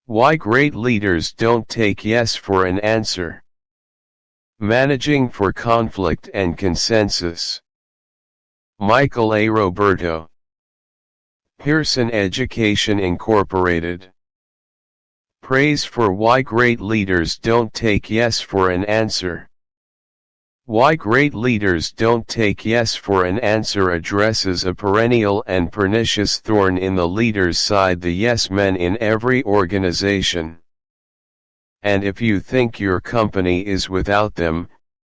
Why great leaders don't take yes for an answer. Managing for conflict and consensus. Michael A. Roberto. Pearson Education Incorporated. Praise for why great leaders don't take yes for an answer. Why great leaders don't take yes for an answer addresses a perennial and pernicious thorn in the leader's side, the yes men in every organization. And if you think your company is without them,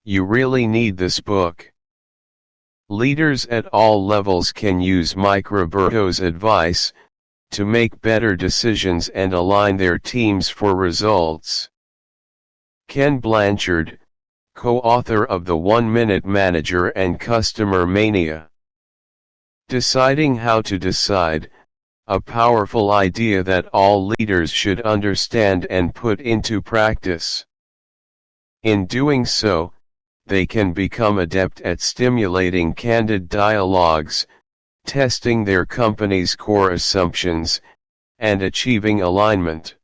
you really need this book. Leaders at all levels can use Mike Roberto's advice to make better decisions and align their teams for results. Ken Blanchard, co-author of The 1-Minute Manager and Customer Mania. Deciding how to decide, a powerful idea that all leaders should understand and put into practice. In doing so, they can become adept at stimulating candid dialogues, testing their company's core assumptions, and achieving alignment.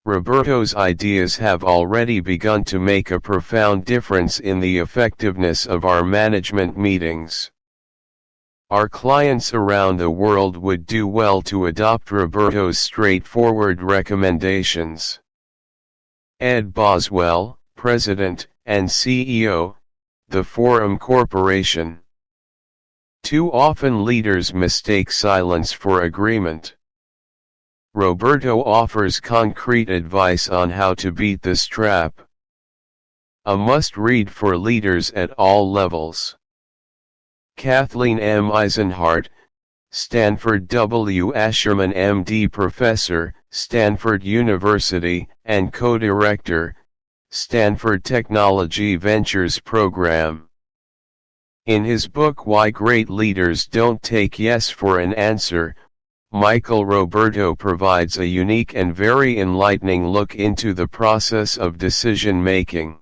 Roberto's ideas have already begun to make a profound difference in the effectiveness of our management meetings. Our clients around the world would do well to adopt Roberto's straightforward recommendations. Ed Boswell, President and CEO, The Forum Corporation. Too often leaders mistake silence for agreement. Roberto offers concrete advice on how to beat this trap. A must-read for leaders at all levels. Kathleen M. Eisenhart, Stanford W. Asherman MD Professor, Stanford University, and Co-Director, Stanford Technology Ventures Program. In his book Why Great Leaders Don't Take Yes for an Answer, Michael Roberto provides a unique and very enlightening look into the process of decision-making.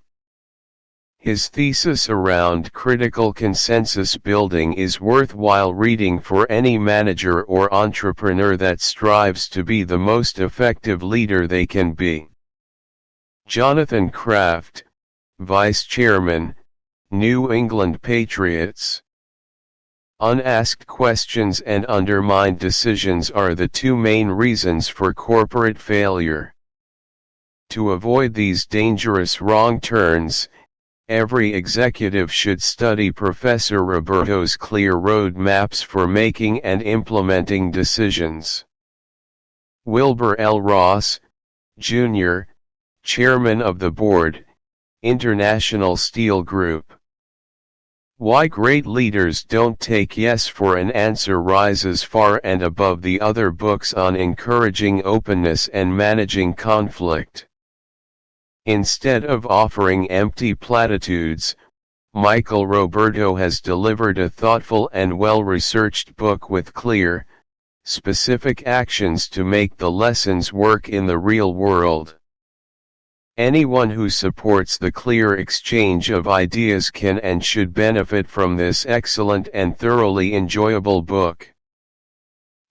His thesis around critical consensus building is worthwhile reading for any manager or entrepreneur that strives to be the most effective leader they can be. Jonathan Kraft, Vice Chairman, New England Patriots. Unasked questions and undermined decisions are the two main reasons for corporate failure. To avoid these dangerous wrong turns, every executive should study Professor Roberto's clear road maps for making and implementing decisions. Wilbur L. Ross, Jr., Chairman of the Board, International Steel Group. Why Great Leaders Don't Take Yes for an Answer rises far and above the other books on encouraging openness and managing conflict. Instead of offering empty platitudes, Michael Roberto has delivered a thoughtful and well-researched book with clear, specific actions to make the lessons work in the real world. Anyone who supports the clear exchange of ideas can and should benefit from this excellent and thoroughly enjoyable book.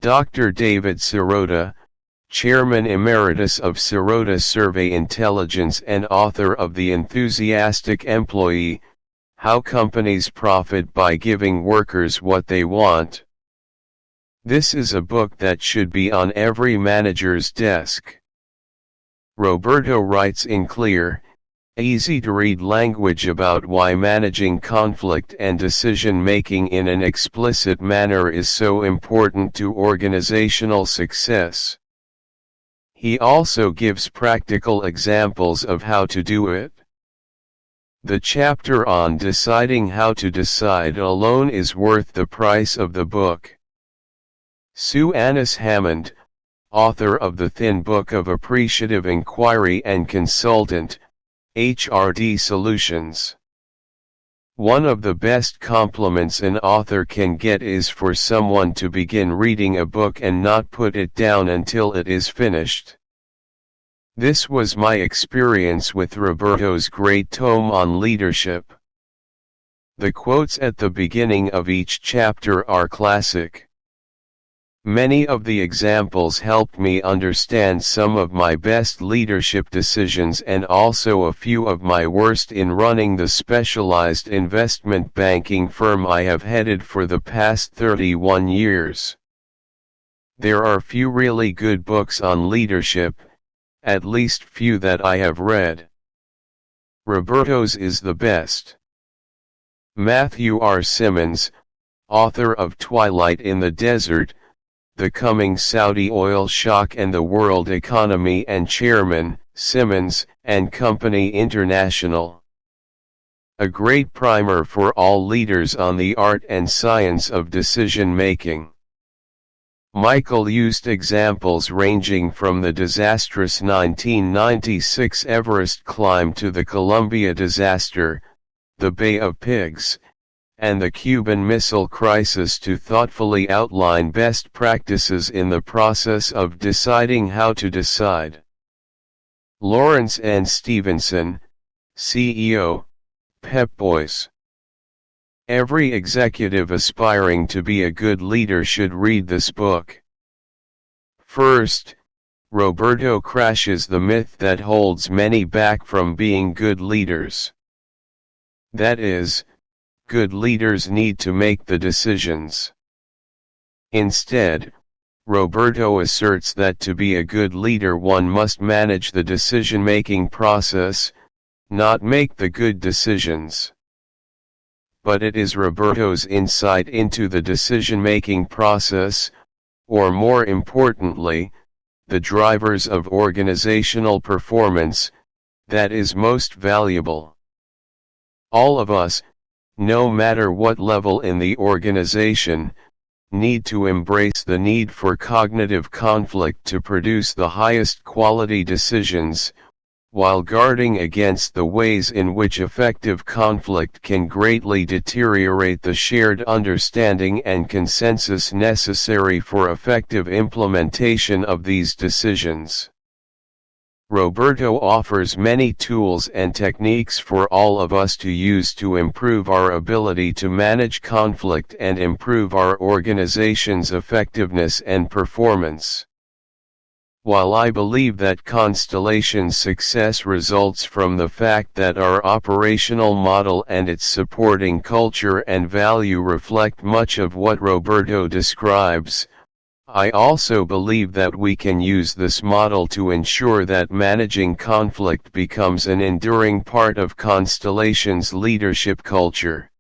Dr. David Sirota, Chairman Emeritus of Sirota Survey Intelligence and author of The Enthusiastic Employee, How Companies Profit by Giving Workers What They Want. This is a book that should be on every manager's desk. Roberto writes in clear, easy-to-read language about why managing conflict and decision-making in an explicit manner is so important to organizational success. He also gives practical examples of how to do it. The chapter on deciding how to decide alone is worth the price of the book. Sue Annis Hammond, author of The Thin Book of Appreciative Inquiry and consultant, HRD Solutions. One of the best compliments an author can get is for someone to begin reading a book and not put it down until it is finished. This was my experience with Roberto's great tome on leadership. The quotes at the beginning of each chapter are classic. Many of the examples helped me understand some of my best leadership decisions and also a few of my worst in running the specialized investment banking firm I have headed for the past 31 years. There are few really good books on leadership, at least few that I have read. Roberto's is the best. Matthew R. Simmons, author of Twilight in the Desert, The Coming Saudi Oil Shock and the World Economy, and chairman, Simmons and Company International. A great primer for all leaders on the art and science of decision-making. Michael used examples ranging from the disastrous 1996 Everest climb to the Columbia disaster, the Bay of Pigs, and the Cuban Missile Crisis to thoughtfully outline best practices in the process of deciding how to decide. Lawrence N. Stevenson, CEO, Pep Boys. Every executive aspiring to be a good leader should read this book. First, Roberto crashes the myth that holds many back from being good leaders. That is, good leaders need to make the decisions. Instead, Roberto asserts that to be a good leader one must manage the decision-making process, not make the good decisions. But it is Roberto's insight into the decision-making process, or more importantly, the drivers of organizational performance, that is most valuable. All of us, no matter what level in the organization, need to embrace the need for cognitive conflict to produce the highest quality decisions, while guarding against the ways in which effective conflict can greatly deteriorate the shared understanding and consensus necessary for effective implementation of these decisions. Roberto offers many tools and techniques for all of us to use to improve our ability to manage conflict and improve our organization's effectiveness and performance. While I believe that Constellation's success results from the fact that our operational model and its supporting culture and value reflect much of what Roberto describes, I also believe that we can use this model to ensure that managing conflict becomes an enduring part of Constellation's leadership culture.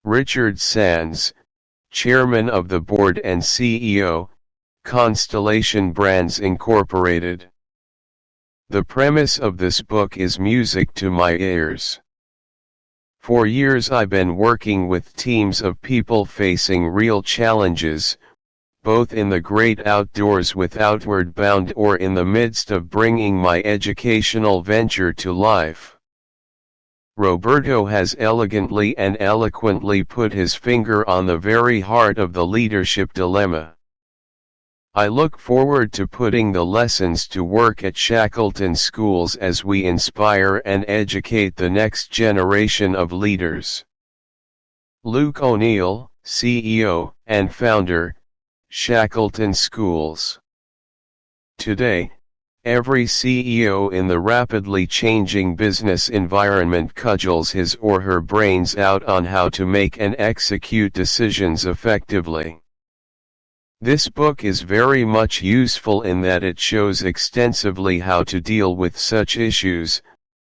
Richard Sands, Chairman of the Board and CEO, Constellation Brands Incorporated. The premise of this book is music to my ears. For years I've been working with teams of people facing real challenges, both in the great outdoors with Outward Bound or in the midst of bringing my educational venture to life. Roberto has elegantly and eloquently put his finger on the very heart of the leadership dilemma. I look forward to putting the lessons to work at Shackleton Schools as we inspire and educate the next generation of leaders. Luke O'Neill, CEO and founder, Shackleton Schools. Today, every CEO in the rapidly changing business environment cudgels his or her brains out on how to make and execute decisions effectively. This book is very much useful in that it shows extensively how to deal with such issues,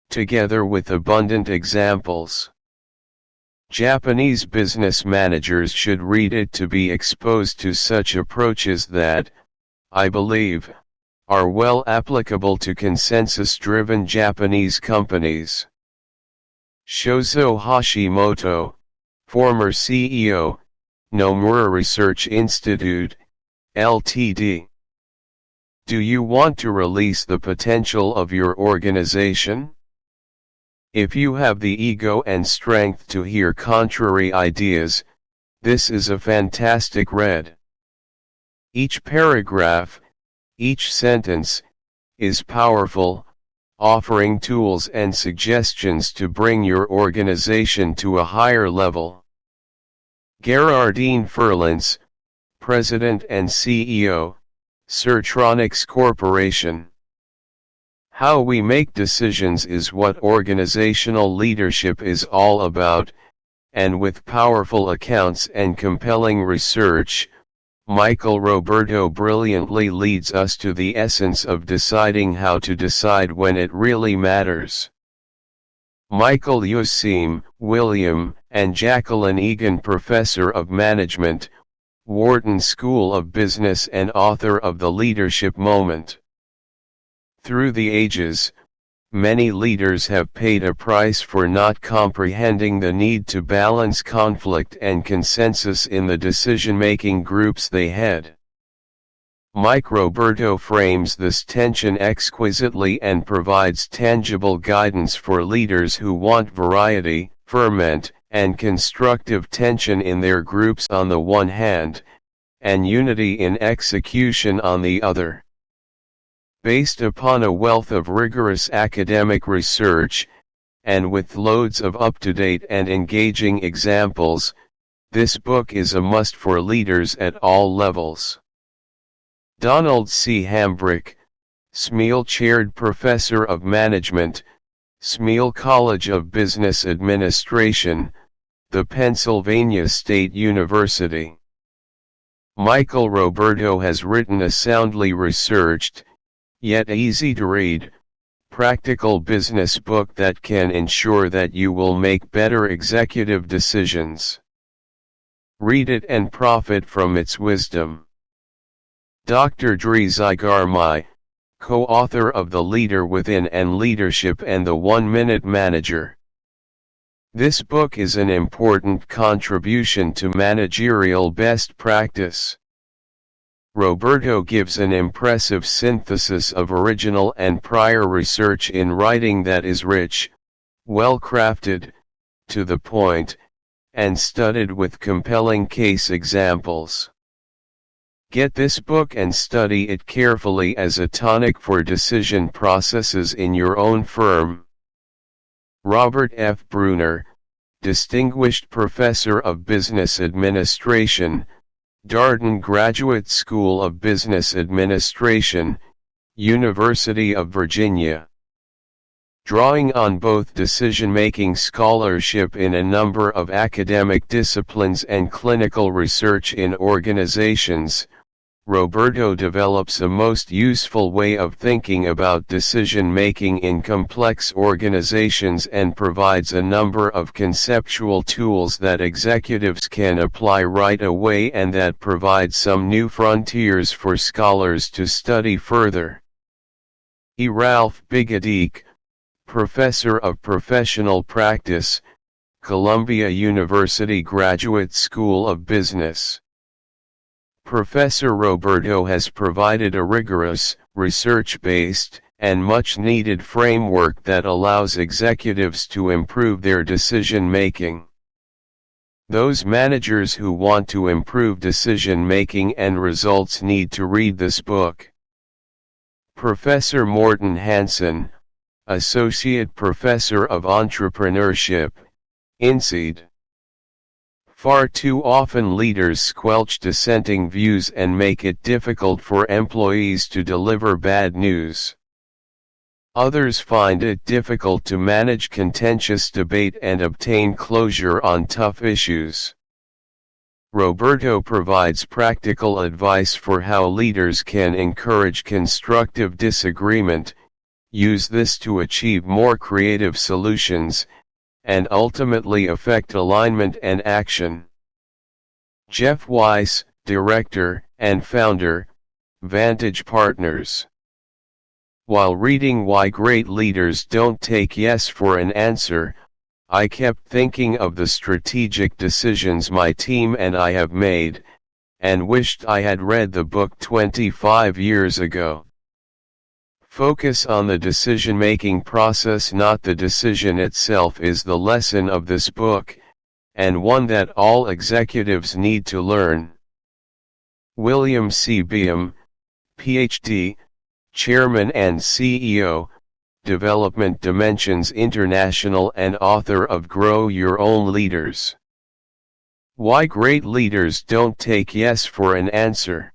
together with abundant examples. Japanese business managers should read it to be exposed to such approaches that, I believe, are well applicable to consensus-driven Japanese companies. Shozo Hashimoto, former CEO, Nomura Research Institute, Ltd. Do you want to release the potential of your organization? If you have the ego and strength to hear contrary ideas, this is a fantastic read. Each paragraph, each sentence, is powerful, offering tools and suggestions to bring your organization to a higher level. Gerardine Furlance, President and CEO, Surtronics Corporation. How we make decisions is what organizational leadership is all about, and with powerful accounts and compelling research, Michael Roberto brilliantly leads us to the essence of deciding how to decide when it really matters. Michael Yusim, William, and Jacqueline Egan, Professor of Management, Wharton School of Business and author of The Leadership Moment. Through the ages, many leaders have paid a price for not comprehending the need to balance conflict and consensus in the decision-making groups they head. Mike Roberto frames this tension exquisitely and provides tangible guidance for leaders who want variety, ferment, and constructive tension in their groups on the one hand, and unity in execution on the other. Based upon a wealth of rigorous academic research, and with loads of up-to-date and engaging examples, this book is a must for leaders at all levels. Donald C. Hambrick, Smeal Chaired Professor of Management, Smeal College of Business Administration, The Pennsylvania State University. Michael Roberto has written a soundly researched, yet easy-to-read, practical business book that can ensure that you will make better executive decisions. Read it and profit from its wisdom. Dr. Dre Zygarmy, co-author of The Leader Within and Leadership and the 1-Minute Manager. This book is an important contribution to managerial best practice. Roberto gives an impressive synthesis of original and prior research in writing that is rich, well-crafted, to the point, and studded with compelling case examples. Get this book and study it carefully as a tonic for decision processes in your own firm. Robert F. Bruner, Distinguished Professor of Business Administration, Darden Graduate School of Business Administration, University of Virginia. Drawing on both decision-making scholarship in a number of academic disciplines and clinical research in organizations, Roberto develops a most useful way of thinking about decision-making in complex organizations and provides a number of conceptual tools that executives can apply right away and that provide some new frontiers for scholars to study further. E. Ralph Bigadek, Professor of Professional Practice, Columbia University Graduate School of Business. Professor Roberto has provided a rigorous, research-based, and much-needed framework that allows executives to improve their decision-making. Those managers who want to improve decision-making and results need to read this book. Professor Morten Hansen, Associate Professor of Entrepreneurship, INSEAD. Far too often leaders squelch dissenting views and make it difficult for employees to deliver bad news. Others find it difficult to manage contentious debate and obtain closure on tough issues. Roberto provides practical advice for how leaders can encourage constructive disagreement, use this to achieve more creative solutions, and ultimately affect alignment and action. Jeff Weiss, Director and Founder, Vantage Partners. While reading Why Great Leaders Don't Take Yes for an Answer, I kept thinking of the strategic decisions my team and I have made, and wished I had read the book 25 years ago. Focus on the decision-making process, not the decision itself, is the lesson of this book, and one that all executives need to learn. William C. Beam, Ph.D., Chairman and CEO, Development Dimensions International and author of Grow Your Own Leaders. Why great leaders don't take yes for an answer.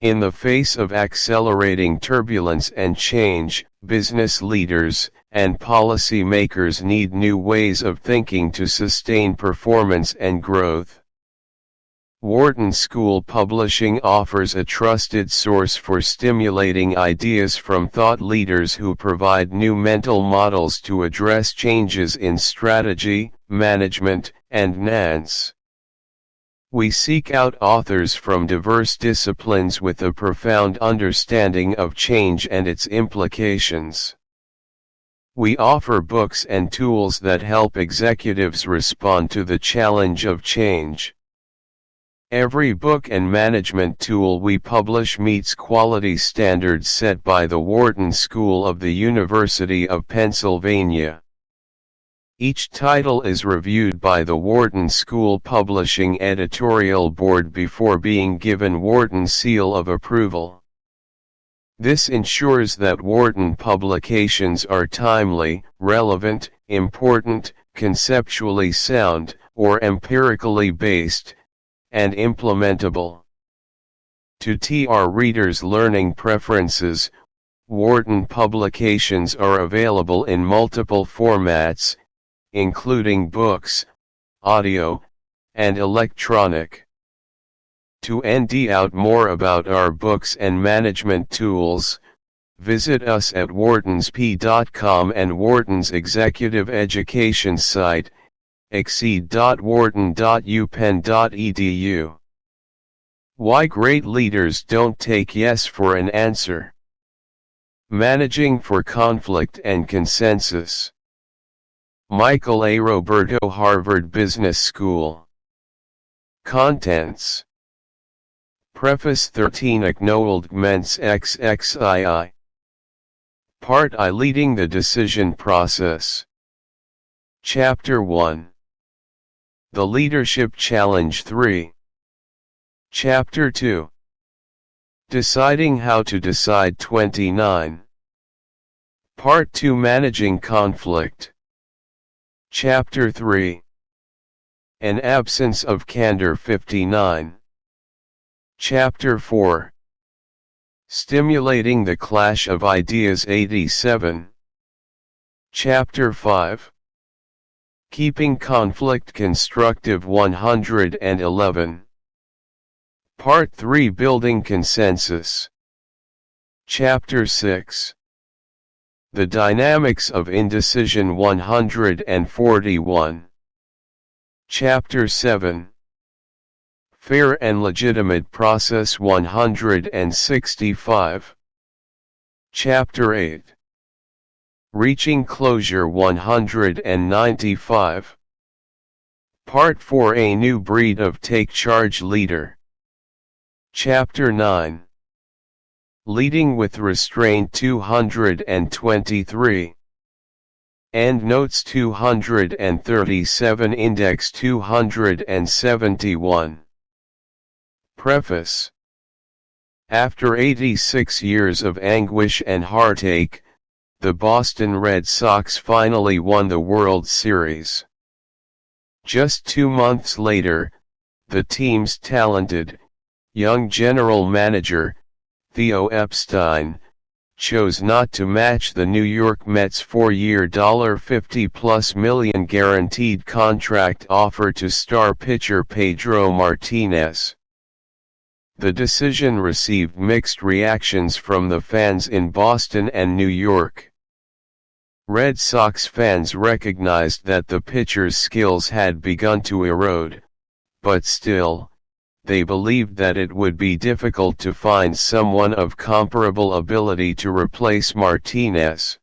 In the face of accelerating turbulence and change, business leaders and policy makers need new ways of thinking to sustain performance and growth. Wharton School Publishing offers a trusted source for stimulating ideas from thought leaders who provide new mental models to address changes in strategy, management, and finance. We seek out authors from diverse disciplines with a profound understanding of change and its implications. We offer books and tools that help executives respond to the challenge of change. Every book and management tool we publish meets quality standards set by the Wharton School of the University of Pennsylvania. Each title is reviewed by the Wharton School Publishing Editorial Board before being given Wharton seal of approval. This ensures that Wharton publications are timely, relevant, important, conceptually sound, or empirically based, and implementable. To tee our readers' learning preferences, Wharton publications are available in multiple formats, including books, audio, and electronic. To find out more about our books and management tools, visit us at whartonsp.com and Wharton's executive education site, exceed.wharton.upenn.edu. Why great leaders don't take yes for an answer. Managing for conflict and consensus. Michael A. Roberto, Harvard Business School. Contents. Preface 13 Acknowledgements XXII. Part I, Leading the Decision Process. Chapter 1. The Leadership Challenge 3. Chapter 2. Deciding How to Decide 29. Part 2, Managing Conflict. Chapter 3. An Absence of Candor 59. Chapter 4. Stimulating the Clash of Ideas 87. Chapter 5. Keeping Conflict Constructive 111. Part 3, Building Consensus. Chapter 6. The Dynamics of Indecision 141. Chapter 7. Fair and Legitimate Process 165. Chapter 8. Reaching Closure 195. Part 4, A New Breed of Take Charge Leader. Chapter 9. Leading with Restraint 223. Endnotes 237, Index 271. Preface. After 86 years of anguish and heartache, the Boston Red Sox finally won the World Series. Just 2 months later, the team's talented, young general manager, Theo Epstein, chose not to match the New York Mets' 4-year $50+ million guaranteed contract offer to star pitcher Pedro Martinez. The decision received mixed reactions from the fans in Boston and New York. Red Sox fans recognized that the pitcher's skills had begun to erode, but still, they believed that it would be difficult to find someone of comparable ability to replace Martinez.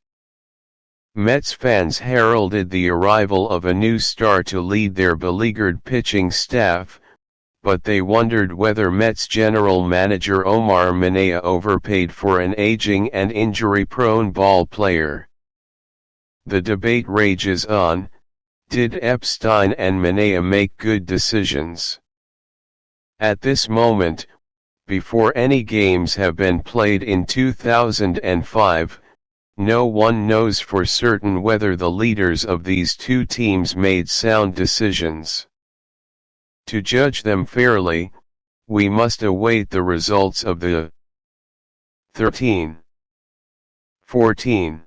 Mets fans heralded the arrival of a new star to lead their beleaguered pitching staff, but they wondered whether Mets general manager Omar Minaya overpaid for an aging and injury-prone ball player. The debate rages on: did Epstein and Minaya make good decisions? At this moment, before any games have been played in 2005, no one knows for certain whether the leaders of these two teams made sound decisions. To judge them fairly, we must await the results of the 13. 14.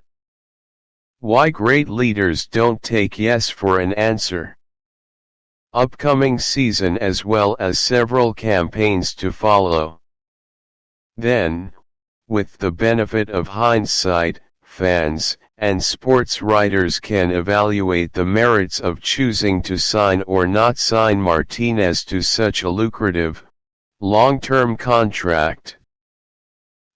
Why great leaders don't take yes for an answer. Upcoming season as well as several campaigns to follow. Then, with the benefit of hindsight, fans and sports writers can evaluate the merits of choosing to sign or not sign Martinez to such a lucrative, long-term contract.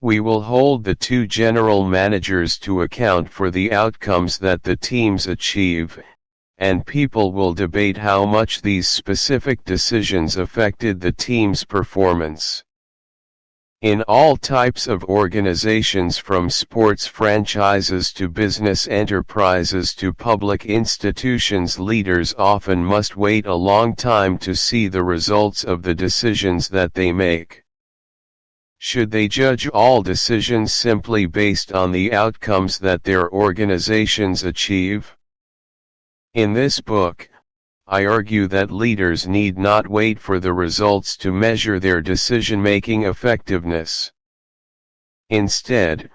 We will hold the two general managers to account for the outcomes that the teams achieve, and people will debate how much these specific decisions affected the team's performance. In all types of organizations, from sports franchises to business enterprises to public institutions, leaders often must wait a long time to see the results of the decisions that they make. Should they judge all decisions simply based on the outcomes that their organizations achieve? In this book, I argue that leaders need not wait for the results to measure their decision-making effectiveness. Instead,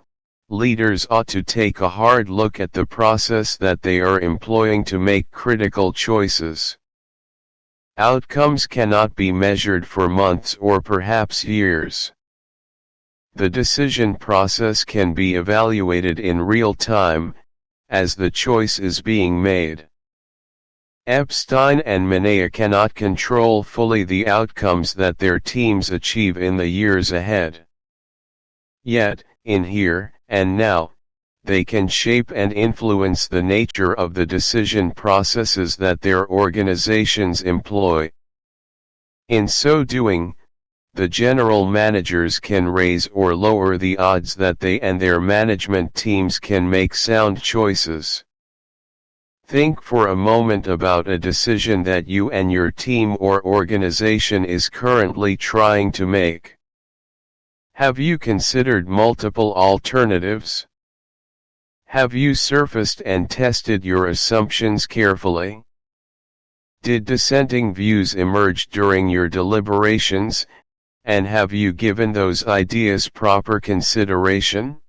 leaders ought to take a hard look at the process that they are employing to make critical choices. Outcomes cannot be measured for months or perhaps years. The decision process can be evaluated in real time, as the choice is being made. Epstein and Minea cannot control fully the outcomes that their teams achieve in the years ahead. Yet, in here and now, they can shape and influence the nature of the decision processes that their organizations employ. In so doing, the general managers can raise or lower the odds that they and their management teams can make sound choices. Think for a moment about a decision that you and your team or organization is currently trying to make. Have you considered multiple alternatives? Have you surfaced and tested your assumptions carefully? Did dissenting views emerge during your deliberations, and have you given those ideas proper consideration?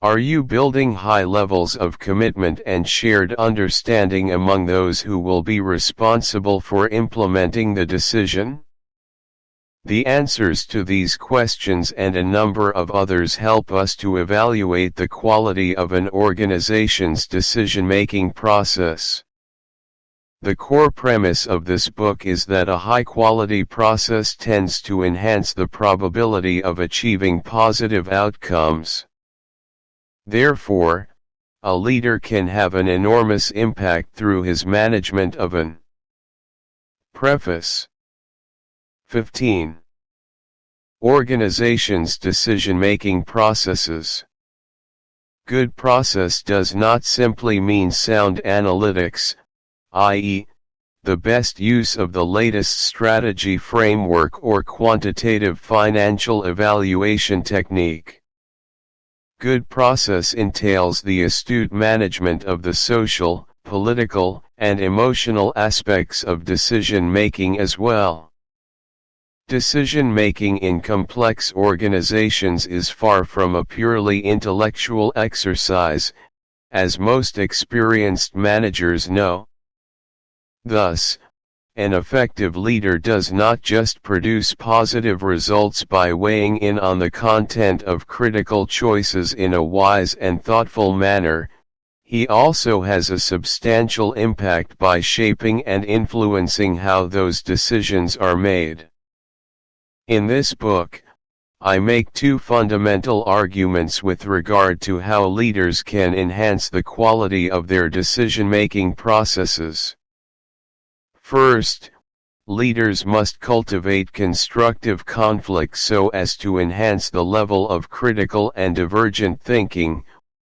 Are you building high levels of commitment and shared understanding among those who will be responsible for implementing the decision? The answers to these questions and a number of others help us to evaluate the quality of an organization's decision-making process. The core premise of this book is that a high-quality process tends to enhance the probability of achieving positive outcomes. Therefore, a leader can have an enormous impact through his management of an. Preface. 15. Organizations' decision-making processes. Good process does not simply mean sound analytics, i.e., the best use of the latest strategy framework or quantitative financial evaluation technique. Good process entails the astute management of the social, political, and emotional aspects of decision-making as well. Decision-making in complex organizations is far from a purely intellectual exercise, as most experienced managers know. Thus, an effective leader does not just produce positive results by weighing in on the content of critical choices in a wise and thoughtful manner, he also has a substantial impact by shaping and influencing how those decisions are made. In this book, I make two fundamental arguments with regard to how leaders can enhance the quality of their decision-making processes. First, leaders must cultivate constructive conflict so as to enhance the level of critical and divergent thinking,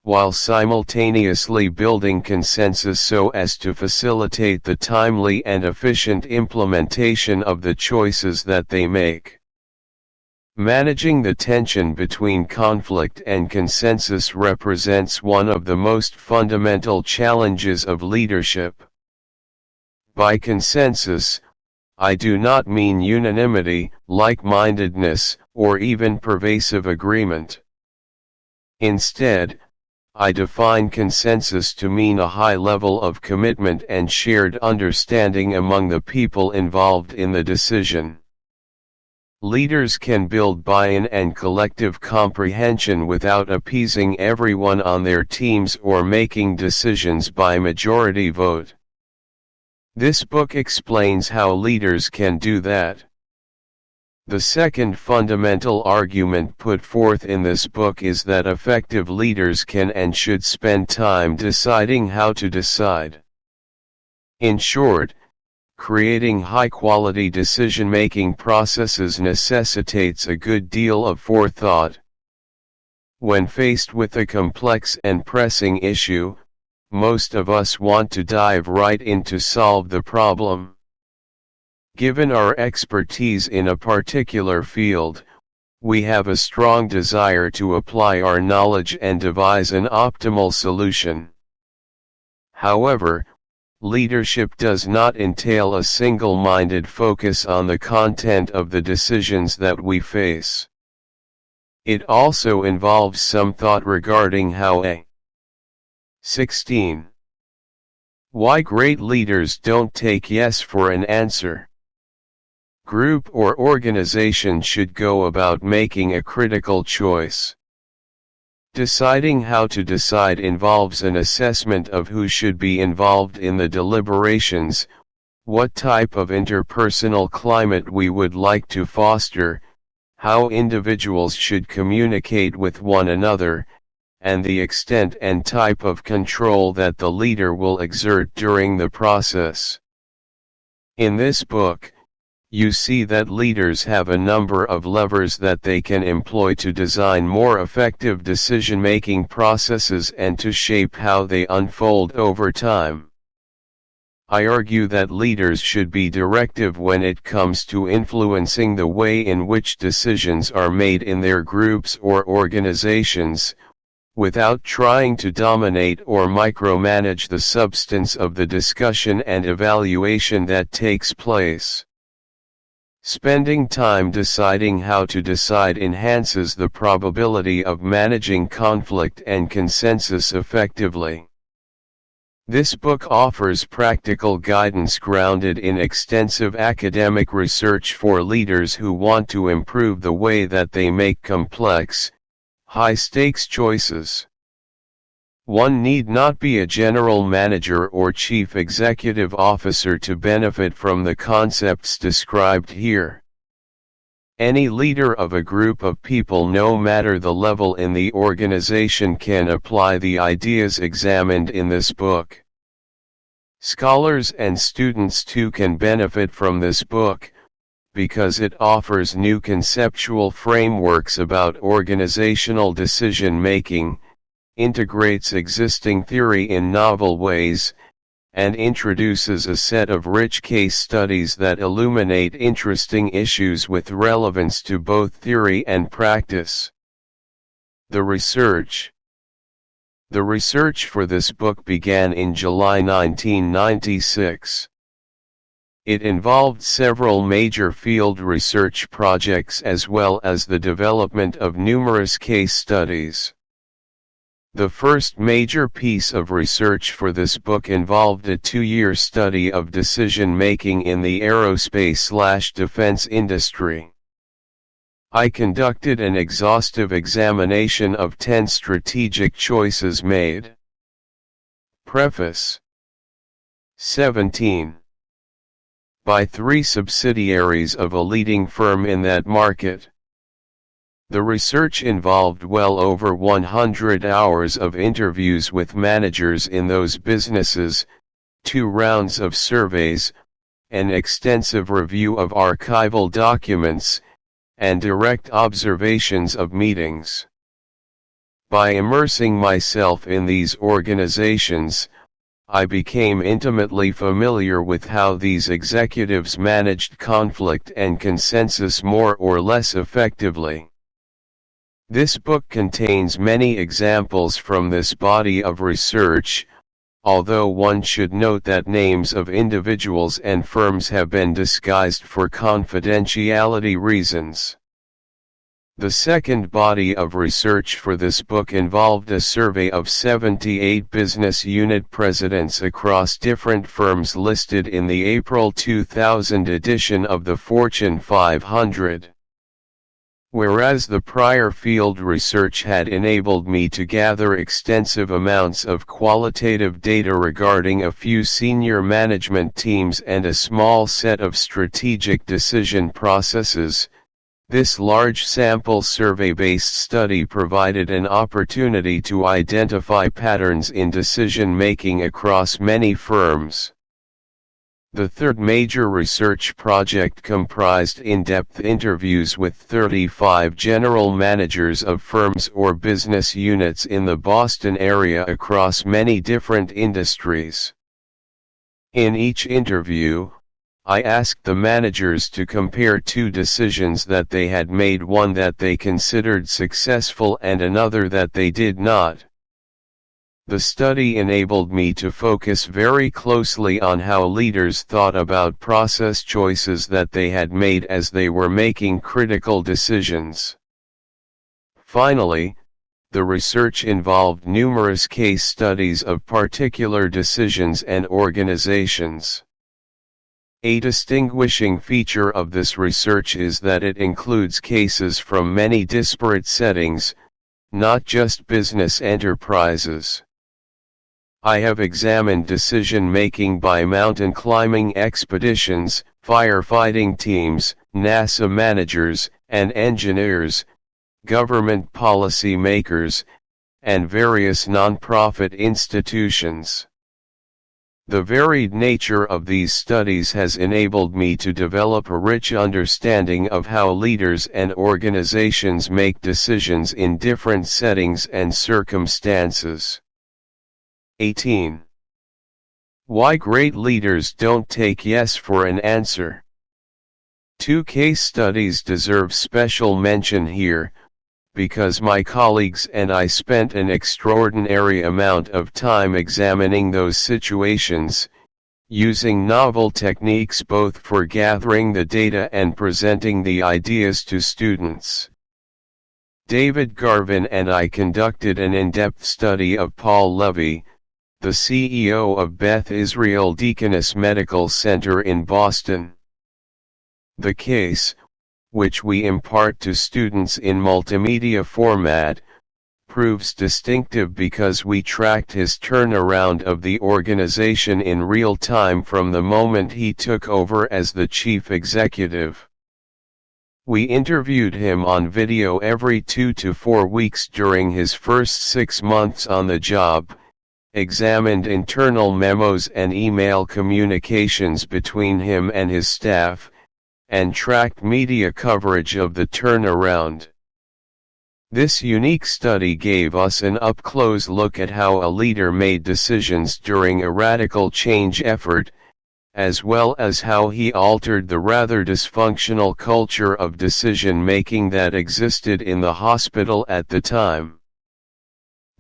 while simultaneously building consensus so as to facilitate the timely and efficient implementation of the choices that they make. Managing the tension between conflict and consensus represents one of the most fundamental challenges of leadership. By consensus, I do not mean unanimity, like-mindedness, or even pervasive agreement. Instead, I define consensus to mean a high level of commitment and shared understanding among the people involved in the decision. Leaders can build buy-in and collective comprehension without appeasing everyone on their teams or making decisions by majority vote. This book explains how leaders can do that. The second fundamental argument put forth in this book is that effective leaders can and should spend time deciding how to decide. In short, creating high-quality decision-making processes necessitates a good deal of forethought. When faced with a complex and pressing issue, most of us want to dive right in to solve the problem. Given our expertise in a particular field, we have a strong desire to apply our knowledge and devise an optimal solution. However, leadership does not entail a single-minded focus on the content of the decisions that we face. It also involves some thought regarding how a 16. Why great leaders don't take yes for an answer. Group or organization should go about making a critical choice. Deciding how to decide involves an assessment of who should be involved in the deliberations, what type of interpersonal climate we would like to foster, how individuals should communicate with one another, and the extent and type of control that the leader will exert during the process. In this book, you see that leaders have a number of levers that they can employ to design more effective decision-making processes and to shape how they unfold over time. I argue that leaders should be directive when it comes to influencing the way in which decisions are made in their groups or organizations, without trying to dominate or micromanage the substance of the discussion and evaluation that takes place. Spending time deciding how to decide enhances the probability of managing conflict and consensus effectively. This book offers practical guidance grounded in extensive academic research for leaders who want to improve the way that they make complex, high-stakes choices. One need not be a general manager or chief executive officer to benefit from the concepts described here. Any leader of a group of people, no matter the level in the organization, can apply the ideas examined in this book. Scholars and students too can benefit from this book, because it offers new conceptual frameworks about organizational decision-making, integrates existing theory in novel ways, and introduces a set of rich case studies that illuminate interesting issues with relevance to both theory and practice. The research for this book began in July 1996. It involved several major field research projects as well as the development of numerous case studies. The first major piece of research for this book involved a 2-year study of decision-making in the aerospace/defense industry. I conducted an exhaustive examination of 10 strategic choices made. Preface. 17. By 3 subsidiaries of a leading firm in that market. The research involved well over 100 hours of interviews with managers in those businesses, 2 rounds of surveys, an extensive review of archival documents, and direct observations of meetings. By immersing myself in these organizations, I became intimately familiar with how these executives managed conflict and consensus more or less effectively. This book contains many examples from this body of research, although one should note that names of individuals and firms have been disguised for confidentiality reasons. The second body of research for this book involved a survey of 78 business unit presidents across different firms listed in the April 2000 edition of the Fortune 500. Whereas the prior field research had enabled me to gather extensive amounts of qualitative data regarding a few senior management teams and a small set of strategic decision processes, this large sample survey-based study provided an opportunity to identify patterns in decision-making across many firms. The third major research project comprised in-depth interviews with 35 general managers of firms or business units in the Boston area across many different industries. In each interview, I asked the managers to compare two decisions that they had made, one that they considered successful and another that they did not. The study enabled me to focus very closely on how leaders thought about process choices that they had made as they were making critical decisions. Finally, the research involved numerous case studies of particular decisions and organizations. A distinguishing feature of this research is that it includes cases from many disparate settings, not just business enterprises. I have examined decision-making by mountain climbing expeditions, firefighting teams, NASA managers and engineers, government policy makers, and various nonprofit institutions. The varied nature of these studies has enabled me to develop a rich understanding of how leaders and organizations make decisions in different settings and circumstances. 18. Why great leaders don't take yes for an answer. Two case studies deserve special mention here, because my colleagues and I spent an extraordinary amount of time examining those situations, using novel techniques both for gathering the data and presenting the ideas to students. David Garvin and I conducted an in-depth study of Paul Levy, the CEO of Beth Israel Deaconess Medical Center in Boston. The case, which we impart to students in multimedia format, proves distinctive because we tracked his turnaround of the organization in real time from the moment he took over as the chief executive. We interviewed him on video every 2 to 4 weeks during his first 6 months on the job, examined internal memos and email communications between him and his staff, and tracked media coverage of the turnaround. This unique study gave us an up-close look at how a leader made decisions during a radical change effort, as well as how he altered the rather dysfunctional culture of decision-making that existed in the hospital at the time.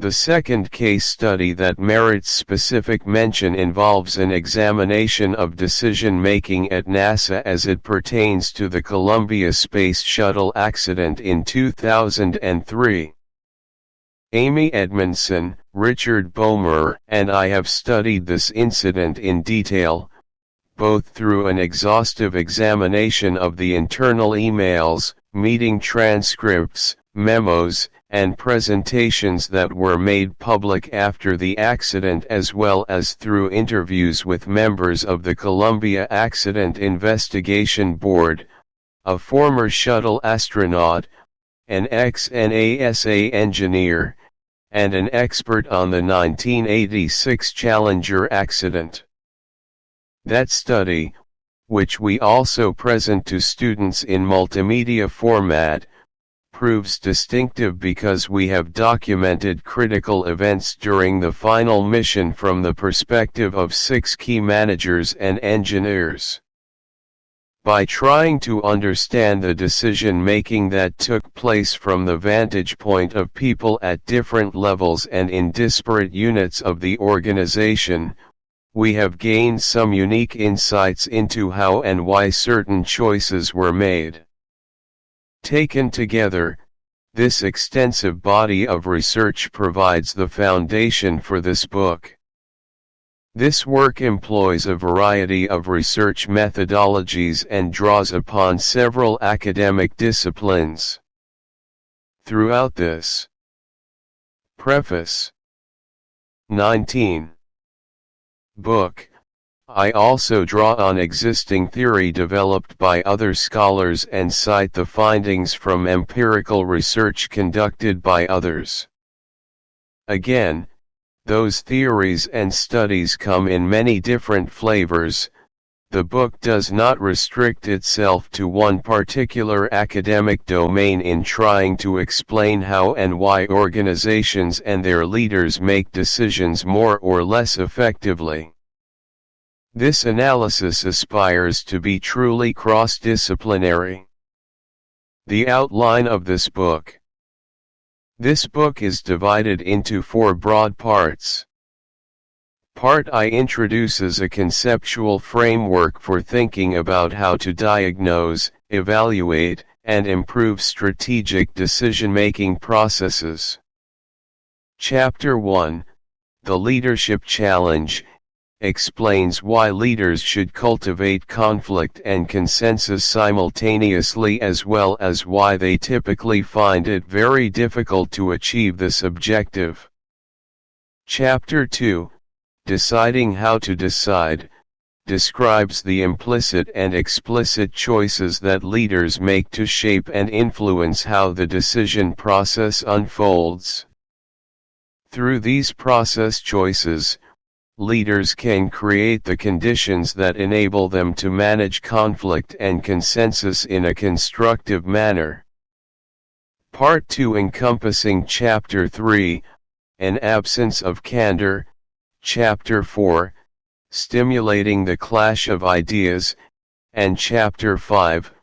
The second case study that merits specific mention involves an examination of decision-making at NASA as it pertains to the Columbia Space Shuttle accident in 2003. Amy Edmondson, Richard Bomer, and I have studied this incident in detail, both through an exhaustive examination of the internal emails, meeting transcripts, memos, and presentations that were made public after the accident, as well as through interviews with members of the Columbia Accident Investigation Board, a former shuttle astronaut, an ex-NASA engineer, and an expert on the 1986 Challenger accident. That study, which we also present to students in multimedia format, proves distinctive because we have documented critical events during the final mission from the perspective of 6 key managers and engineers. By trying to understand the decision-making that took place from the vantage point of people at different levels and in disparate units of the organization, we have gained some unique insights into how and why certain choices were made. Taken together, this extensive body of research provides the foundation for this book. This work employs a variety of research methodologies and draws upon several academic disciplines. Throughout this Preface 19 book, I also draw on existing theory developed by other scholars and cite the findings from empirical research conducted by others. Again, those theories and studies come in many different flavors. The book does not restrict itself to one particular academic domain in trying to explain how and why organizations and their leaders make decisions more or less effectively. This analysis aspires to be truly cross-disciplinary. The outline of this book. This book is divided into 4 broad parts. Part I introduces a conceptual framework for thinking about how to diagnose, evaluate, and improve strategic decision-making processes. Chapter 1, The Leadership Challenge, explains why leaders should cultivate conflict and consensus simultaneously, as well as why they typically find it very difficult to achieve this objective. Chapter 2, Deciding How to Decide, describes the implicit and explicit choices that leaders make to shape and influence how the decision process unfolds. Through these process choices, leaders can create the conditions that enable them to manage conflict and consensus in a constructive manner. Part 2 encompassing Chapter 3, An Absence of Candor, Chapter 4, Stimulating the Clash of Ideas, and Chapter 5,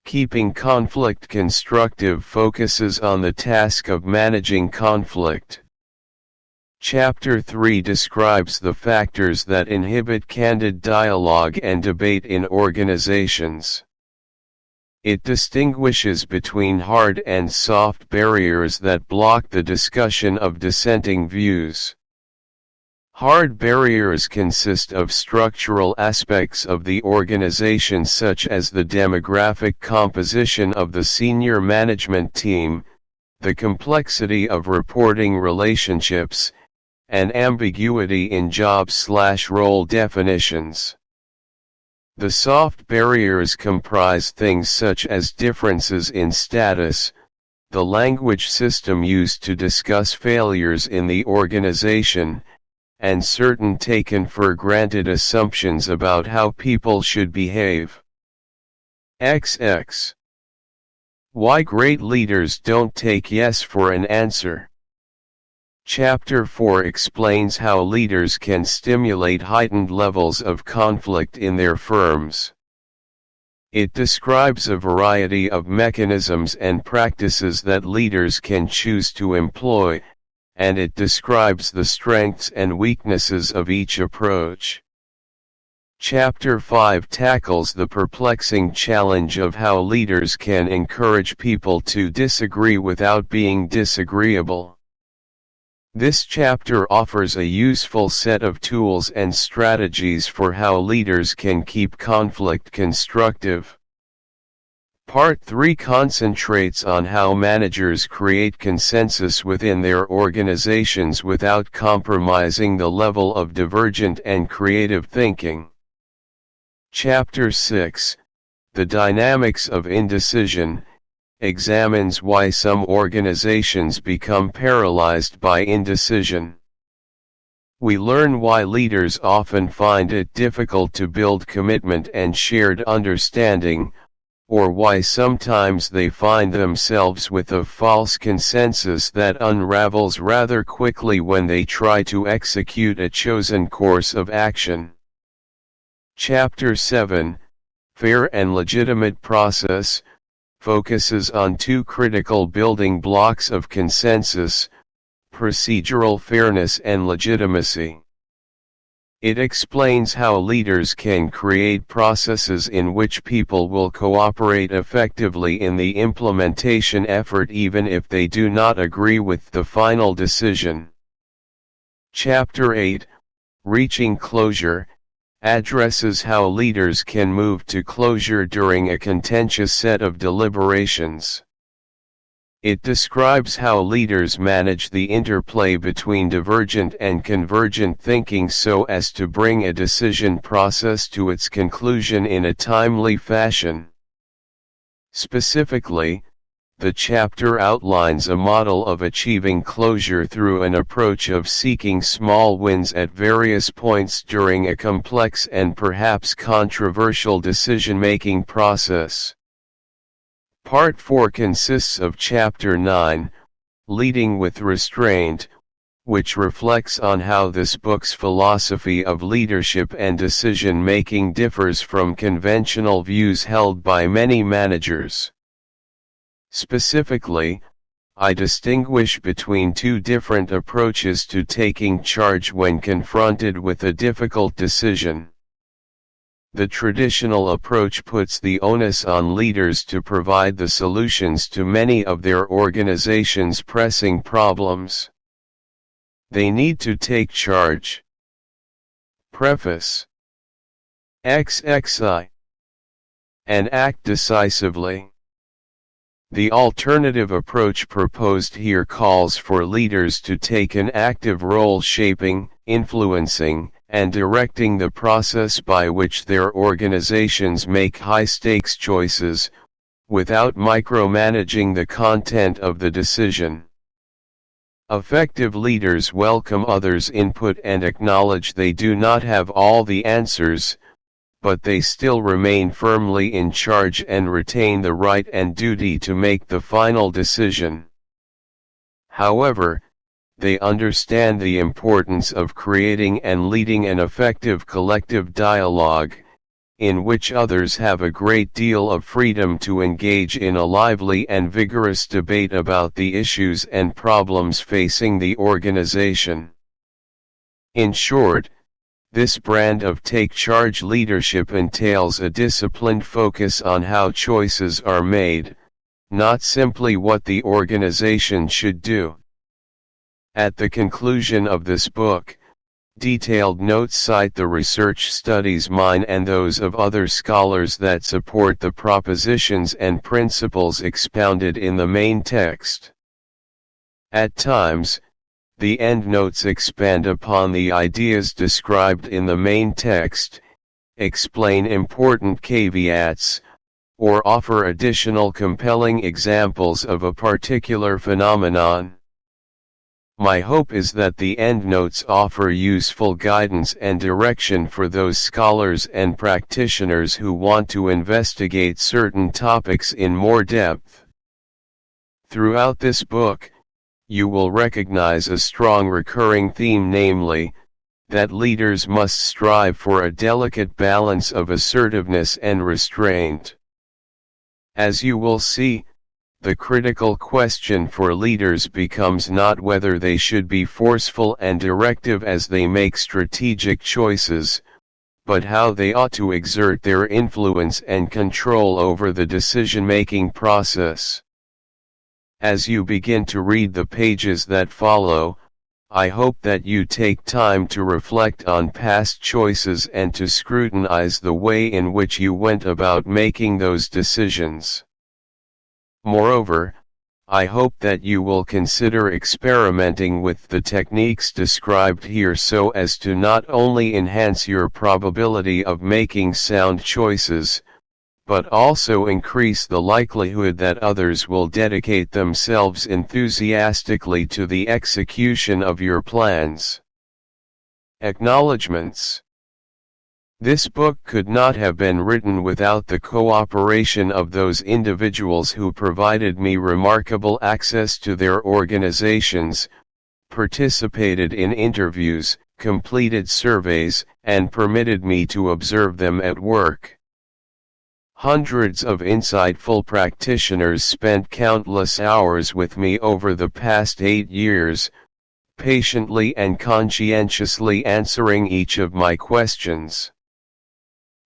Keeping Conflict Constructive, focuses on the task of managing conflict. Chapter 3 describes the factors that inhibit candid dialogue and debate in organizations. It distinguishes between hard and soft barriers that block the discussion of dissenting views. Hard barriers consist of structural aspects of the organization, such as the demographic composition of the senior management team, the complexity of reporting relationships, and ambiguity in job/role definitions. The soft barriers comprise things such as differences in status, the language system used to discuss failures in the organization, and certain taken for granted assumptions about how people should behave. XX. Why great leaders don't take yes for an answer. Chapter 4 explains how leaders can stimulate heightened levels of conflict in their firms. It describes a variety of mechanisms and practices that leaders can choose to employ, and it describes the strengths and weaknesses of each approach. Chapter 5 tackles the perplexing challenge of how leaders can encourage people to disagree without being disagreeable. This chapter offers a useful set of tools and strategies for how leaders can keep conflict constructive. Part 3 concentrates on how managers create consensus within their organizations without compromising the level of divergent and creative thinking. Chapter 6, The Dynamics of Indecision, examines why some organizations become paralyzed by indecision. We learn why leaders often find it difficult to build commitment and shared understanding, or why sometimes they find themselves with a false consensus that unravels rather quickly when they try to execute a chosen course of action. Chapter 7, fair and legitimate process, focuses on two critical building blocks of consensus: procedural fairness and legitimacy. It explains how leaders can create processes in which people will cooperate effectively in the implementation effort even if they do not agree with the final decision. Chapter 8, Reaching Closure, addresses how leaders can move to closure during a contentious set of deliberations. It describes how leaders manage the interplay between divergent and convergent thinking so as to bring a decision process to its conclusion in a timely fashion. Specifically, the chapter outlines a model of achieving closure through an approach of seeking small wins at various points during a complex and perhaps controversial decision-making process. Part 4 consists of Chapter 9, Leading with Restraint, which reflects on how this book's philosophy of leadership and decision-making differs from conventional views held by many managers. Specifically, I distinguish between two different approaches to taking charge when confronted with a difficult decision. The traditional approach puts the onus on leaders to provide the solutions to many of their organization's pressing problems. They need to take charge. Preface. XXI. And act decisively. The alternative approach proposed here calls for leaders to take an active role shaping, influencing, and directing the process by which their organizations make high-stakes choices, without micromanaging the content of the decision. Effective leaders welcome others' input and acknowledge they do not have all the answers, but they still remain firmly in charge and retain the right and duty to make the final decision. However, they understand the importance of creating and leading an effective collective dialogue, in which others have a great deal of freedom to engage in a lively and vigorous debate about the issues and problems facing the organization. In short, this brand of take-charge leadership entails a disciplined focus on how choices are made, not simply what the organization should do. At the conclusion of this book, detailed notes cite the research studies mine and those of other scholars that support the propositions and principles expounded in the main text. At times, the endnotes expand upon the ideas described in the main text, explain important caveats, or offer additional compelling examples of a particular phenomenon. My hope is that the endnotes offer useful guidance and direction for those scholars and practitioners who want to investigate certain topics in more depth. Throughout this book, you will recognize a strong recurring theme, namely, that leaders must strive for a delicate balance of assertiveness and restraint. As you will see, the critical question for leaders becomes not whether they should be forceful and directive as they make strategic choices, but how they ought to exert their influence and control over the decision-making process. As you begin to read the pages that follow, I hope that you take time to reflect on past choices and to scrutinize the way in which you went about making those decisions. Moreover, I hope that you will consider experimenting with the techniques described here so as to not only enhance your probability of making sound choices, but also increase the likelihood that others will dedicate themselves enthusiastically to the execution of your plans. Acknowledgements. This book could not have been written without the cooperation of those individuals who provided me remarkable access to their organizations, participated in interviews, completed surveys, and permitted me to observe them at work. Hundreds of insightful practitioners spent countless hours with me over the past 8 years, patiently and conscientiously answering each of my questions.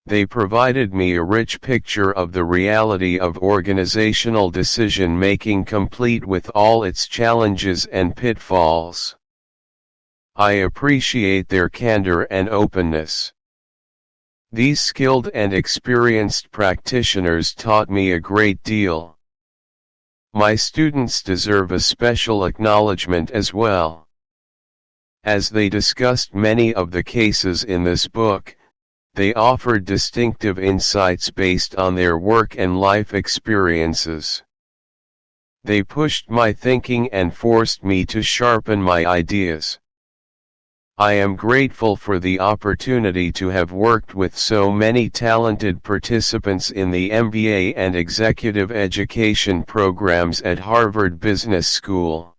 They provided me a rich picture of the reality of organizational decision-making, complete with all its challenges and pitfalls. I appreciate their candor and openness. These skilled and experienced practitioners taught me a great deal. My students deserve a special acknowledgement as well. As they discussed many of the cases in this book, they offered distinctive insights based on their work and life experiences. They pushed my thinking and forced me to sharpen my ideas. I am grateful for the opportunity to have worked with so many talented participants in the MBA and executive education programs at Harvard Business School.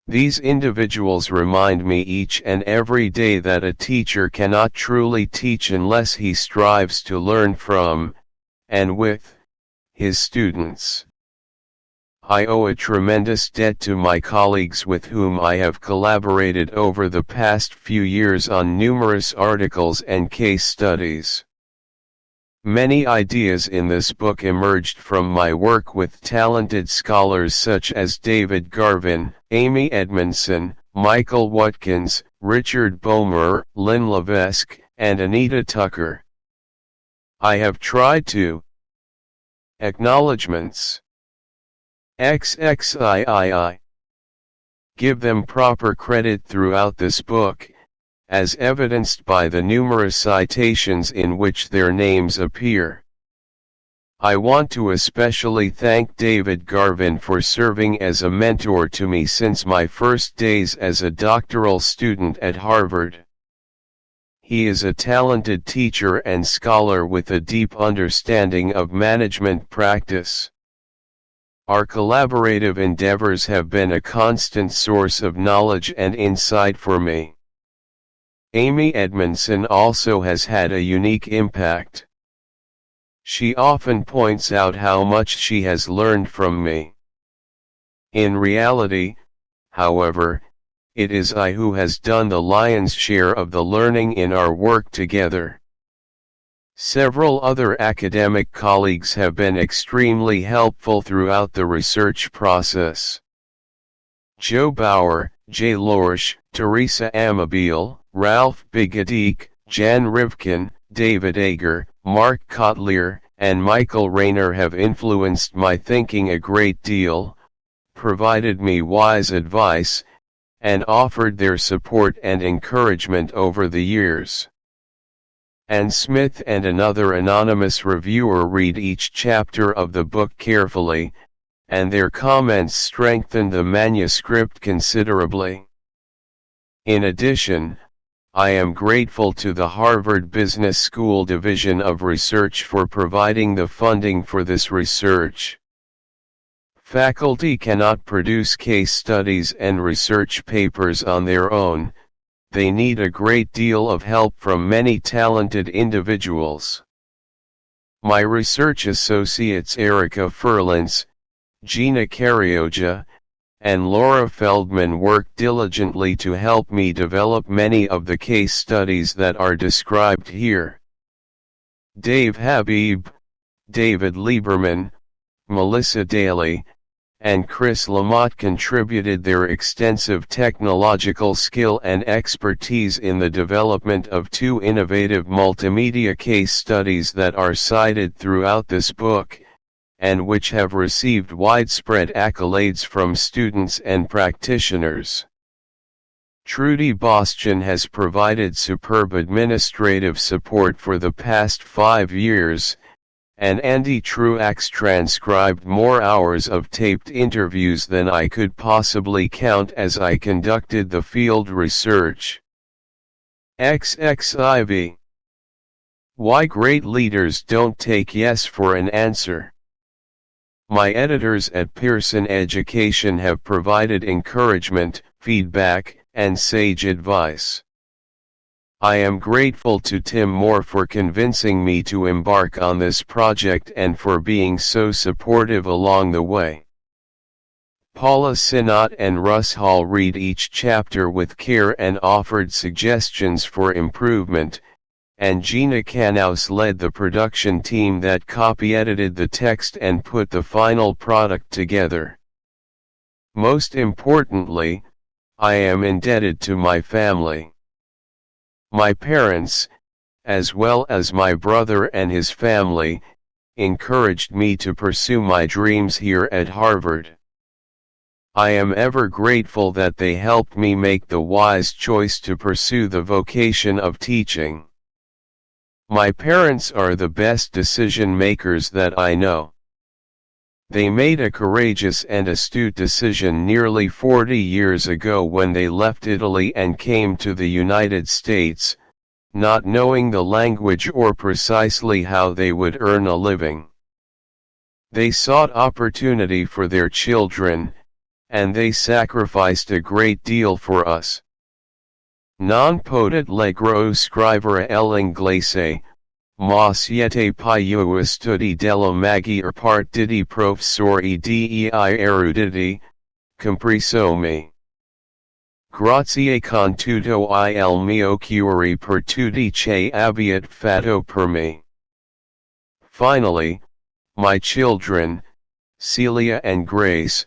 These individuals remind me each and every day that a teacher cannot truly teach unless he strives to learn from, and with, his students. I owe a tremendous debt to my colleagues with whom I have collaborated over the past few years on numerous articles and case studies. Many ideas in this book emerged from my work with talented scholars such as David Garvin, Amy Edmondson, Michael Watkins, Richard Boehmer, Lynn Levesque, and Anita Tucker. I have tried to acknowledgements. XXIII. Give them proper credit throughout this book, as evidenced by the numerous citations in which their names appear. I want to especially thank David Garvin for serving as a mentor to me since my first days as a doctoral student at Harvard. He is a talented teacher and scholar with a deep understanding of management practice. Our collaborative endeavors have been a constant source of knowledge and insight for me. Amy Edmondson also has had a unique impact. She often points out how much she has learned from me. In reality, however, it is I who has done the lion's share of the learning in our work together. Several other academic colleagues have been extremely helpful throughout the research process. Joe Bauer, Jay Lorsch, Teresa Amabile, Ralph Bigadeek, Jan Rivkin, David Ager, Mark Kotlier, and Michael Rayner have influenced my thinking a great deal, provided me wise advice, and offered their support and encouragement over the years. Ann Smith and another anonymous reviewer read each chapter of the book carefully, and their comments strengthened the manuscript considerably. In addition, I am grateful to the Harvard Business School Division of Research for providing the funding for this research. Faculty cannot produce case studies and research papers on their own. They need a great deal of help from many talented individuals. My research associates Erica Furlance, Gina Carioja, and Laura Feldman worked diligently to help me develop many of the case studies that are described here. Dave Habib, David Lieberman, Melissa Daly, and Chris Lamott contributed their extensive technological skill and expertise in the development of two innovative multimedia case studies that are cited throughout this book, and which have received widespread accolades from students and practitioners. Trudy Bostian has provided superb administrative support for the past 5 years, and Andy Truax transcribed more hours of taped interviews than I could possibly count as I conducted the field research. XXIV. Why great leaders don't take yes for an answer. My editors at Pearson Education have provided encouragement, feedback, and sage advice. I am grateful to Tim Moore for convincing me to embark on this project and for being so supportive along the way. Paula Sinnott and Russ Hall read each chapter with care and offered suggestions for improvement, and Gina Knaus led the production team that copy-edited the text and put the final product together. Most importantly, I am indebted to my family. My parents, as well as my brother and his family, encouraged me to pursue my dreams here at Harvard. I am ever grateful that they helped me make the wise choice to pursue the vocation of teaching. My parents are the best decision makers that I know. They made a courageous and astute decision nearly 40 years ago when they left Italy and came to the United States, not knowing the language or precisely how they would earn a living. They sought opportunity for their children, and they sacrificed a great deal for us. Non potet legro scrivere l'inglese, ma siete più studi della maggior parte di professori dei eruditi, compreso me. Grazie con tutto il mio cuore per tutti che abbiate fatto per me. Finally, my children, Celia and Grace,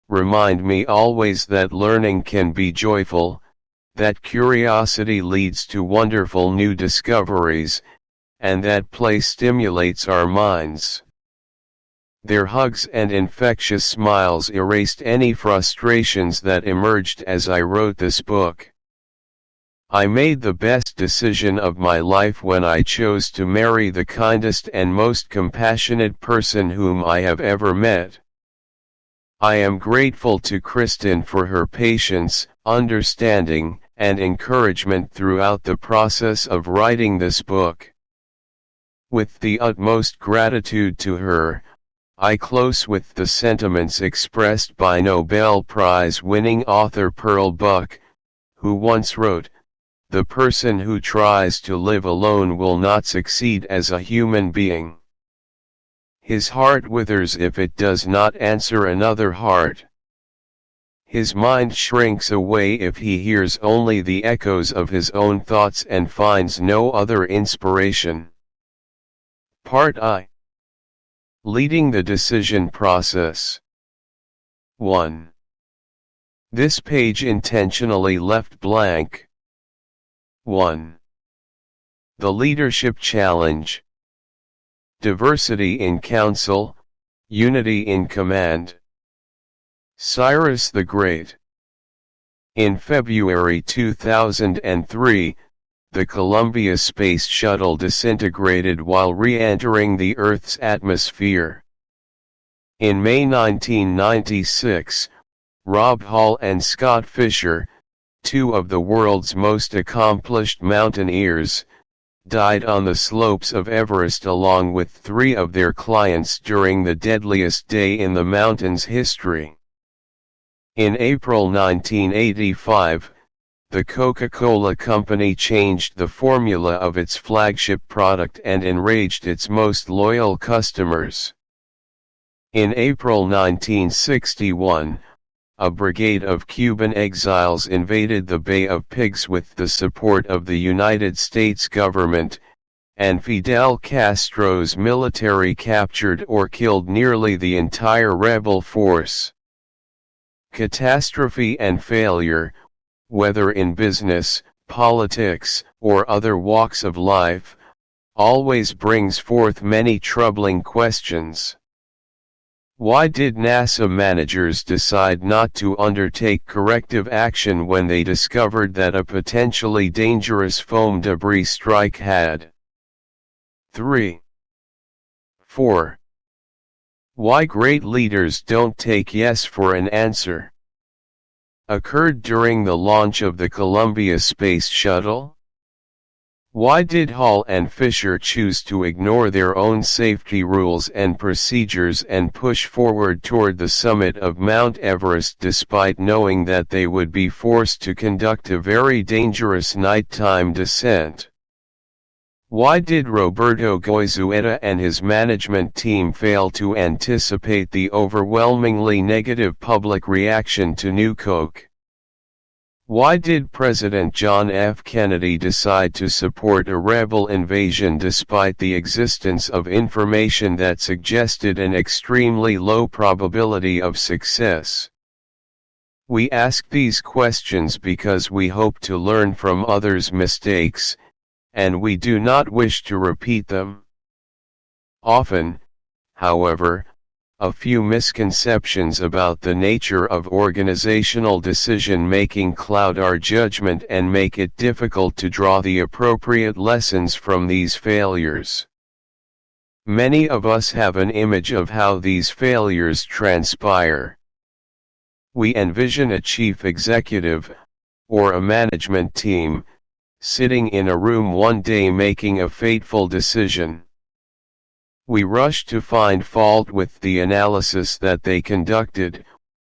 remind me always that learning can be joyful, that curiosity leads to wonderful new discoveries, and that play stimulates our minds. Their hugs and infectious smiles erased any frustrations that emerged as I wrote this book. I made the best decision of my life when I chose to marry the kindest and most compassionate person whom I have ever met. I am grateful to Kristen for her patience, understanding, and encouragement throughout the process of writing this book. With the utmost gratitude to her, I close with the sentiments expressed by Nobel Prize-winning author Pearl Buck, who once wrote, "The person who tries to live alone will not succeed as a human being. His heart withers if it does not answer another heart. His mind shrinks away if he hears only the echoes of his own thoughts and finds no other inspiration." Part I. Leading the decision process. 1. This page intentionally left blank. 1. The Leadership Challenge. Diversity in Council, Unity in Command. Cyrus the Great. In February 2003, the Columbia Space Shuttle disintegrated while re-entering the Earth's atmosphere. In May 1996, Rob Hall and Scott Fisher, two of the world's most accomplished mountaineers, died on the slopes of Everest along with three of their clients during the deadliest day in the mountain's history. In April 1985, the Coca-Cola Company changed the formula of its flagship product and enraged its most loyal customers. In April 1961, a brigade of Cuban exiles invaded the Bay of Pigs with the support of the United States government, and Fidel Castro's military captured or killed nearly the entire rebel force. Catastrophe and failure, whether in business, politics, or other walks of life, always brings forth many troubling questions. Why did NASA managers decide not to undertake corrective action when they discovered that a potentially dangerous foam debris strike had? 3. 4. Why great leaders don't take yes for an answer. Occurred during the launch of the Columbia Space Shuttle? Why did Hall and Fisher choose to ignore their own safety rules and procedures and push forward toward the summit of Mount Everest despite knowing that they would be forced to conduct a very dangerous nighttime descent? Why did Roberto Goizueta and his management team fail to anticipate the overwhelmingly negative public reaction to New Coke? Why did President John F. Kennedy decide to support a rebel invasion despite the existence of information that suggested an extremely low probability of success? We ask these questions because we hope to learn from others' mistakes, and we do not wish to repeat them. Often, however, a few misconceptions about the nature of organizational decision-making cloud our judgment and make it difficult to draw the appropriate lessons from these failures. Many of us have an image of how these failures transpire. We envision a chief executive, or a management team, sitting in a room one day making a fateful decision. We rush to find fault with the analysis that they conducted,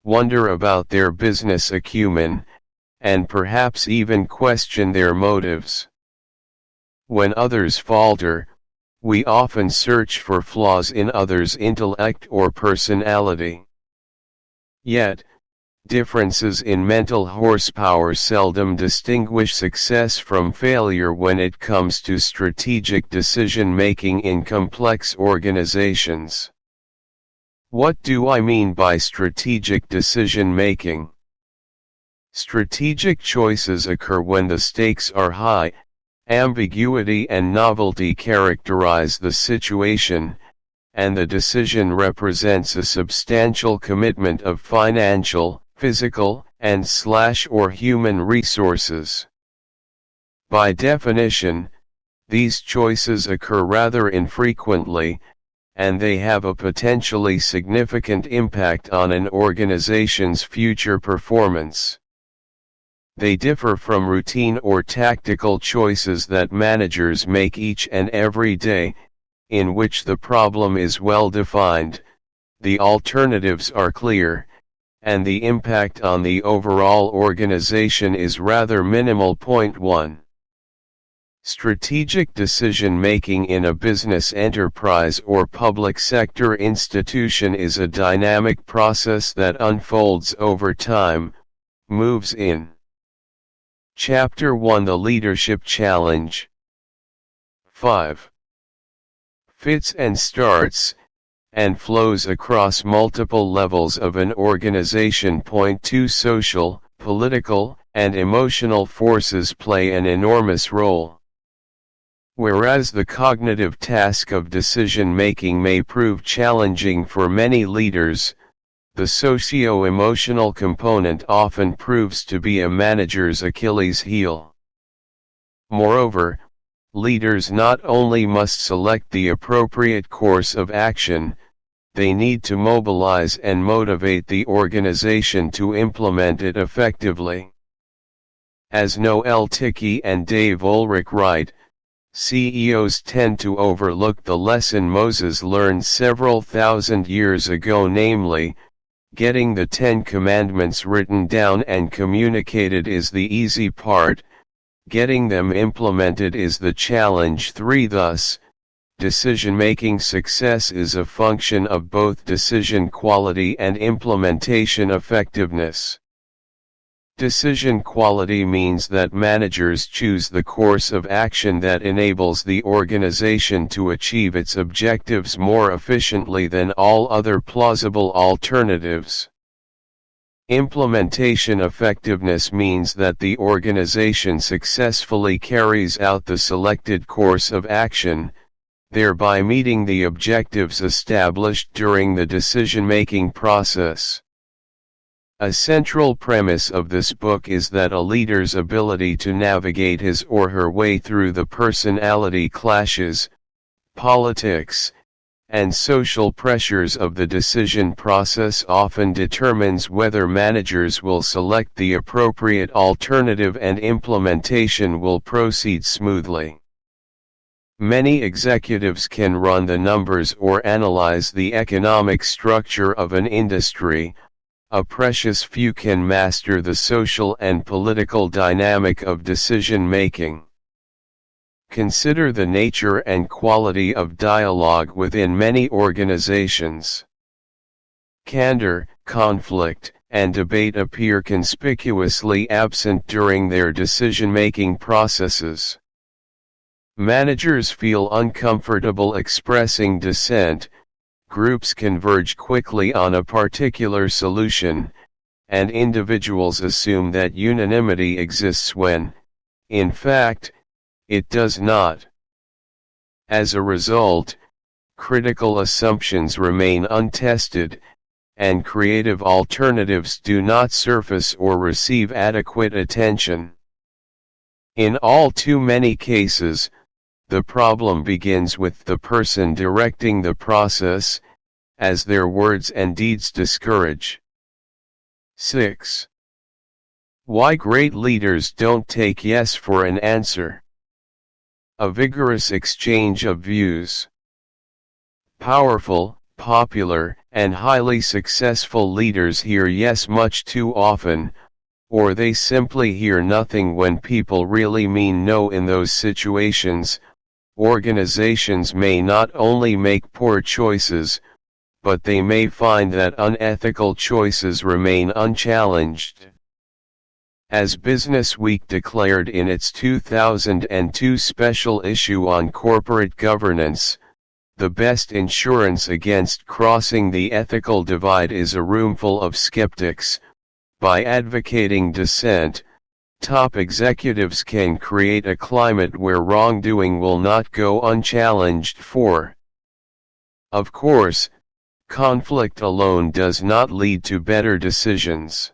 wonder about their business acumen, and perhaps even question their motives. When others falter, we often search for flaws in others' intellect or personality. Yet, differences in mental horsepower seldom distinguish success from failure when it comes to strategic decision-making in complex organizations. What do I mean by strategic decision-making? Strategic choices occur when the stakes are high, ambiguity and novelty characterize the situation, and the decision represents a substantial commitment of financial, physical, and/or human resources. By definition, these choices occur rather infrequently, and they have a potentially significant impact on an organization's future performance. They differ from routine or tactical choices that managers make each and every day, in which the problem is well defined, the alternatives are clear, and the impact on the overall organization is rather minimal. Point 1. Strategic decision-making in a business enterprise or public sector institution is a dynamic process that unfolds over time, moves in. Chapter 1: The Leadership Challenge. 5. Fits and starts, and flows across multiple levels of an organization. Point 2. Social, political, and emotional forces play an enormous role. Whereas the cognitive task of decision-making may prove challenging for many leaders, the socio-emotional component often proves to be a manager's Achilles heel. Moreover, leaders not only must select the appropriate course of action, they need to mobilize and motivate the organization to implement it effectively. As Noel Ticky and Dave Ulrich write, CEOs tend to overlook the lesson Moses learned several thousand years ago, namely, getting the 10 Commandments written down and communicated is the easy part, getting them implemented is the challenge. 3. Thus, decision-making success is a function of both decision quality and implementation effectiveness. Decision quality means that managers choose the course of action that enables the organization to achieve its objectives more efficiently than all other plausible alternatives. Implementation effectiveness means that the organization successfully carries out the selected course of action, thereby meeting the objectives established during the decision-making process. A central premise of this book is that a leader's ability to navigate his or her way through the personality clashes, politics, and social pressures of the decision process often determines whether managers will select the appropriate alternative and implementation will proceed smoothly. Many executives can run the numbers or analyze the economic structure of an industry. A precious few can master the social and political dynamic of decision-making. Consider the nature and quality of dialogue within many organizations. Candor, conflict, and debate appear conspicuously absent during their decision-making processes. Managers feel uncomfortable expressing dissent, groups converge quickly on a particular solution, and individuals assume that unanimity exists when, in fact, it does not. As a result, critical assumptions remain untested, and creative alternatives do not surface or receive adequate attention. In all too many cases, the problem begins with the person directing the process, as their words and deeds discourage. 6. Why great leaders don't take yes for an answer. A vigorous exchange of views. Powerful, popular, and highly successful leaders hear yes much too often, or they simply hear nothing when people really mean no. In those situations, organizations may not only make poor choices, but they may find that unethical choices remain unchallenged. As Business Week declared in its 2002 special issue on corporate governance, the best insurance against crossing the ethical divide is a roomful of skeptics. By advocating dissent, top executives can create a climate where wrongdoing will not go unchallenged for. Of course, conflict alone does not lead to better decisions.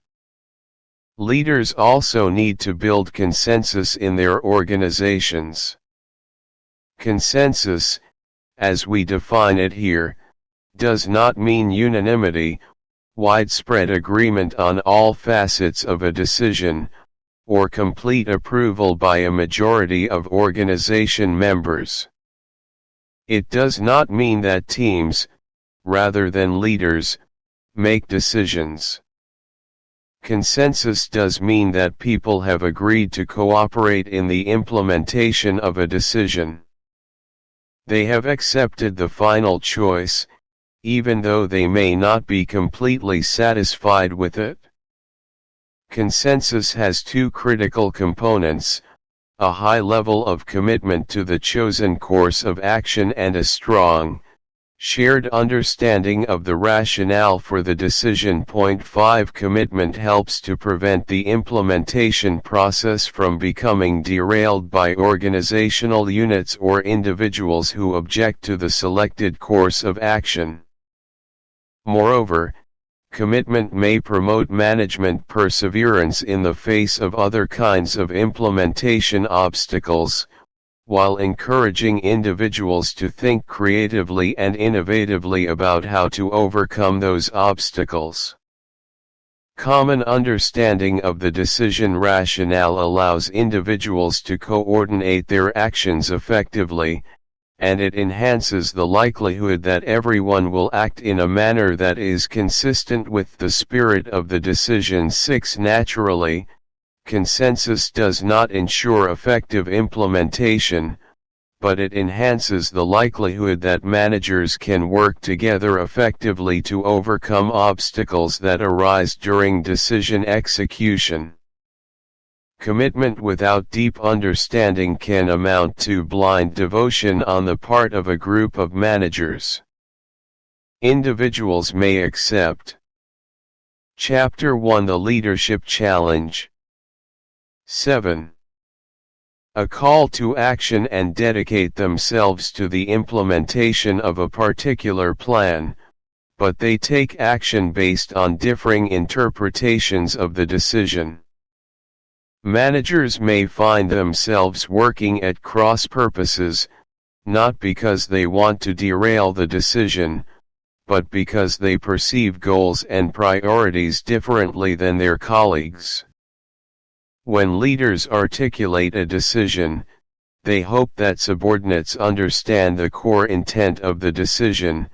Leaders also need to build consensus in their organizations. Consensus, as we define it here, does not mean unanimity, widespread agreement on all facets of a decision, or complete approval by a majority of organization members. It does not mean that teams, rather than leaders, make decisions. Consensus does mean that people have agreed to cooperate in the implementation of a decision. They have accepted the final choice, even though they may not be completely satisfied with it. Consensus has two critical components: a high level of commitment to the chosen course of action and a strong, shared understanding of the rationale for the decision. 5 Commitment helps to prevent the implementation process from becoming derailed by organizational units or individuals who object to the selected course of action. Moreover, commitment may promote management perseverance in the face of other kinds of implementation obstacles, while encouraging individuals to think creatively and innovatively about how to overcome those obstacles. Common understanding of the decision rationale allows individuals to coordinate their actions effectively, and it enhances the likelihood that everyone will act in a manner that is consistent with the spirit of the decision. 6 Naturally, consensus does not ensure effective implementation, but it enhances the likelihood that managers can work together effectively to overcome obstacles that arise during decision execution. Commitment without deep understanding can amount to blind devotion on the part of a group of managers. Individuals may accept. Chapter 1 The Leadership Challenge. 7. A call to action and dedicate themselves to the implementation of a particular plan, but they take action based on differing interpretations of the decision. Managers may find themselves working at cross purposes, not because they want to derail the decision, but because they perceive goals and priorities differently than their colleagues. When leaders articulate a decision, they hope that subordinates understand the core intent of the decision,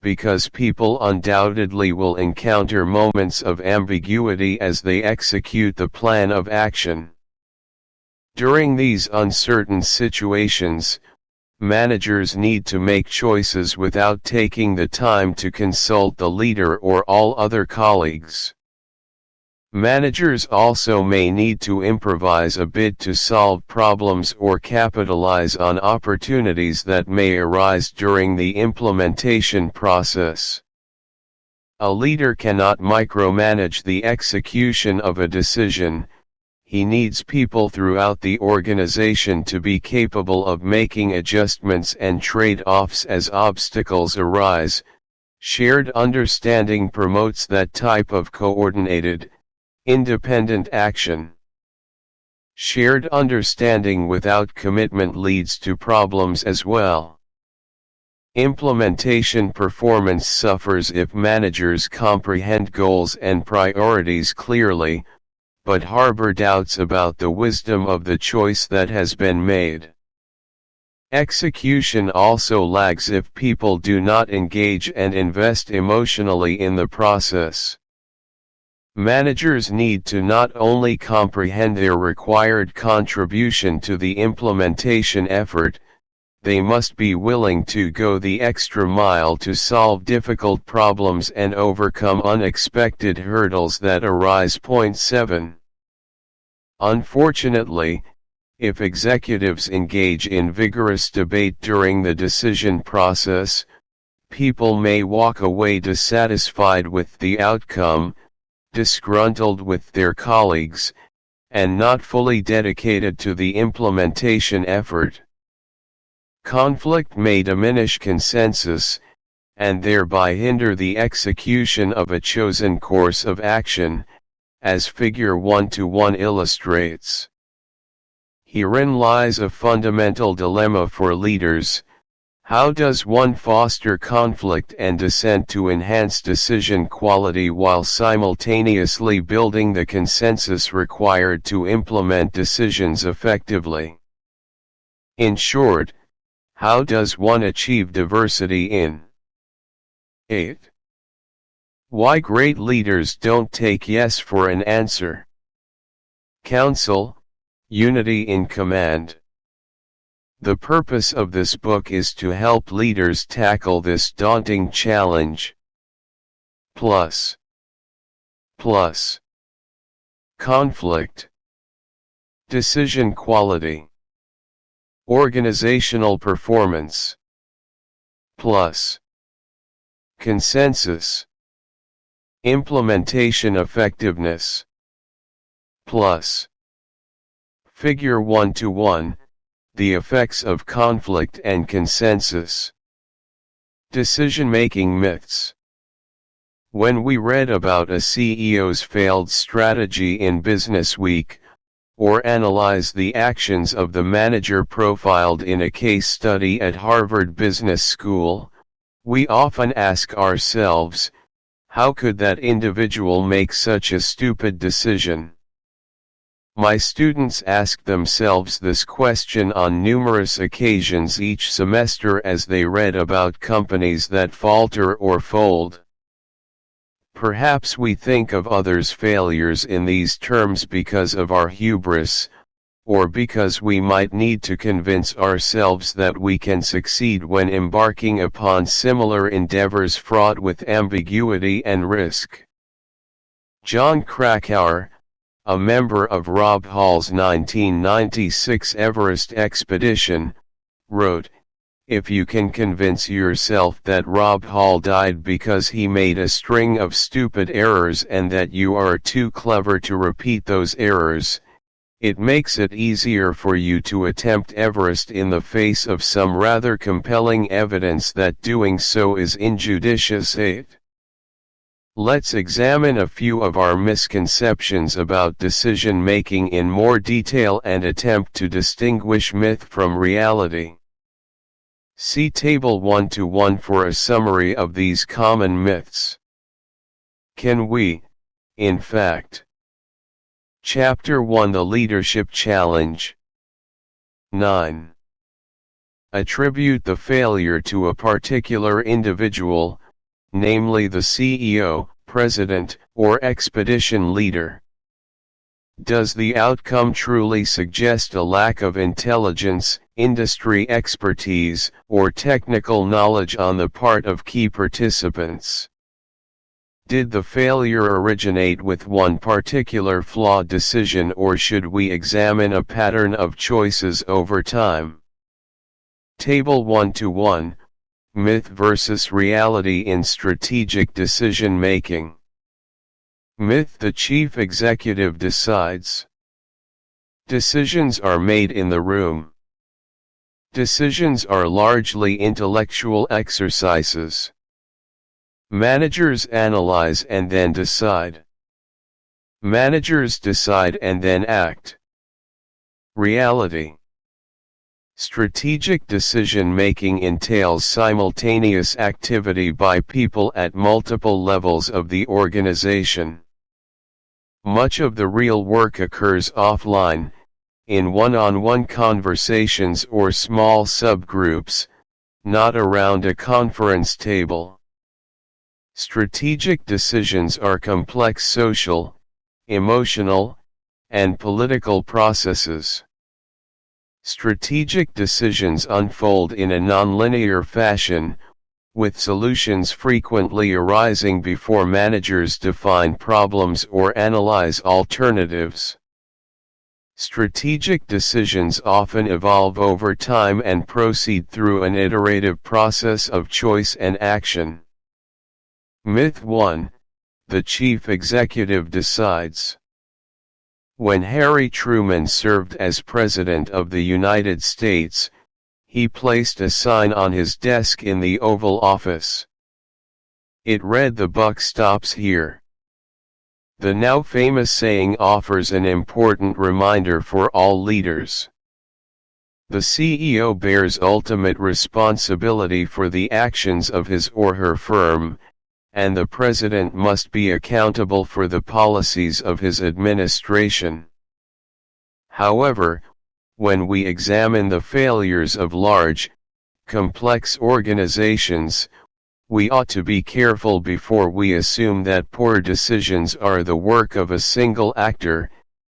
because people undoubtedly will encounter moments of ambiguity as they execute the plan of action. During these uncertain situations, managers need to make choices without taking the time to consult the leader or all other colleagues. Managers also may need to improvise a bit to solve problems or capitalize on opportunities that may arise during the implementation process. A leader cannot micromanage the execution of a decision. He needs people throughout the organization to be capable of making adjustments and trade-offs as obstacles arise. Shared understanding promotes that type of coordinated, independent action. Shared understanding without commitment leads to problems as well. Implementation performance suffers if managers comprehend goals and priorities clearly, but harbor doubts about the wisdom of the choice that has been made. Execution also lags if people do not engage and invest emotionally in the process. Managers need to not only comprehend their required contribution to the implementation effort, they must be willing to go the extra mile to solve difficult problems and overcome unexpected hurdles that arise. 7. Unfortunately, if executives engage in vigorous debate during the decision process, people may walk away dissatisfied with the outcome, disgruntled with their colleagues, and not fully dedicated to the implementation effort. Conflict may diminish consensus, and thereby hinder the execution of a chosen course of action, as Figure 1:1 illustrates. Herein lies a fundamental dilemma for leaders. How does one foster conflict and dissent to enhance decision quality while simultaneously building the consensus required to implement decisions effectively? In short, how does one achieve diversity in 8. Why great leaders don't take yes for an answer. Counsel, Unity in Command. The purpose of this book is to help leaders tackle this daunting challenge. Plus. Conflict. Decision quality. Organizational performance. Plus. Consensus. Implementation effectiveness. Plus. Figure 1:1. The effects of conflict and consensus. Decision-making myths. When we read about a CEO's failed strategy in Business Week, or analyze the actions of the manager profiled in a case study at Harvard Business School, we often ask ourselves, how could that individual make such a stupid decision? My students ask themselves this question on numerous occasions each semester as they read about companies that falter or fold. Perhaps we think of others' failures in these terms because of our hubris, or because we might need to convince ourselves that we can succeed when embarking upon similar endeavors fraught with ambiguity and risk. John Krakauer, a member of Rob Hall's 1996 Everest expedition, wrote, "If you can convince yourself that Rob Hall died because he made a string of stupid errors and that you are too clever to repeat those errors, it makes it easier for you to attempt Everest in the face of some rather compelling evidence that doing so is injudicious." 8. Let's examine a few of our misconceptions about decision-making in more detail and attempt to distinguish myth from reality. See Table 1:1 for a summary of these common myths. Can we, in fact? Chapter 1 The Leadership Challenge. 9. Attribute the failure to a particular individual, namely the CEO, president, or expedition leader. Does the outcome truly suggest a lack of intelligence, industry expertise, or technical knowledge on the part of key participants? Did the failure originate with one particular flawed decision, or should we examine a pattern of choices over time? Table 1-1, Myth versus Reality in Strategic Decision Making. Myth: the chief executive decides. Decisions are made in the room. Decisions are largely intellectual exercises. Managers analyze and then decide. Managers decide and then act. Reality. Strategic decision-making entails simultaneous activity by people at multiple levels of the organization. Much of the real work occurs offline, in one-on-one conversations or small subgroups, not around a conference table. Strategic decisions are complex social, emotional, and political processes. Strategic decisions unfold in a nonlinear fashion, with solutions frequently arising before managers define problems or analyze alternatives. Strategic decisions often evolve over time and proceed through an iterative process of choice and action. Myth 1: the chief executive decides. When Harry Truman served as President of the United States, he placed a sign on his desk in the Oval Office. It read, "The buck stops here." The now famous saying offers an important reminder for all leaders. The CEO bears ultimate responsibility for the actions of his or her firm, and the president must be accountable for the policies of his administration. However, when we examine the failures of large, complex organizations, we ought to be careful before we assume that poor decisions are the work of a single actor,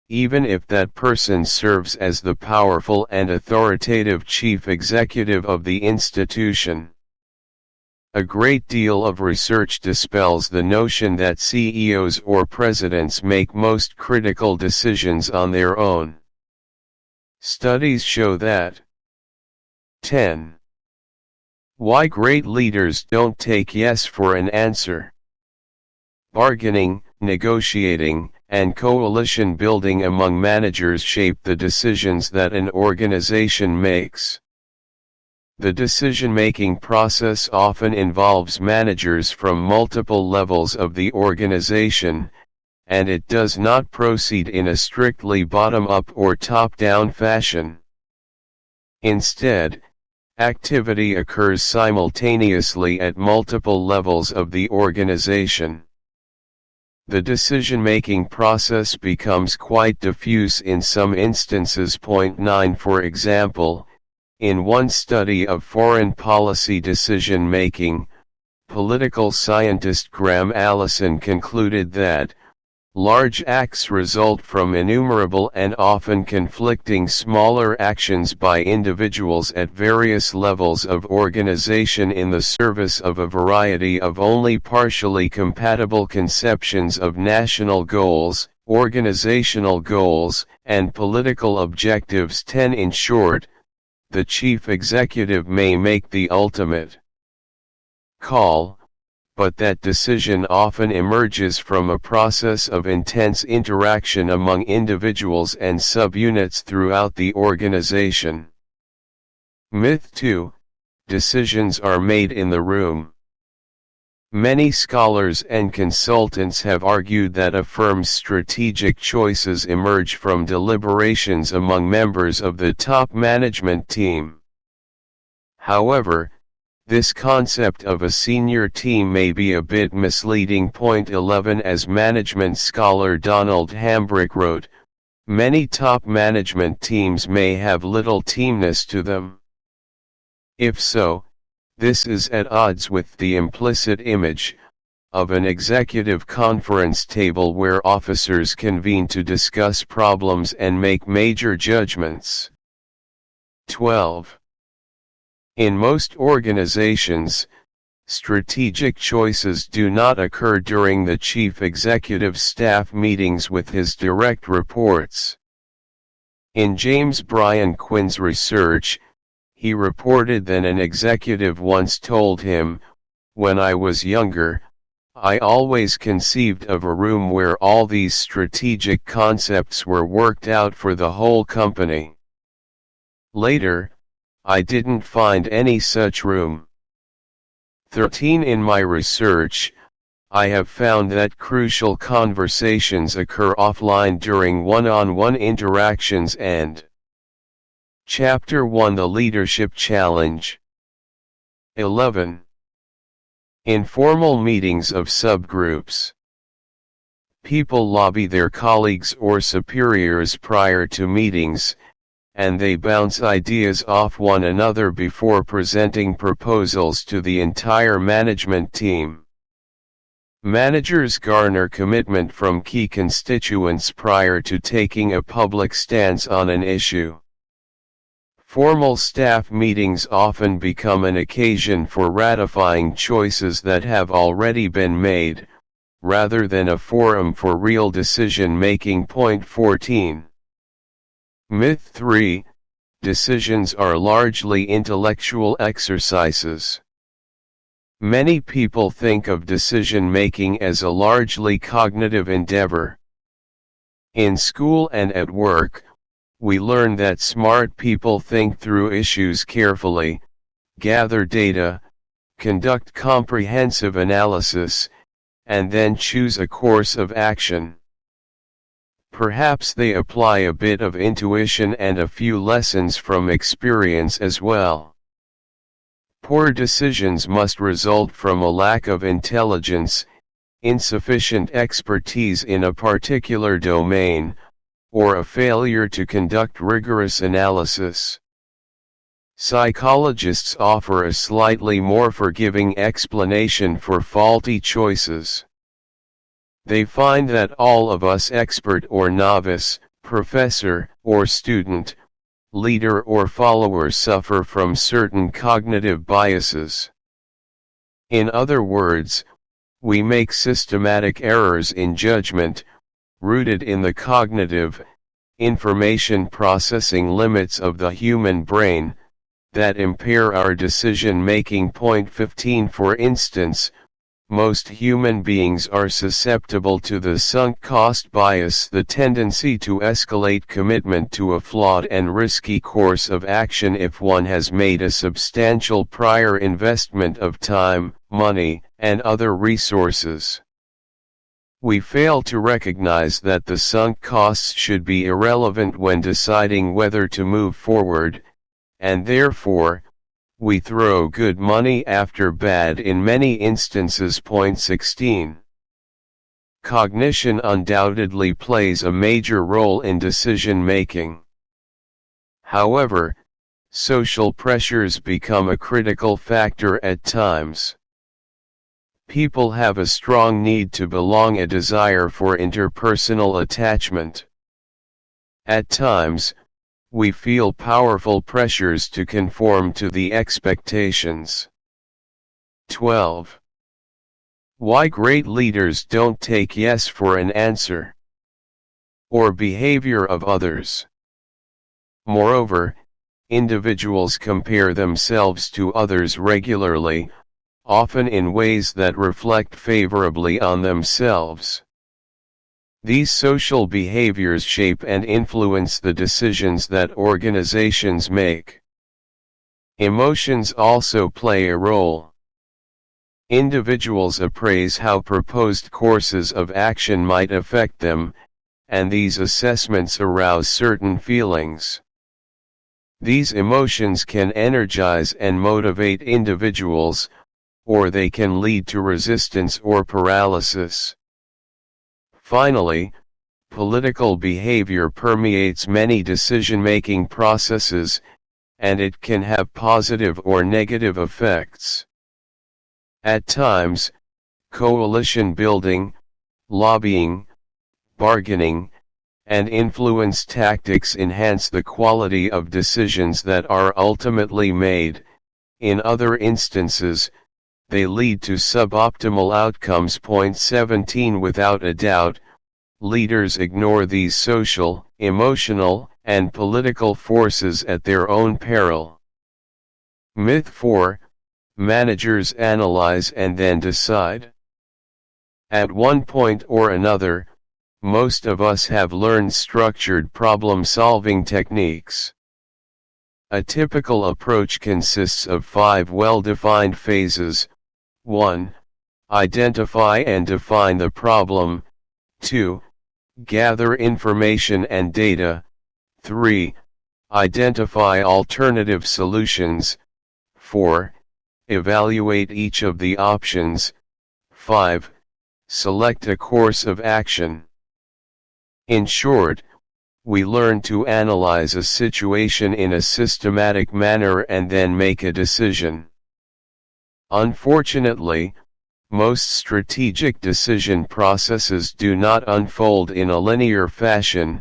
even if that person serves as the powerful and authoritative chief executive of the institution. A great deal of research dispels the notion that CEOs or presidents make most critical decisions on their own. Studies show that 10. Why great leaders don't take yes for an answer. Bargaining, negotiating, and coalition building among managers shape the decisions that an organization makes. The decision-making process often involves managers from multiple levels of the organization, and it does not proceed in a strictly bottom-up or top-down fashion. Instead, activity occurs simultaneously at multiple levels of the organization. The decision-making process becomes quite diffuse in some instances. 9 For example, in one study of foreign policy decision-making, political scientist Graham Allison concluded that large acts result from innumerable and often conflicting smaller actions by individuals at various levels of organization in the service of a variety of only partially compatible conceptions of national goals, organizational goals, and political objectives. 10 In short, the chief executive may make the ultimate call, but that decision often emerges from a process of intense interaction among individuals and subunits throughout the organization. Myth 2: decisions are made in the room. Many scholars and consultants have argued that a firm's strategic choices emerge from deliberations among members of the top management team. However, this concept of a senior team may be a bit misleading. 11 As management scholar Donald Hambrick wrote, Many top management teams may have little teamness to them. If so, this is at odds with the implicit image of an executive conference table where officers convene to discuss problems and make major judgments. 12. In most organizations, strategic choices do not occur during the chief executive staff meetings with his direct reports. In James Bryan Quinn's research, he reported that an executive once told him, "When I was younger, I always conceived of a room where all these strategic concepts were worked out for the whole company. Later, I didn't find any such room." 13. In my research, I have found that crucial conversations occur offline during one-on-one interactions and Chapter 1 The Leadership Challenge. 11. Informal meetings of subgroups. People lobby their colleagues or superiors prior to meetings, and they bounce ideas off one another before presenting proposals to the entire management team. Managers garner commitment from key constituents prior to taking a public stance on an issue. Formal staff meetings often become an occasion for ratifying choices that have already been made, rather than a forum for real decision-making. 14. Myth 3. Decisions are largely intellectual exercises. Many people think of decision-making as a largely cognitive endeavor. In school and at work, we learn that smart people think through issues carefully, gather data, conduct comprehensive analysis, and then choose a course of action. Perhaps they apply a bit of intuition and a few lessons from experience as well. Poor decisions must result from a lack of intelligence, insufficient expertise in a particular domain, or a failure to conduct rigorous analysis. Psychologists offer a slightly more forgiving explanation for faulty choices. They find that all of us, expert or novice, professor or student, leader or follower, suffer from certain cognitive biases. In other words, we make systematic errors in judgment, rooted in the cognitive, information processing limits of the human brain, that impair our decision-making. 15. For instance, most human beings are susceptible to the sunk cost bias, the tendency to escalate commitment to a flawed and risky course of action if one has made a substantial prior investment of time, money, and other resources. We fail to recognize that the sunk costs should be irrelevant when deciding whether to move forward, and therefore, we throw good money after bad in many instances. 16. Cognition undoubtedly plays a major role in decision-making. However, social pressures become a critical factor at times. People have a strong need to belong, a desire for interpersonal attachment. At times, we feel powerful pressures to conform to the expectations. 12. Why great leaders don't take yes for an answer or behavior of others. Moreover, individuals compare themselves to others regularly, often in ways that reflect favorably on themselves. These social behaviors shape and influence the decisions that organizations make. Emotions also play a role. Individuals appraise how proposed courses of action might affect them, and these assessments arouse certain feelings. These emotions can energize and motivate individuals, or they can lead to resistance or paralysis. Finally, Political behavior permeates many decision-making processes, and it can have positive or negative effects. At times, coalition building, lobbying, bargaining, and influence tactics enhance the quality of decisions that are ultimately made. In other instances, they lead to suboptimal outcomes. Point 17. Without a doubt, leaders ignore these social, emotional, and political forces at their own peril. Myth 4. Managers analyze and then decide. At one point or another, most of us have learned structured problem-solving techniques. A typical approach consists of 5 well-defined phases. 1. Identify and define the problem. 2. Gather information and data. 3. Identify alternative solutions. 4. Evaluate each of the options. 5. Select a course of action. In short, we learn to analyze a situation in a systematic manner and then make a decision. Unfortunately, most strategic decision processes do not unfold in a linear fashion,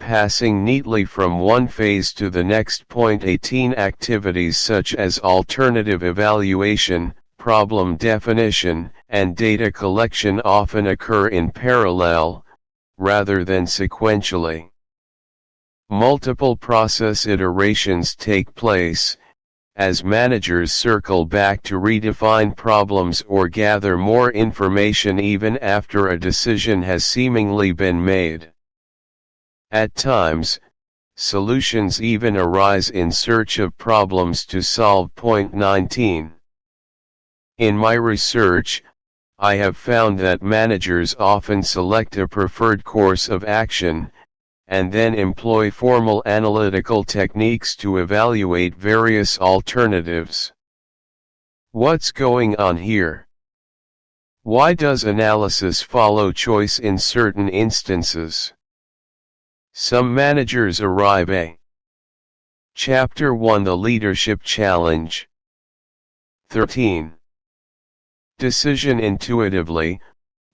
passing neatly from one phase to the next. Point 18. Activities such as alternative evaluation, problem definition, and data collection often occur in parallel, rather than sequentially. Multiple process iterations take place, as managers circle back to redefine problems or gather more information even after a decision has seemingly been made. At times, solutions even arise in search of problems to solve. Point 19. In my research, I have found that managers often select a preferred course of action, and then employ formal analytical techniques to evaluate various alternatives. What's going on here? Why does analysis follow choice in certain instances? Some managers arrive at. Chapter 1. The Leadership Challenge. 13. Decision intuitively,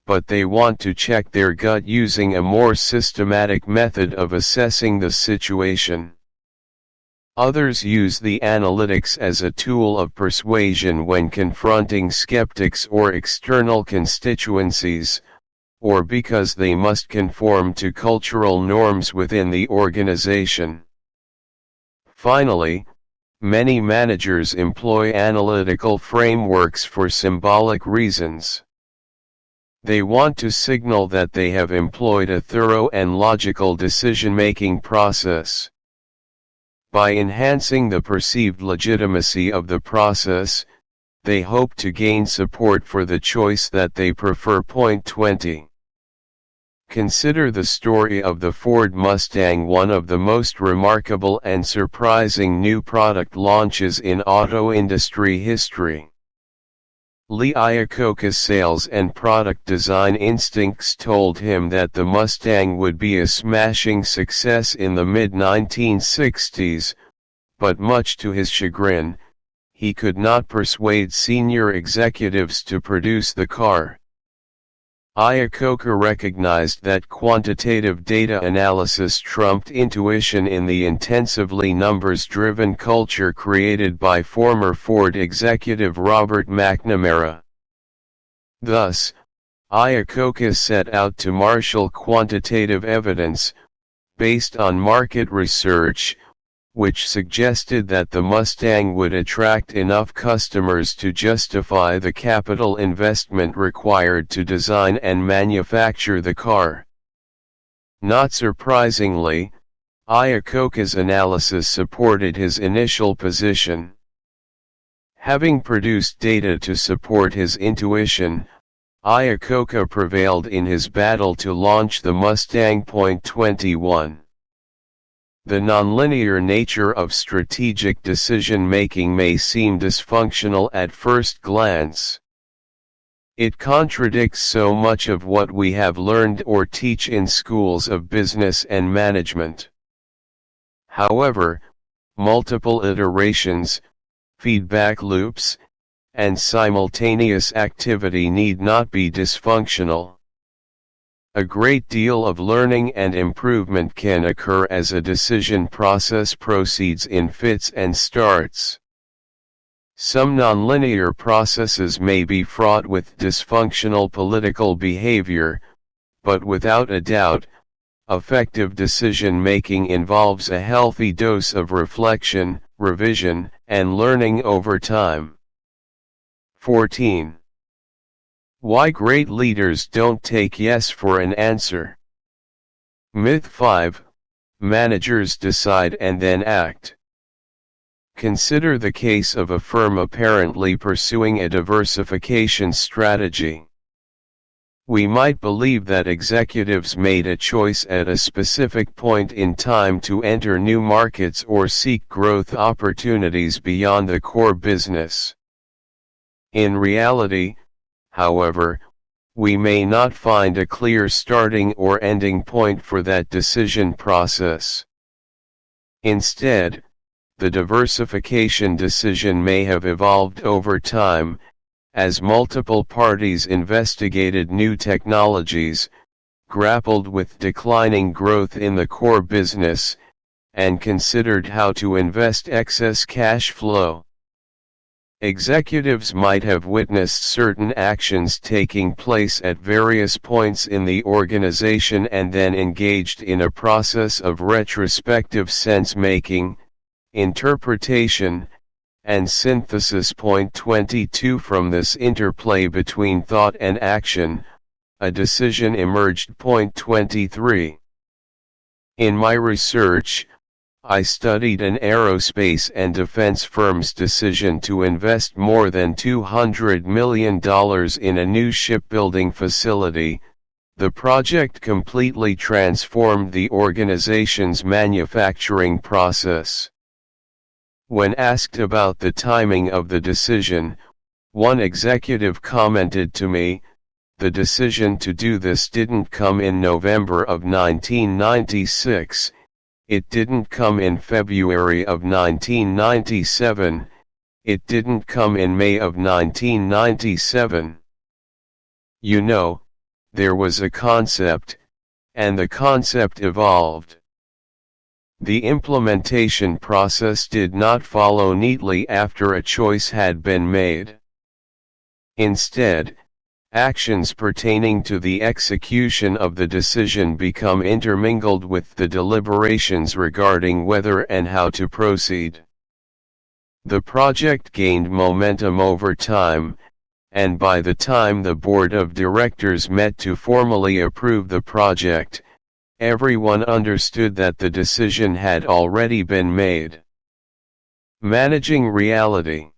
but they want to check their gut using a more systematic method of assessing the situation. Others use the analytics as a tool of persuasion when confronting skeptics or external constituencies, or because they must conform to cultural norms within the organization. Finally, many managers employ analytical frameworks for symbolic reasons. They want to signal that they have employed a thorough and logical decision-making process. By enhancing the perceived legitimacy of the process, they hope to gain support for the choice that they prefer. Point 20. Consider the story of the Ford Mustang, one of the most remarkable and surprising new product launches in auto industry history. Lee Iacocca's sales and product design instincts told him that the Mustang would be a smashing success in the mid-1960s, but much to his chagrin, he could not persuade senior executives to produce the car. Iacocca recognized that quantitative data analysis trumped intuition in the intensively numbers-driven culture created by former Ford executive Robert McNamara. Thus, Iacocca set out to marshal quantitative evidence, based on market research, which suggested that the Mustang would attract enough customers to justify the capital investment required to design and manufacture the car. Not surprisingly, Iacocca's analysis supported his initial position. Having produced data to support his intuition, Iacocca prevailed in his battle to launch the Mustang. Point 21. The nonlinear nature of strategic decision-making may seem dysfunctional at first glance. It contradicts so much of what we have learned or teach in schools of business and management. However, multiple iterations, feedback loops, and simultaneous activity need not be dysfunctional. A great deal of learning and improvement can occur as a decision process proceeds in fits and starts. Some nonlinear processes may be fraught with dysfunctional political behavior, but without a doubt, effective decision-making involves a healthy dose of reflection, revision, and learning over time. 14. Why great leaders don't take yes for an answer. Myth 5, managers decide and then act. Consider the case of a firm apparently pursuing a diversification strategy. We might believe that executives made a choice at a specific point in time to enter new markets or seek growth opportunities beyond the core business. In reality, however, we may not find a clear starting or ending point for that decision process. Instead, the diversification decision may have evolved over time, as multiple parties investigated new technologies, grappled with declining growth in the core business, and considered how to invest excess cash flow. Executives might have witnessed certain actions taking place at various points in the organization and then engaged in a process of retrospective sense-making, interpretation, and synthesis. Point 22. From this interplay between thought and action, a decision emerged. Point 23. In my research, I studied an aerospace and defense firm's decision to invest more than $200 million in a new shipbuilding facility. The project completely transformed the organization's manufacturing process. When asked about the timing of the decision, one executive commented to me, "The decision to do this didn't come in November of 1996, it didn't come in February of 1997, it didn't come in May of 1997. You know, there was a concept, and the concept evolved." The implementation process did not follow neatly after a choice had been made. Instead, actions pertaining to the execution of the decision become intermingled with the deliberations regarding whether and how to proceed. The project gained momentum over time, and by the time the board of directors met to formally approve the project, everyone understood that the decision had already been made. Managing reality.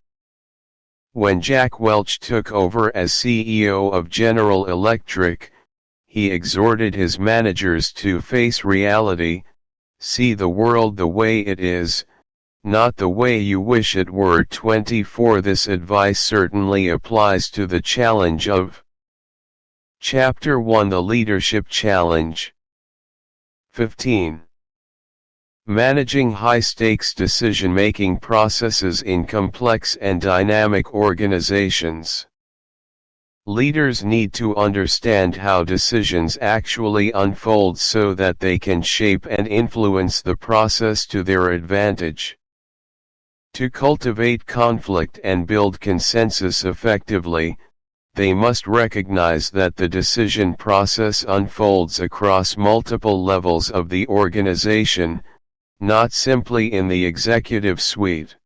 When Jack Welch took over as CEO of General Electric, he exhorted his managers to face reality, see the world the way it is, not the way you wish it were. 24. This advice certainly applies to the challenge of Chapter 1, the Leadership Challenge. 15. Managing high-stakes decision-making processes in complex and dynamic organizations. Leaders need to understand how decisions actually unfold so that they can shape and influence the process to their advantage. To cultivate conflict and build consensus effectively, they must recognize that the decision process unfolds across multiple levels of the organization, not simply in the executive suite.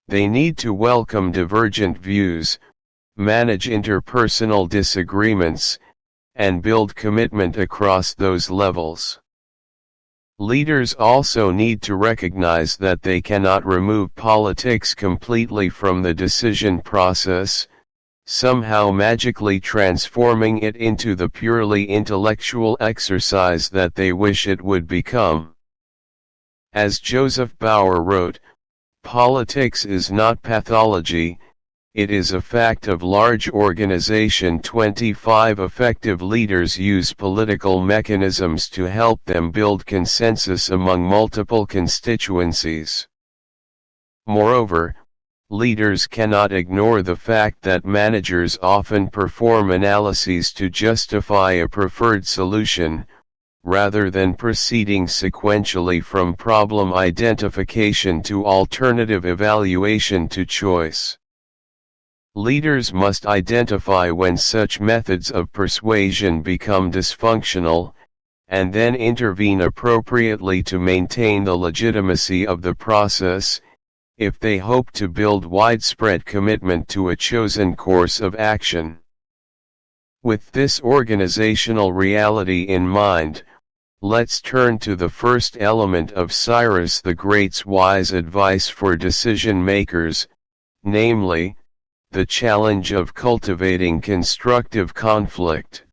They need to welcome divergent views, manage interpersonal disagreements, and build commitment across those levels. Leaders also need to recognize that they cannot remove politics completely from the decision process, somehow magically transforming it into the purely intellectual exercise that they wish it would become. As Joseph Bauer wrote, "Politics is not pathology, It is a fact of large organization 25 effective leaders use political mechanisms to help them build consensus among multiple constituencies. Moreover, leaders cannot ignore the fact that managers often perform analyses to justify a preferred solution, rather than proceeding sequentially from problem identification to alternative evaluation to choice. Leaders must identify when such methods of persuasion become dysfunctional, and then intervene appropriately to maintain the legitimacy of the process, if they hope to build widespread commitment to a chosen course of action. With this organizational reality in mind, let's turn to the first element of Cyrus the Great's wise advice for decision makers, namely, the challenge of cultivating constructive conflict.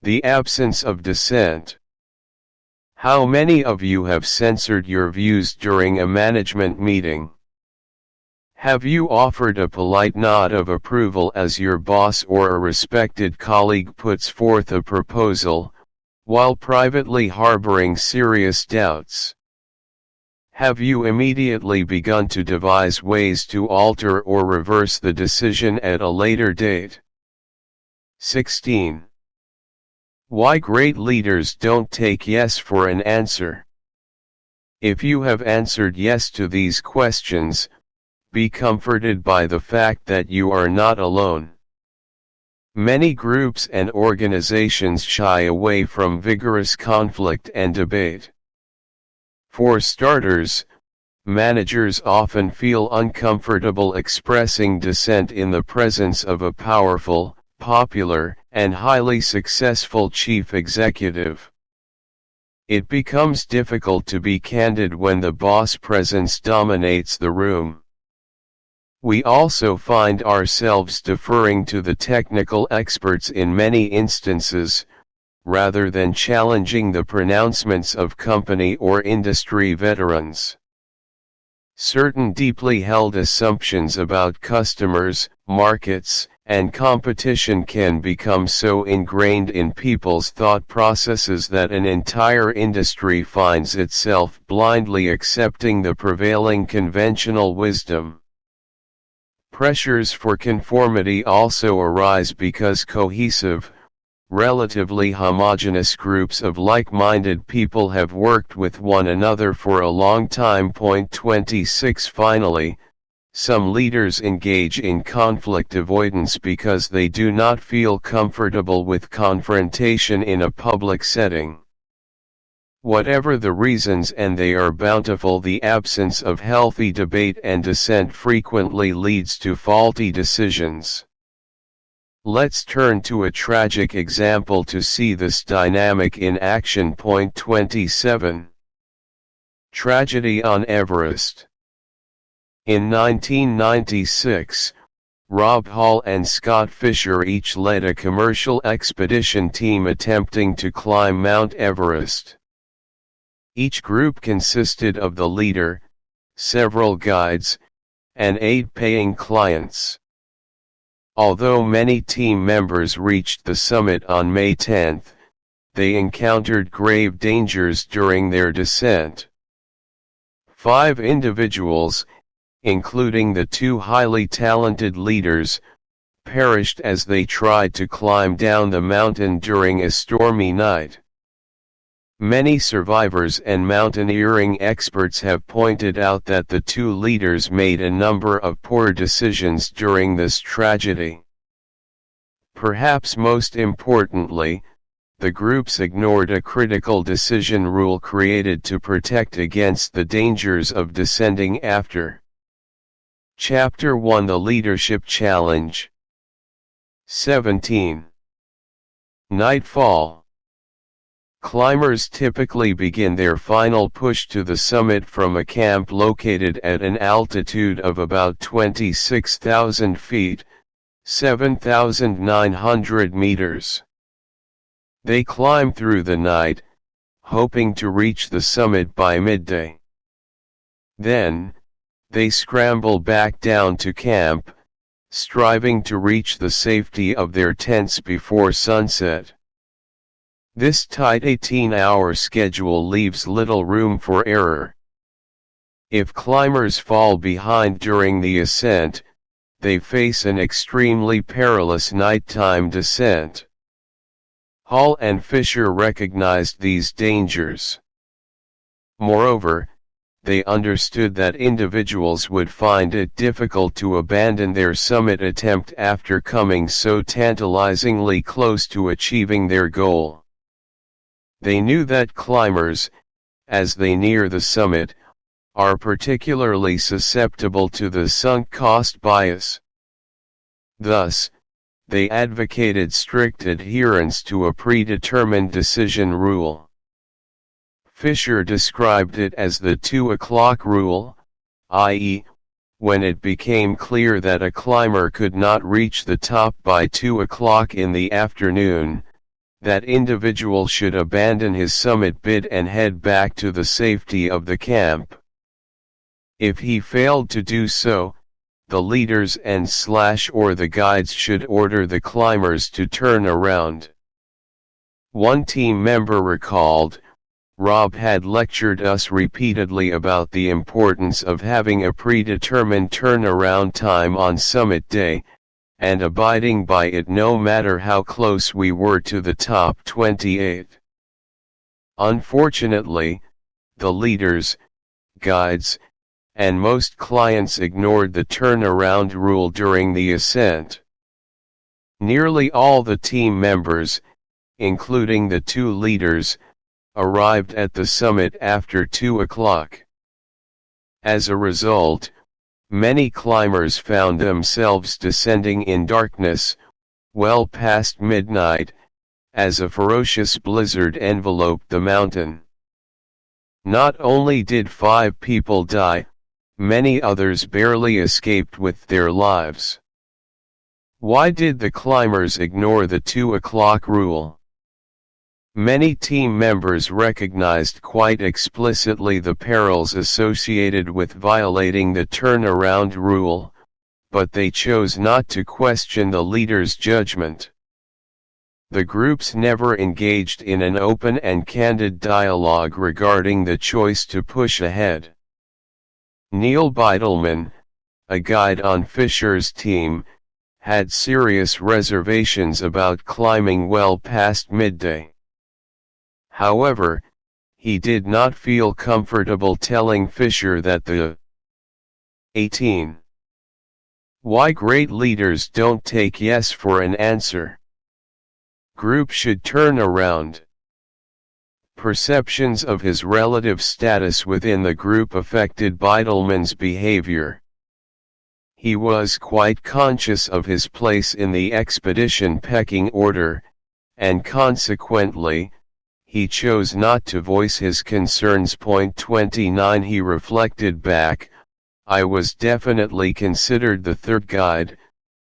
The absence of dissent. How many of you have censored your views during a management meeting? Have you offered a polite nod of approval as your boss or a respected colleague puts forth a proposal, while privately harboring serious doubts? Have you immediately begun to devise ways to alter or reverse the decision at a later date? 16. Why great leaders don't take yes for an answer. If you have answered yes to these questions, be comforted by the fact that you are not alone. Many groups and organizations shy away from vigorous conflict and debate. For starters, managers often feel uncomfortable expressing dissent in the presence of a powerful, popular, and highly successful chief executive. It becomes difficult to be candid when the boss presence dominates the room. We also find ourselves deferring to the technical experts in many instances, rather than challenging the pronouncements of company or industry veterans. Certain deeply held assumptions about customers, markets, and competition can become so ingrained in people's thought processes that an entire industry finds itself blindly accepting the prevailing conventional wisdom. Pressures for conformity also arise because cohesive, relatively homogeneous groups of like-minded people have worked with one another for a long time. 26 Finally, some leaders engage in conflict avoidance because they do not feel comfortable with confrontation in a public setting. Whatever the reasons, and they are bountiful, the absence of healthy debate and dissent frequently leads to faulty decisions. Let's turn to a tragic example to see this dynamic in action. 27. Tragedy on Everest. In 1996, Rob Hall and Scott Fisher each led a commercial expedition team attempting to climb Mount Everest. Each group consisted of the leader, several guides, and 8 paying clients. Although many team members reached the summit on May 10, they encountered grave dangers during their descent. 5 individuals, including the 2 highly talented leaders, perished as they tried to climb down the mountain during a stormy night. Many survivors and mountaineering experts have pointed out that the 2 leaders made a number of poor decisions during this tragedy. Perhaps most importantly, the groups ignored a critical decision rule created to protect against the dangers of descending after. Chapter 1: The Leadership Challenge. 17. Nightfall. Climbers typically begin their final push to the summit from a camp located at an altitude of about 26,000 feet, 7,900 meters. They climb through the night, hoping to reach the summit by midday. Then, they scramble back down to camp, striving to reach the safety of their tents before sunset. This tight 18-hour schedule leaves little room for error. If climbers fall behind during the ascent, they face an extremely perilous nighttime descent. Hall and Fisher recognized these dangers. Moreover, they understood that individuals would find it difficult to abandon their summit attempt after coming so tantalizingly close to achieving their goal. They knew that climbers, as they near the summit, are particularly susceptible to the sunk cost bias. Thus, they advocated strict adherence to a predetermined decision rule. Fisher described it as the 2 o'clock rule, i.e., when it became clear that a climber could not reach the top by 2 o'clock in the afternoon, that individual should abandon his summit bid and head back to the safety of the camp. If he failed to do so, the leaders and/or the guides should order the climbers to turn around. One team member recalled, "Rob had lectured us repeatedly about the importance of having a predetermined turnaround time on summit day, and abiding by it no matter how close we were to the top 28. Unfortunately, the leaders, guides, and most clients ignored the turnaround rule during the ascent. Nearly all the team members, including the 2 leaders, arrived at the summit after 2 o'clock. As a result, many climbers found themselves descending in darkness, well past midnight, as a ferocious blizzard enveloped the mountain. Not only did 5 people die, many others barely escaped with their lives. Why did the climbers ignore the 2 o'clock rule? Many team members recognized quite explicitly the perils associated with violating the turnaround rule, but they chose not to question the leader's judgment. The groups never engaged in an open and candid dialogue regarding the choice to push ahead. Neil Beidelman, a guide on Fisher's team, had serious reservations about climbing well past midday. However, he did not feel comfortable telling Fisher that the 18. Why great leaders don't take yes for an answer. Group should turn around. Perceptions of his relative status within the group affected Beidelman's behavior. He was quite conscious of his place in the expedition pecking order, and consequently, he chose not to voice his concerns. 29 He reflected back, "I was definitely considered the third guide,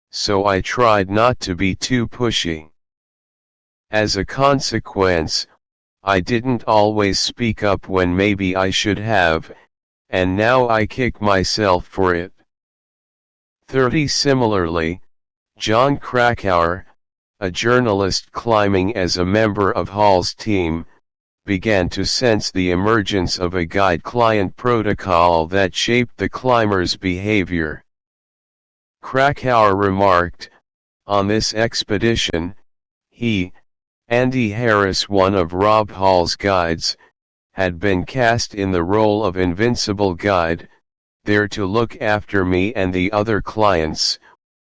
so I tried not to be too pushy. As a consequence, I didn't always speak up when maybe I should have, and now I kick myself for it." 30 Similarly, John Krakauer, a journalist climbing as a member of Hall's team, began to sense the emergence of a guide-client protocol that shaped the climber's behavior. Krakauer remarked, "On this expedition, he, Andy Harris, one of Rob Hall's guides, had been cast in the role of invincible guide, there to look after me and the other clients.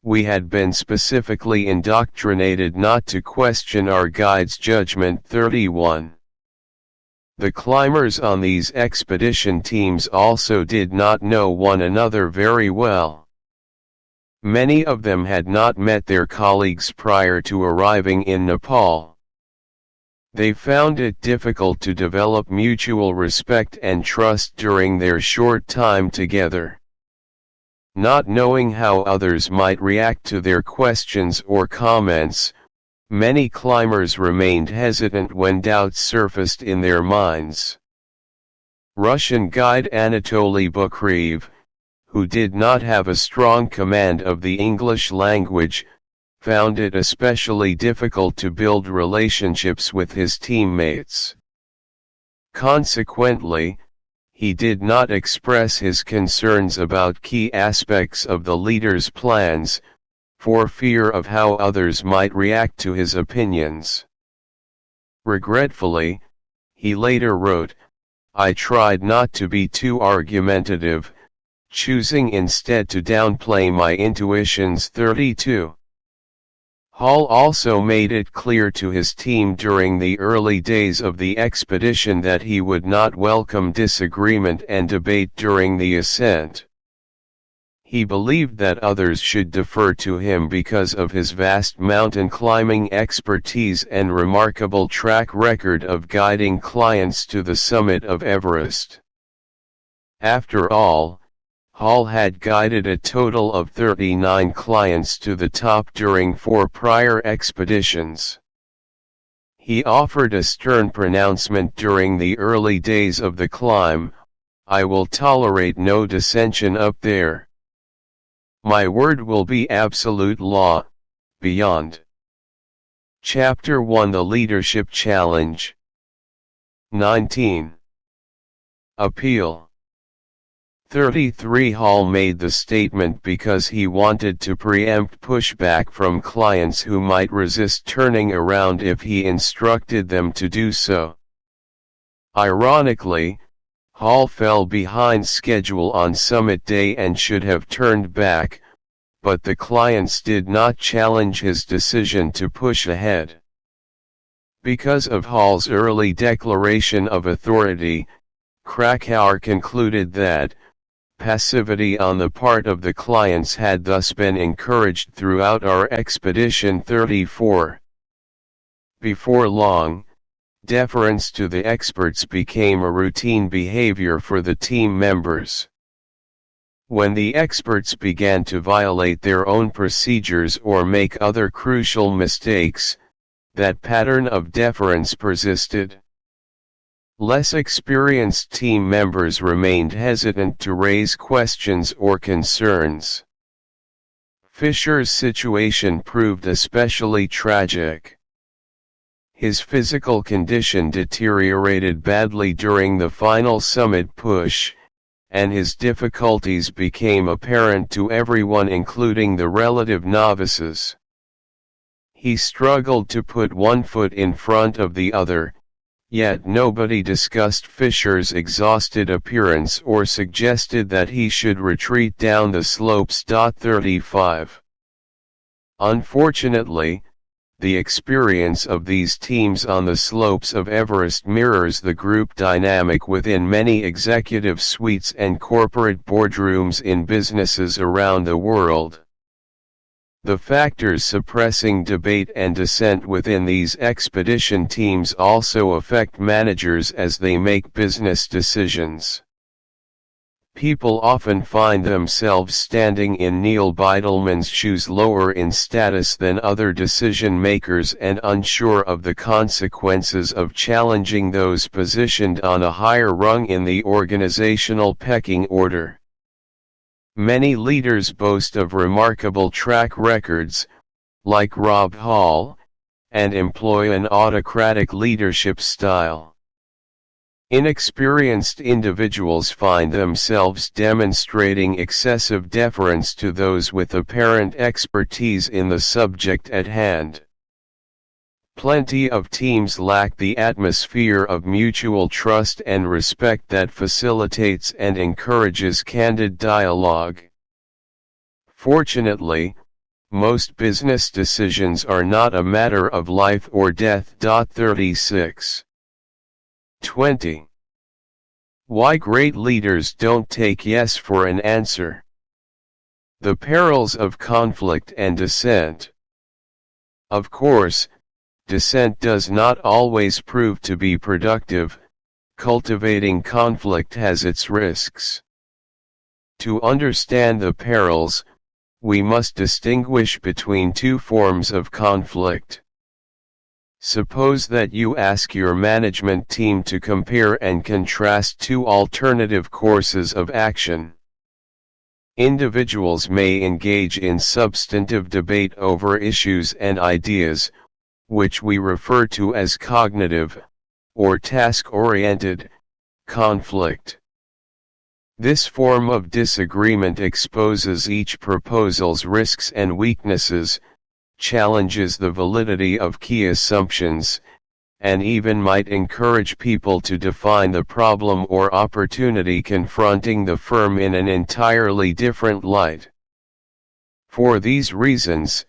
We had been specifically indoctrinated not to question our guide's judgment." 31. The climbers on these expedition teams also did not know one another very well. Many of them had not met their colleagues prior to arriving in Nepal. They found it difficult to develop mutual respect and trust during their short time together. Not knowing how others might react to their questions or comments, many climbers remained hesitant when doubts surfaced in their minds. Russian guide Anatoly Bukreev, who did not have a strong command of the English language, found it especially difficult to build relationships with his teammates. Consequently, he did not express his concerns about key aspects of the leader's plans, for fear of how others might react to his opinions. Regretfully, he later wrote, "I tried not to be too argumentative, choosing instead to downplay my intuitions." 32. Hall also made it clear to his team during the early days of the expedition that he would not welcome disagreement and debate during the ascent. He believed that others should defer to him because of his vast mountain climbing expertise and remarkable track record of guiding clients to the summit of Everest. After all, Hall had guided a total of 39 clients to the top during 4 prior expeditions. He offered a stern pronouncement during the early days of the climb, "I will tolerate no dissension up there. My word will be absolute law, beyond." Chapter 1: The Leadership Challenge. 19. Appeal. 33. Hall made the statement because he wanted to preempt pushback from clients who might resist turning around if he instructed them to do so. Ironically, Hall fell behind schedule on summit day and should have turned back, but the clients did not challenge his decision to push ahead. Because of Hall's early declaration of authority, Krakauer concluded that passivity on the part of the clients had thus been encouraged throughout our expedition. 34. Before long, deference to the experts became a routine behavior for the team members. When the experts began to violate their own procedures or make other crucial mistakes, that pattern of deference persisted. Less experienced team members remained hesitant to raise questions or concerns. Fisher's situation proved especially tragic. His physical condition deteriorated badly during the final summit push, and his difficulties became apparent to everyone, including the relative novices. He struggled to put one foot in front of the other, yet nobody discussed Fisher's exhausted appearance or suggested that he should retreat down the slopes. 35. Unfortunately, the experience of these teams on the slopes of Everest mirrors the group dynamic within many executive suites and corporate boardrooms in businesses around the world. The factors suppressing debate and dissent within these expedition teams also affect managers as they make business decisions. People often find themselves standing in Neil Beidelman's shoes, lower in status than other decision makers and unsure of the consequences of challenging those positioned on a higher rung in the organizational pecking order. Many leaders boast of remarkable track records, like Rob Hall, and employ an autocratic leadership style. Inexperienced individuals find themselves demonstrating excessive deference to those with apparent expertise in the subject at hand. Plenty of teams lack the atmosphere of mutual trust and respect that facilitates and encourages candid dialogue. Fortunately, most business decisions are not a matter of life or death. 36. 20. Why great leaders don't take yes for an answer. The perils of conflict and dissent. Of course, dissent does not always prove to be productive. Cultivating conflict has its risks. To understand the perils, we must distinguish between two forms of conflict. Suppose that you ask your management team to compare and contrast two alternative courses of action. Individuals may engage in substantive debate over issues and ideas, which we refer to as cognitive, or task-oriented, conflict. This form of disagreement exposes each proposal's risks and weaknesses, challenges the validity of key assumptions, and even might encourage people to define the problem or opportunity confronting the firm in an entirely different light. For these reasons,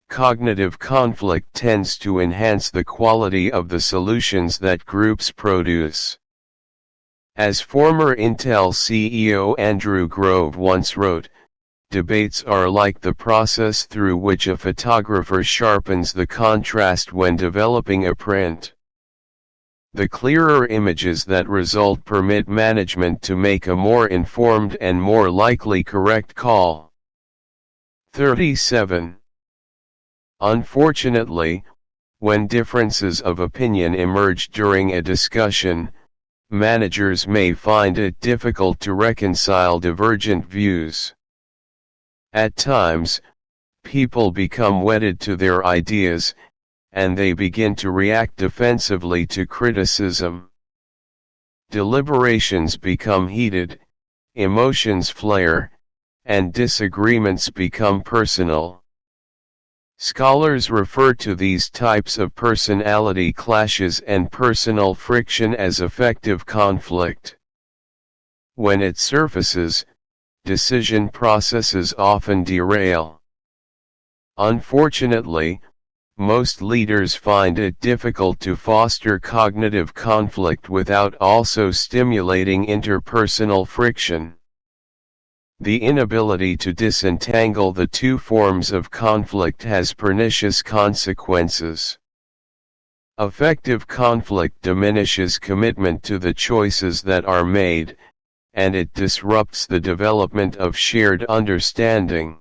cognitive conflict tends to enhance the quality of the solutions that groups produce. As former Intel CEO Andrew Grove once wrote, debates are like the process through which a photographer sharpens the contrast when developing a print. The clearer images that result permit management to make a more informed and more likely correct call. 37. Unfortunately, when differences of opinion emerge during a discussion, managers may find it difficult to reconcile divergent views. At times, people become wedded to their ideas, and they begin to react defensively to criticism. Deliberations become heated, emotions flare, and disagreements become personal. Scholars refer to these types of personality clashes and personal friction as affective conflict. When it surfaces, decision processes often derail. Unfortunately, most leaders find it difficult to foster cognitive conflict without also stimulating interpersonal friction. The inability to disentangle the two forms of conflict has pernicious consequences. Affective conflict diminishes commitment to the choices that are made, and it disrupts the development of shared understanding.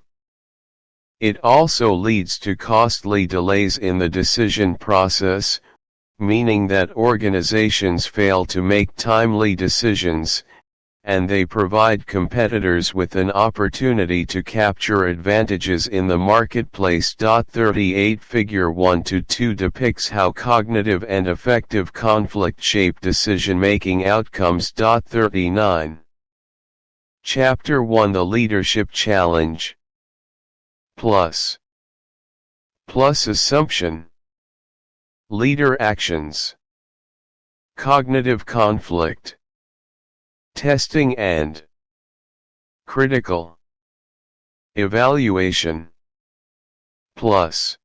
It also leads to costly delays in the decision process, meaning that organizations fail to make timely decisions, and they provide competitors with an opportunity to capture advantages in the marketplace. 38 Figure 1-2 depicts how cognitive and affective conflict shape decision-making outcomes. 39. Chapter 1 The Leadership Challenge. Plus assumption. Leader actions. Cognitive conflict. Testing and critical evaluation. Plus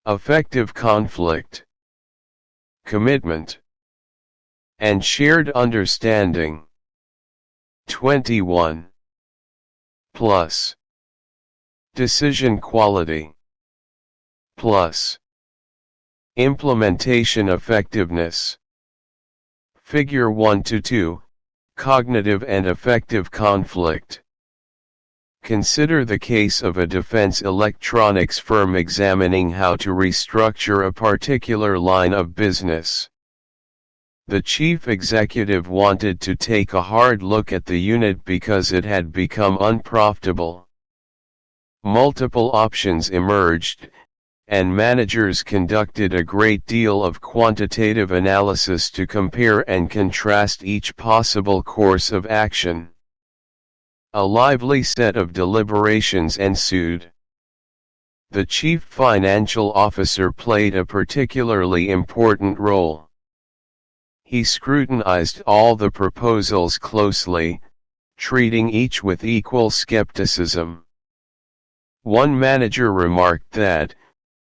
affective conflict. Commitment and shared understanding. 21. Plus decision quality. Plus implementation effectiveness. Figure 1-2. Cognitive and affective conflict. Consider the case of a defense electronics firm examining how to restructure a particular line of business. The chief executive wanted to take a hard look at the unit because it had become unprofitable. Multiple options emerged, and managers conducted a great deal of quantitative analysis to compare and contrast each possible course of action. A lively set of deliberations ensued. The chief financial officer played a particularly important role. He scrutinized all the proposals closely, treating each with equal skepticism. One manager remarked that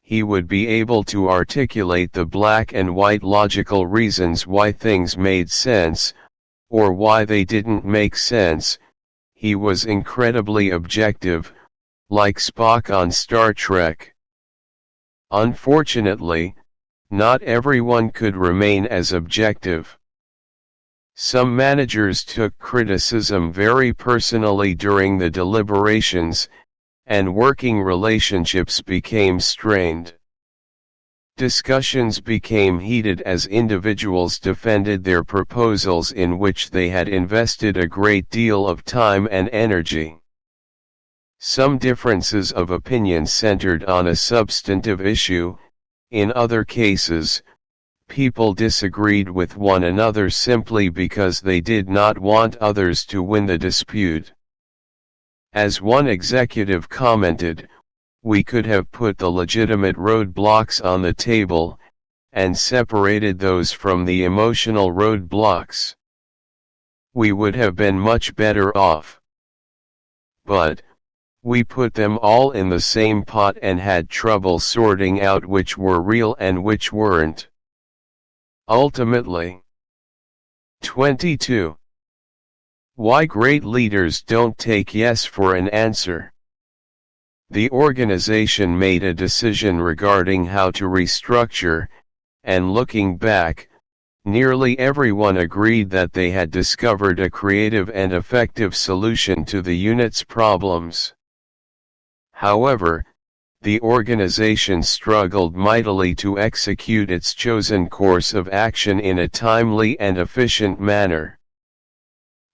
he would be able to articulate the black and white logical reasons why things made sense, or why they didn't make sense. He was incredibly objective, like Spock on Star Trek. Unfortunately, not everyone could remain as objective. Some managers took criticism very personally during the deliberations, and working relationships became strained. Discussions became heated as individuals defended their proposals in which they had invested a great deal of time and energy. Some differences of opinion centered on a substantive issue. In other cases, people disagreed with one another simply because they did not want others to win the dispute. As one executive commented, "We could have put the legitimate roadblocks on the table, and separated those from the emotional roadblocks. We would have been much better off. But we put them all in the same pot and had trouble sorting out which were real and which weren't." Ultimately. 22. Why great leaders don't take yes for an answer. The organization made a decision regarding how to restructure, and looking back, nearly everyone agreed that they had discovered a creative and effective solution to the unit's problems. However, the organization struggled mightily to execute its chosen course of action in a timely and efficient manner.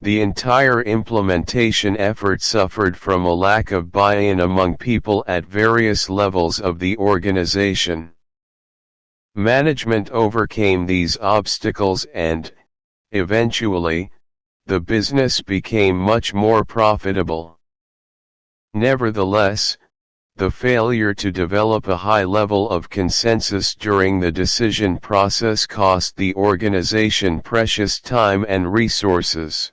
The entire implementation effort suffered from a lack of buy-in among people at various levels of the organization. Management overcame these obstacles and, eventually, the business became much more profitable. Nevertheless, the failure to develop a high level of consensus during the decision process cost the organization precious time and resources.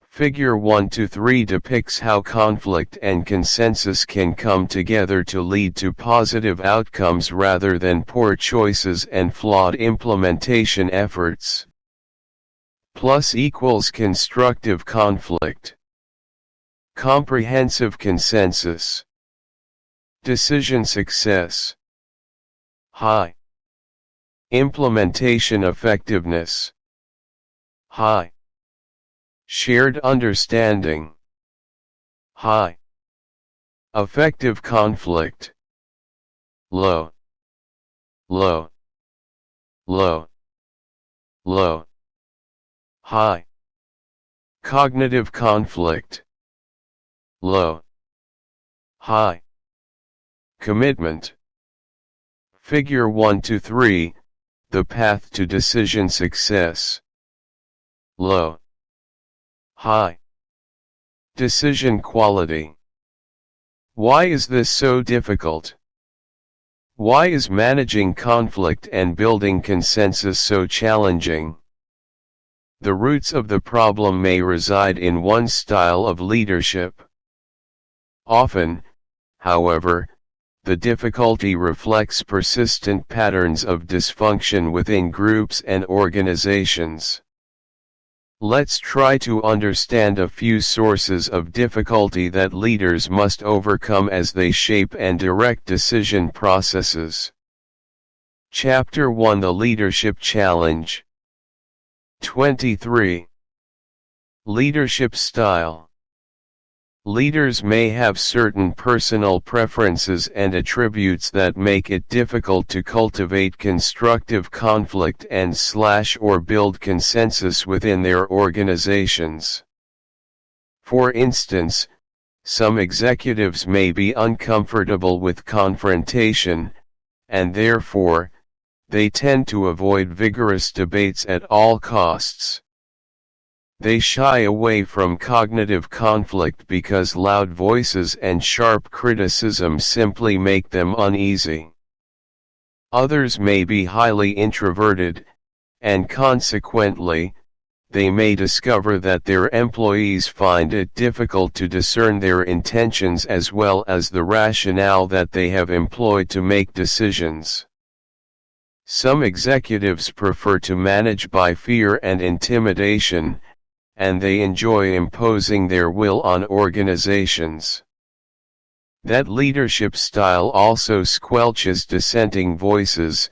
Figure 1-3 depicts how conflict and consensus can come together to lead to positive outcomes rather than poor choices and flawed implementation efforts. Plus equals constructive conflict. Comprehensive consensus. Decision success. High. Implementation effectiveness. High. Shared understanding. High. Effective conflict. Low. Low. Low. Low. High. Cognitive conflict. Low. High. Commitment. Figure 1-3, the path to decision success. Low. High. Decision quality. Why is this so difficult? Why is managing conflict and building consensus so challenging? The roots of the problem may reside in one style of leadership. Often, however, the difficulty reflects persistent patterns of dysfunction within groups and organizations. Let's try to understand a few sources of difficulty that leaders must overcome as they shape and direct decision processes. Chapter 1: The Leadership Challenge. 23. Leadership style. Leaders may have certain personal preferences and attributes that make it difficult to cultivate constructive conflict and/or build consensus within their organizations. For instance, some executives may be uncomfortable with confrontation, and therefore, they tend to avoid vigorous debates at all costs. They shy away from cognitive conflict because loud voices and sharp criticism simply make them uneasy. Others may be highly introverted, and consequently, they may discover that their employees find it difficult to discern their intentions as well as the rationale that they have employed to make decisions. Some executives prefer to manage by fear and intimidation, and they enjoy imposing their will on organizations. That leadership style also squelches dissenting voices,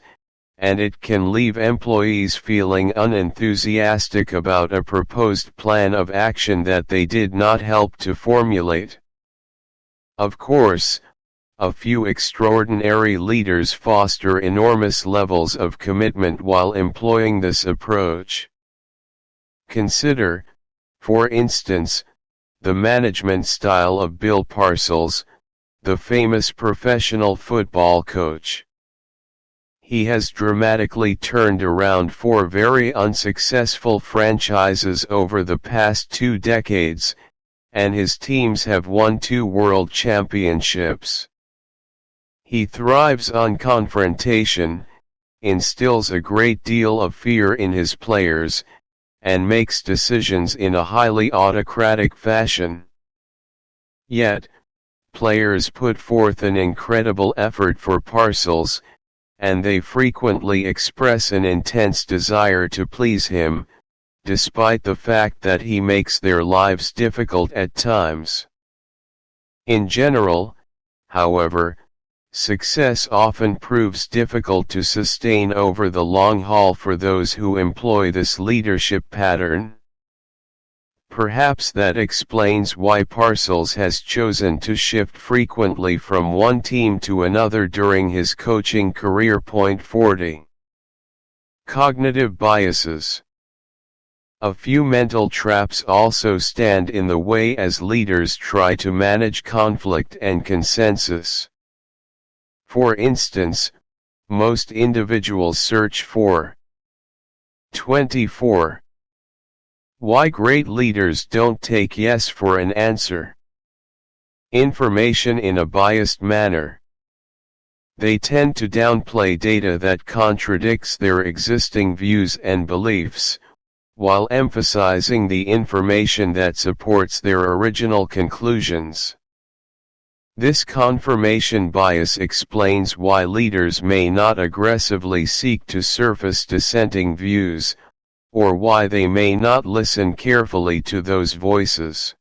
and it can leave employees feeling unenthusiastic about a proposed plan of action that they did not help to formulate. Of course, a few extraordinary leaders foster enormous levels of commitment while employing this approach. Consider, for instance, the management style of Bill Parcells, the famous professional football coach. He has dramatically turned around 4 very unsuccessful franchises over the past 2 decades, and his teams have won 2 world championships. He thrives on confrontation, instills a great deal of fear in his players, and makes decisions in a highly autocratic fashion. Yet, players put forth an incredible effort for Parcells, and they frequently express an intense desire to please him, despite the fact that he makes their lives difficult at times. In general, however, success often proves difficult to sustain over the long haul for those who employ this leadership pattern. Perhaps that explains why Parcells has chosen to shift frequently from one team to another during his coaching career. 40. Cognitive biases. A few mental traps also stand in the way as leaders try to manage conflict and consensus. For instance, most individuals search for 24. Why great leaders don't take yes for an answer. Information in a biased manner. They tend to downplay data that contradicts their existing views and beliefs, while emphasizing the information that supports their original conclusions. This confirmation bias explains why leaders may not aggressively seek to surface dissenting views, or why they may not listen carefully to those voices.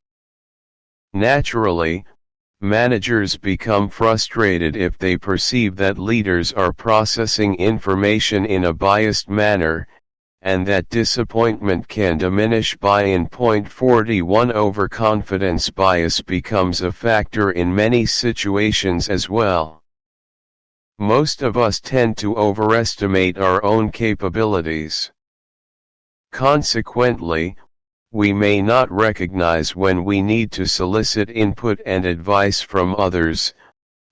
Naturally, managers become frustrated if they perceive that leaders are processing information in a biased manner, and that disappointment can diminish buy-in. 41. Overconfidence bias becomes a factor in many situations as well. Most of us tend to overestimate our own capabilities. Consequently, we may not recognize when we need to solicit input and advice from others,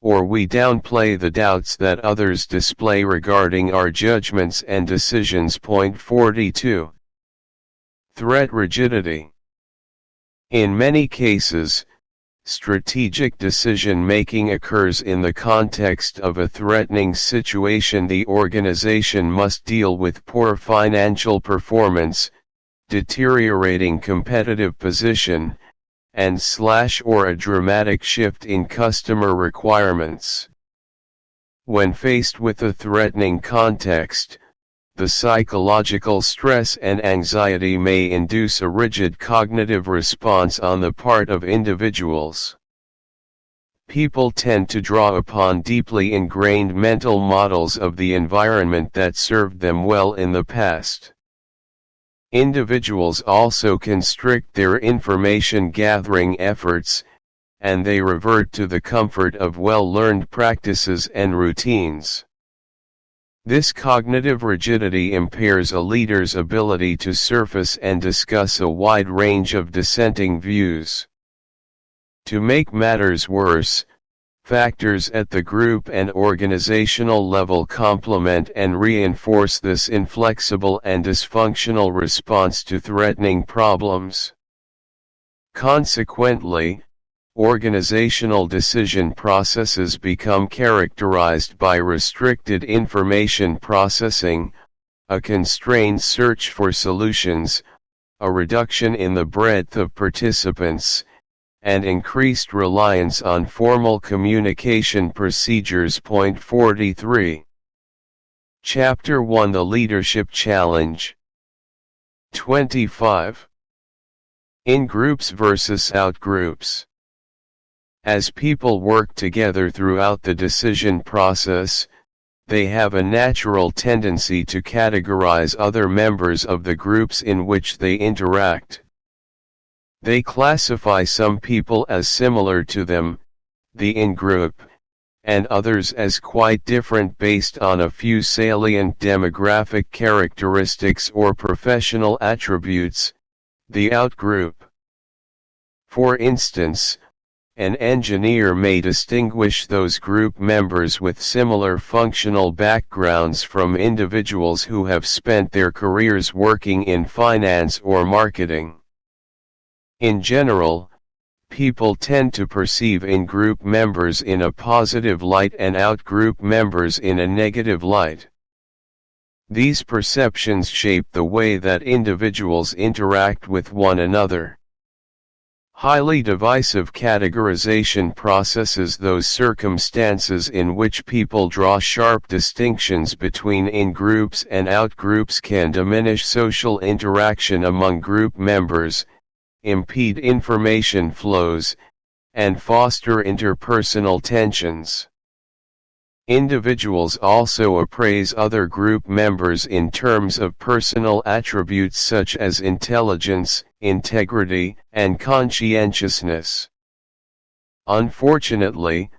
or we downplay the doubts that others display regarding our judgments and decisions. 42. Threat rigidity. In many cases, strategic decision-making occurs in the context of a threatening situation. The organization must deal with poor financial performance, deteriorating competitive position, or a dramatic shift in customer requirements. When faced with a threatening context, the psychological stress and anxiety may induce a rigid cognitive response on the part of individuals. People tend to draw upon deeply ingrained mental models of the environment that served them well in the past. Individuals also constrict their information gathering efforts, and they revert to the comfort of well-learned practices and routines. This cognitive rigidity impairs a leader's ability to surface and discuss a wide range of dissenting views. To make matters worse, factors at the group and organizational level complement and reinforce this inflexible and dysfunctional response to threatening problems. Consequently, organizational decision processes become characterized by restricted information processing, a constrained search for solutions, a reduction in the breadth of participants, and increased reliance on formal communication procedures. 43. Chapter 1: The Leadership Challenge. 25. In-groups versus out-groups. As people work together throughout the decision process, they have a natural tendency to categorize other members of the groups in which they interact. They classify some people as similar to them, the in-group, and others as quite different based on a few salient demographic characteristics or professional attributes, the out-group. For instance, an engineer may distinguish those group members with similar functional backgrounds from individuals who have spent their careers working in finance or marketing. In general, people tend to perceive in-group members in a positive light and out-group members in a negative light. These perceptions shape the way that individuals interact with one another. Highly divisive categorization processes those circumstances in which people draw sharp distinctions between in-groups and out-groups can diminish social interaction among group members, impede information flows, and foster interpersonal tensions. Individuals also appraise other group members in terms of personal attributes such as intelligence, integrity, and conscientiousness. Unfortunately,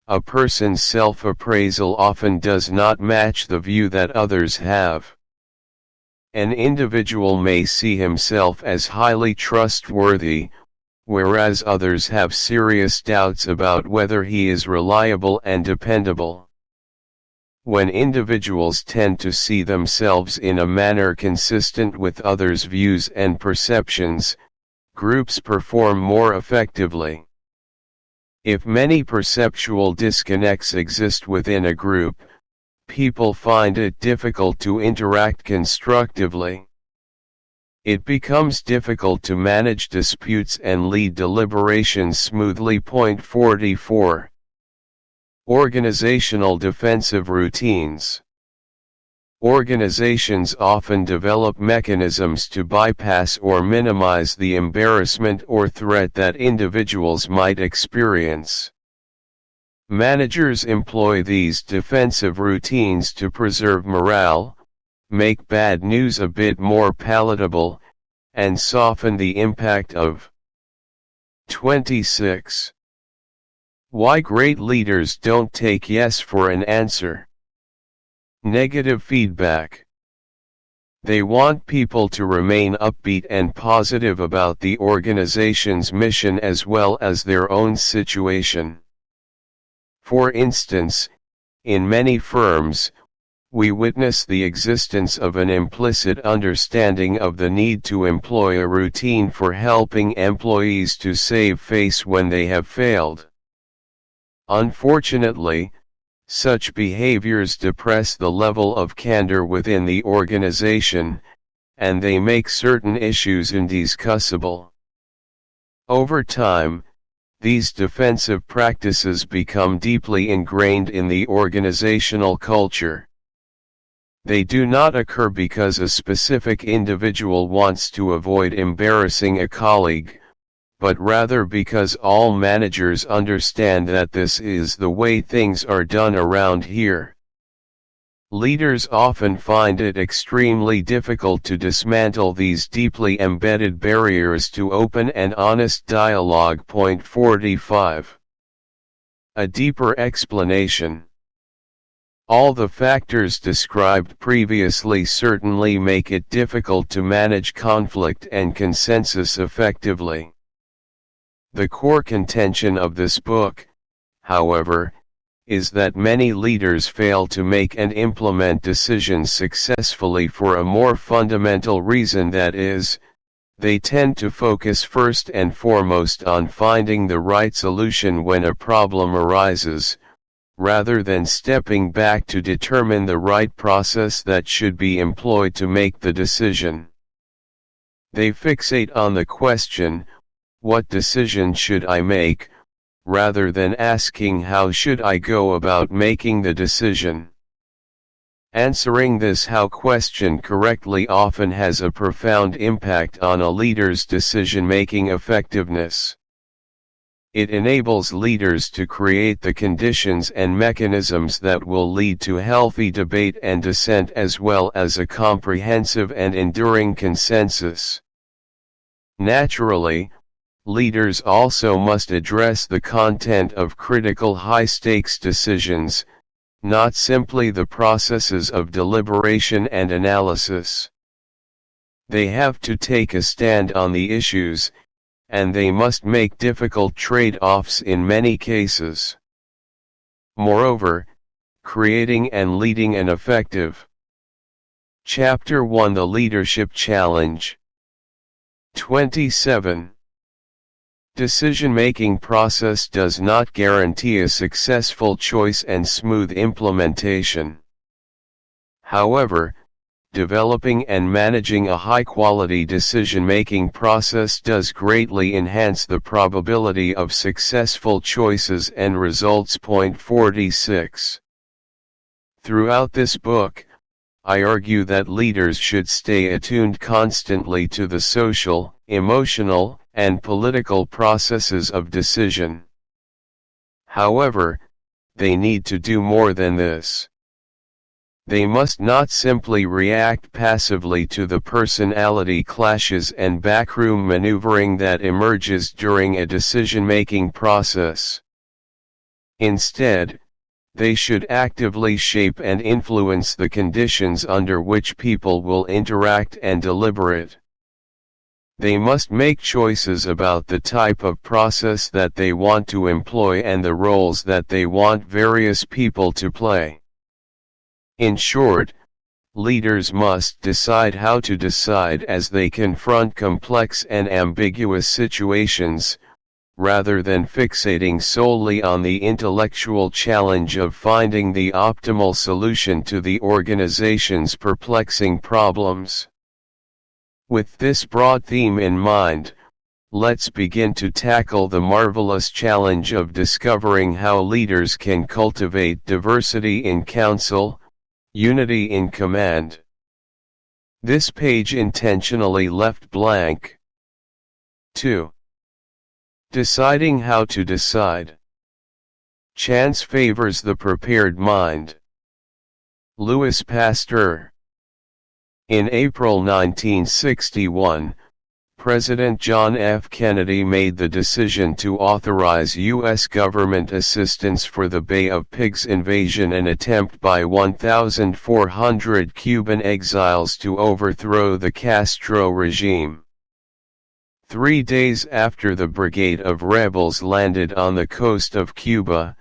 a person's self-appraisal often does not match the view that others have. An individual may see himself as highly trustworthy, whereas others have serious doubts about whether he is reliable and dependable. When individuals tend to see themselves in a manner consistent with others' views and perceptions, groups perform more effectively. If many perceptual disconnects exist within a group, people find it difficult to interact constructively. It becomes difficult to manage disputes and lead deliberations smoothly. Point 44. Organizational defensive routines. Organizations often develop mechanisms to bypass or minimize the embarrassment or threat that individuals might experience. Managers employ these defensive routines to preserve morale, make bad news a bit more palatable, and soften the impact of. 26. Why great leaders don't take yes for an answer. Negative feedback. They want people to remain upbeat and positive about the organization's mission as well as their own situation. For instance, in many firms, we witness the existence of an implicit understanding of the need to employ a routine for helping employees to save face when they have failed. Unfortunately, such behaviors depress the level of candor within the organization, and they make certain issues indiscussable. Over time, these defensive practices become deeply ingrained in the organizational culture. They do not occur because a specific individual wants to avoid embarrassing a colleague, but rather because all managers understand that this is the way things are done around here. Leaders often find it extremely difficult to dismantle these deeply embedded barriers to open and honest dialogue. Point 45. A deeper explanation. All the factors described previously certainly make it difficult to manage conflict and consensus effectively. The core contention of this book, however, is that many leaders fail to make and implement decisions successfully for a more fundamental reason, that is, they tend to focus first and foremost on finding the right solution when a problem arises, rather than stepping back to determine the right process that should be employed to make the decision. They fixate on the question, what decision should I make, rather than asking how should I go about making the decision. Answering this how question correctly often has a profound impact on a leader's decision-making effectiveness. It enables leaders to create the conditions and mechanisms that will lead to healthy debate and dissent as well as a comprehensive and enduring consensus. Naturally, leaders also must address the content of critical high-stakes decisions, not simply the processes of deliberation and analysis. They have to take a stand on the issues, and they must make difficult trade-offs in many cases. Moreover, creating and leading an effective. Chapter 1, The Leadership Challenge. 27. Decision-making process does not guarantee a successful choice and smooth implementation. However, developing and managing a high-quality decision-making process does greatly enhance the probability of successful choices and results. 46. Throughout this book, I argue that leaders should stay attuned constantly to the social, emotional, and political processes of decision. However, they need to do more than this. They must not simply react passively to the personality clashes and backroom maneuvering that emerges during a decision-making process. Instead, they should actively shape and influence the conditions under which people will interact and deliberate. They must make choices about the type of process that they want to employ and the roles that they want various people to play. In short, leaders must decide how to decide as they confront complex and ambiguous situations, rather than fixating solely on the intellectual challenge of finding the optimal solution to the organization's perplexing problems. With this broad theme in mind, let's begin to tackle the marvelous challenge of discovering how leaders can cultivate diversity in council, unity in command. This page intentionally left blank. 2. Deciding how to decide. Chance favors the prepared mind. Louis Pasteur. In April 1961, President John F. Kennedy made the decision to authorize U.S. government assistance for the Bay of Pigs invasion, an attempt by 1,400 Cuban exiles to overthrow the Castro regime. 3 days after the brigade of rebels landed on the coast of Cuba,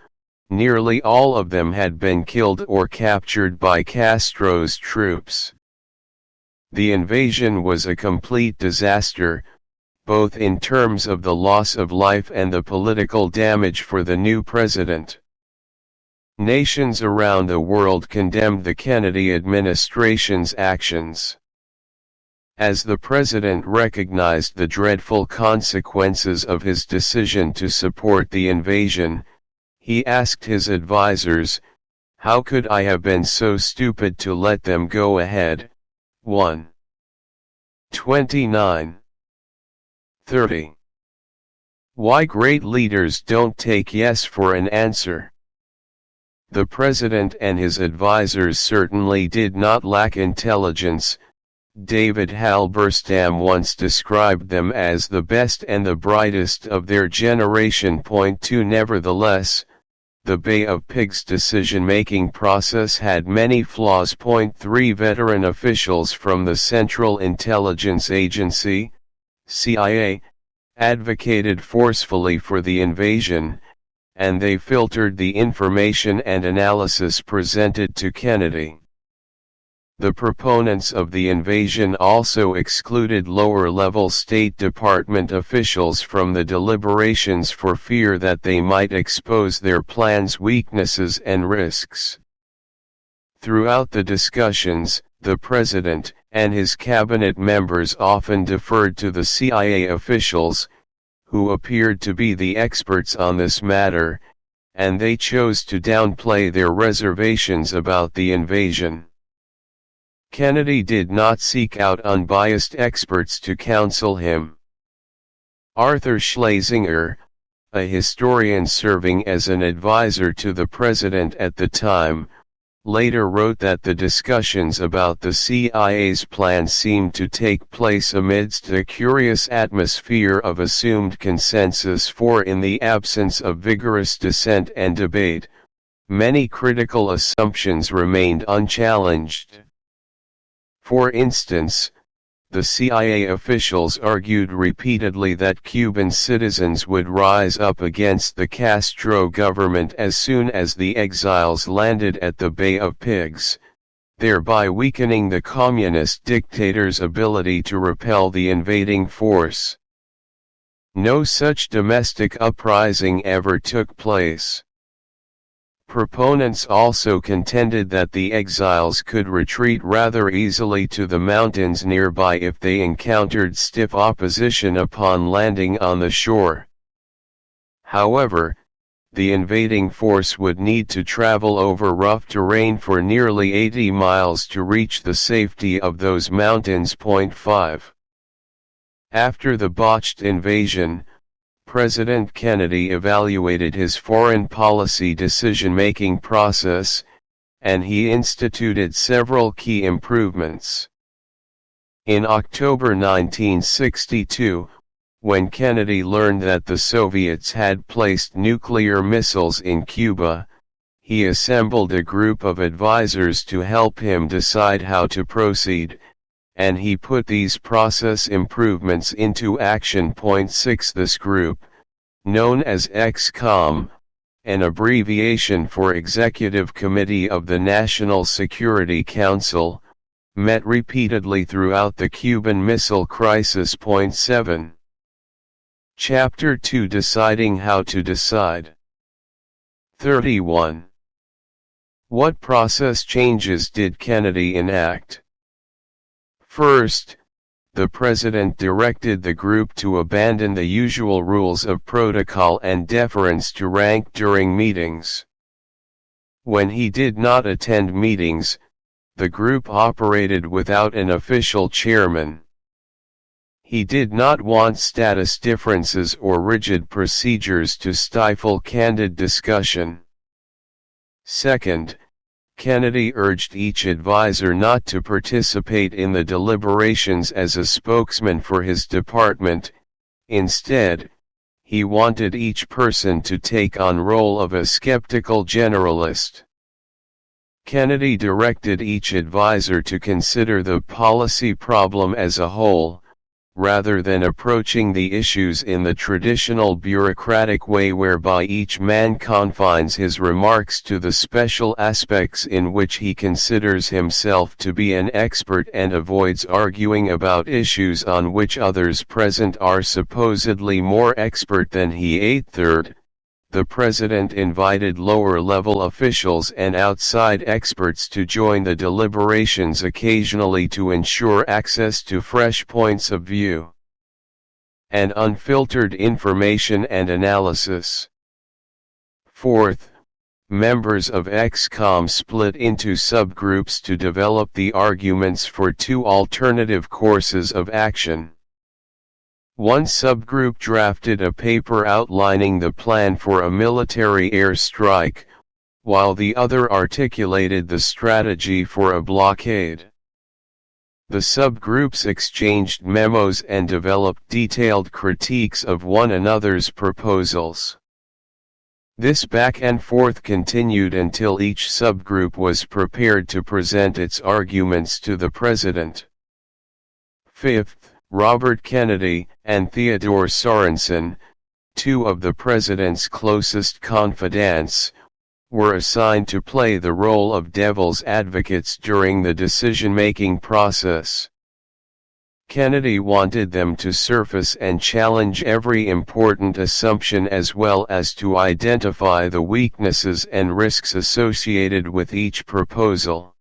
nearly all of them had been killed or captured by Castro's troops. The invasion was a complete disaster, both in terms of the loss of life and the political damage for the new president. Nations around the world condemned the Kennedy administration's actions. As the president recognized the dreadful consequences of his decision to support the invasion, he asked his advisors, "How could I have been so stupid to let them go ahead?" 1. 29. 30. Why great leaders don't take yes for an answer. The president and his advisors certainly did not lack intelligence. David Halberstam once described them as the best and the brightest of their generation. 2. Nevertheless, the Bay of Pigs decision-making process had many flaws. 3. Veteran officials from the Central Intelligence Agency, CIA, advocated forcefully for the invasion, and they filtered the information and analysis presented to Kennedy. The proponents of the invasion also excluded lower-level State Department officials from the deliberations for fear that they might expose their plans' weaknesses and risks. Throughout the discussions, the president and his cabinet members often deferred to the CIA officials, who appeared to be the experts on this matter, and they chose to downplay their reservations about the invasion. Kennedy did not seek out unbiased experts to counsel him. Arthur Schlesinger, a historian serving as an advisor to the president at the time, later wrote that the discussions about the CIA's plans seemed to take place amidst a curious atmosphere of assumed consensus, for in the absence of vigorous dissent and debate, many critical assumptions remained unchallenged. For instance, the CIA officials argued repeatedly that Cuban citizens would rise up against the Castro government as soon as the exiles landed at the Bay of Pigs, thereby weakening the communist dictator's ability to repel the invading force. No such domestic uprising ever took place. Proponents also contended that the exiles could retreat rather easily to the mountains nearby if they encountered stiff opposition upon landing on the shore. However, the invading force would need to travel over rough terrain for nearly 80 miles to reach the safety of those mountains. 5. After the botched invasion, President Kennedy evaluated his foreign policy decision-making process, and he instituted several key improvements. In October 1962, when Kennedy learned that the Soviets had placed nuclear missiles in Cuba, he assembled a group of advisors to help him decide how to proceed, and he put these process improvements into action. 6. This group, known as XCOM, an abbreviation for Executive Committee of the National Security Council, met repeatedly throughout the Cuban Missile Crisis. 7. Chapter 2, Deciding How to Decide. 31. What process changes did Kennedy enact? First, the President directed the group to abandon the usual rules of protocol and deference to rank during meetings. When he did not attend meetings, the group operated without an official chairman. He did not want status differences or rigid procedures to stifle candid discussion. Second, Kennedy urged each advisor not to participate in the deliberations as a spokesman for his department. Instead, he wanted each person to take on role of a skeptical generalist. Kennedy directed each advisor to consider the policy problem as a whole, rather than approaching the issues in the traditional bureaucratic way whereby each man confines his remarks to the special aspects in which he considers himself to be an expert and avoids arguing about issues on which others present are supposedly more expert than he. 8. The President invited lower-level officials and outside experts to join the deliberations occasionally to ensure access to fresh points of view and unfiltered information and analysis. 4th, members of XCOM split into subgroups to develop the arguments for two alternative courses of action. One subgroup drafted a paper outlining the plan for a military airstrike, while the other articulated the strategy for a blockade. The subgroups exchanged memos and developed detailed critiques of one another's proposals. This back and forth continued until each subgroup was prepared to present its arguments to the President. 5th, Robert Kennedy and Theodore Sorensen, two of the President's closest confidants, were assigned to play the role of devil's advocates during the decision-making process. Kennedy wanted them to surface and challenge every important assumption as well as to identify the weaknesses and risks associated with each proposal.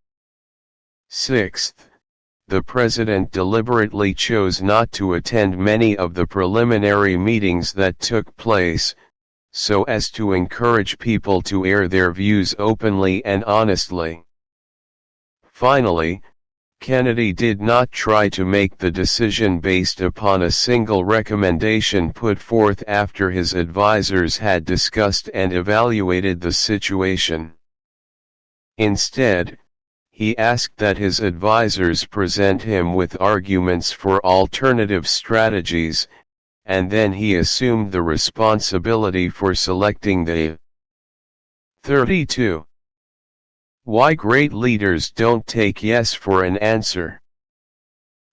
6th, the President deliberately chose not to attend many of the preliminary meetings that took place, so as to encourage people to air their views openly and honestly. Finally, Kennedy did not try to make the decision based upon a single recommendation put forth after his advisors had discussed and evaluated the situation. Instead, he asked that his advisors present him with arguments for alternative strategies, and then he assumed the responsibility for selecting the 32. Why great leaders don't take yes for an answer.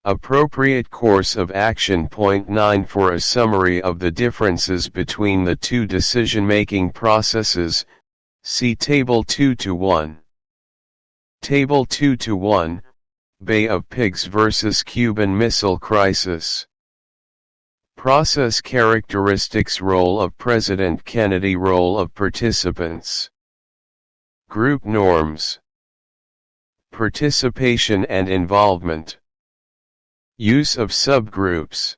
Appropriate course of action. Point 9 for a summary of the differences between the two decision-making processes, see Table 2-1. Table 2-1, Bay of Pigs vs. Cuban Missile Crisis. Process characteristics. Role of President Kennedy. Role of participants. Group norms. Participation and involvement. Use of subgroups.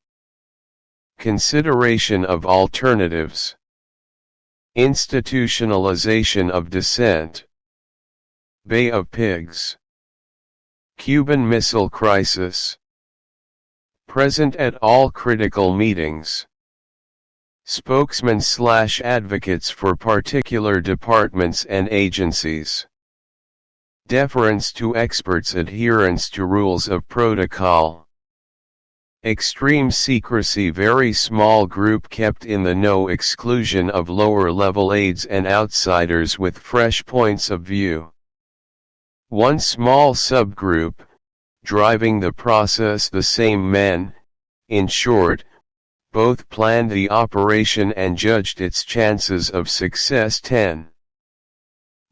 Consideration of alternatives. Institutionalization of dissent. Bay of Pigs. Cuban Missile Crisis. Present at all critical meetings. Spokesmen/advocates for particular departments and agencies. Deference to experts. Adherence to rules of protocol. Extreme secrecy. Very small group kept in the know. Exclusion of lower-level aides and outsiders with fresh points of view. One small subgroup, driving the process. The same men, in short, both planned the operation and judged its chances of success. 10.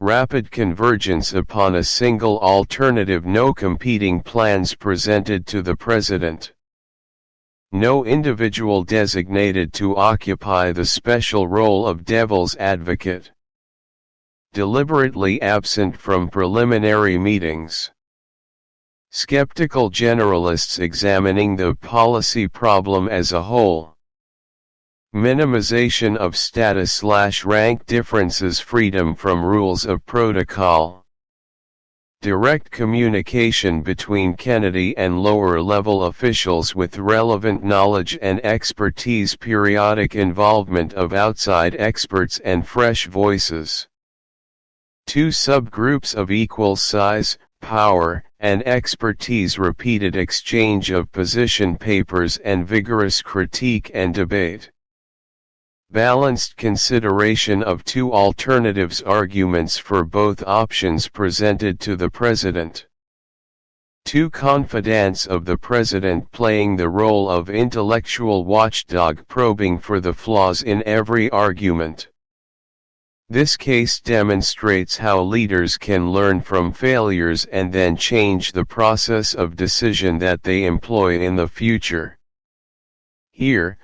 Rapid convergence upon a single alternative. No competing plans presented to the president. No individual designated to occupy the special role of devil's advocate. Deliberately absent from preliminary meetings. Skeptical generalists examining the policy problem as a whole. Minimization of status/rank differences. Freedom from rules of protocol. Direct communication between Kennedy and lower-level officials with relevant knowledge and expertise. Periodic involvement of outside experts and fresh voices. Two subgroups of equal size, power, and expertise. Repeated exchange of position papers and vigorous critique and debate. Balanced consideration of two alternatives. Arguments for both options presented to the president. Two confidants of the president playing the role of intellectual watchdog, probing for the flaws in every argument. This case demonstrates how leaders can learn from failures and then change the process of decision that they employ in the future. Here,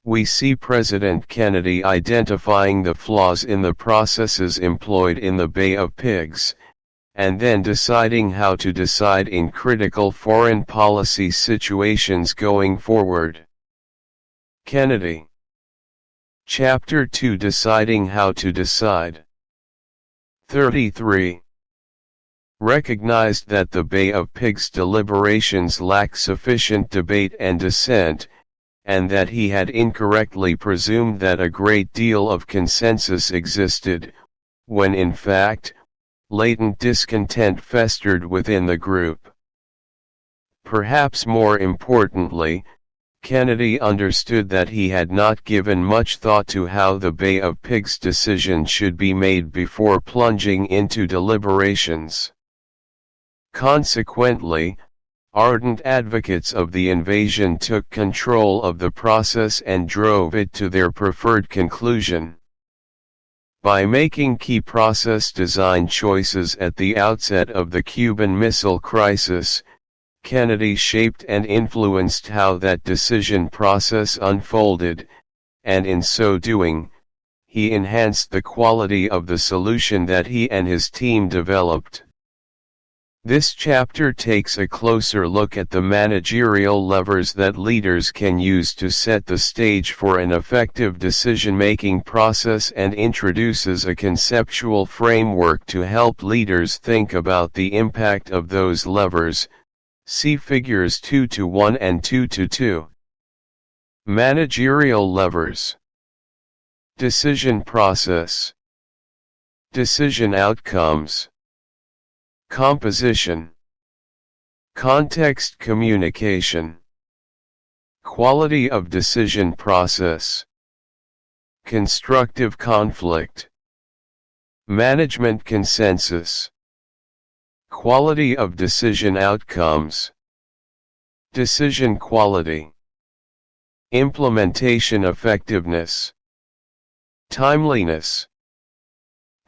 we see President Kennedy identifying the flaws in the processes employed in the Bay of Pigs, and then deciding how to decide in critical foreign policy situations going forward. Kennedy. Chapter 2, Deciding How to Decide. 33. Recognized that the Bay of Pigs deliberations lacked sufficient debate and dissent, and that he had incorrectly presumed that a great deal of consensus existed, when in fact, latent discontent festered within the group. Perhaps more importantly, Kennedy understood that he had not given much thought to how the Bay of Pigs decision should be made before plunging into deliberations. Consequently, ardent advocates of the invasion took control of the process and drove it to their preferred conclusion. By making key process design choices at the outset of the Cuban Missile Crisis, Kennedy shaped and influenced how that decision process unfolded, and in so doing, he enhanced the quality of the solution that he and his team developed. This chapter takes a closer look at the managerial levers that leaders can use to set the stage for an effective decision-making process and introduces a conceptual framework to help leaders think about the impact of those levers. See figures 2-1 and 2-2. Managerial levers. Decision process. Decision outcomes. Composition. Context communication. Quality of decision process. Constructive conflict. Management consensus. Quality of decision outcomes. Decision quality. Implementation effectiveness. Timeliness.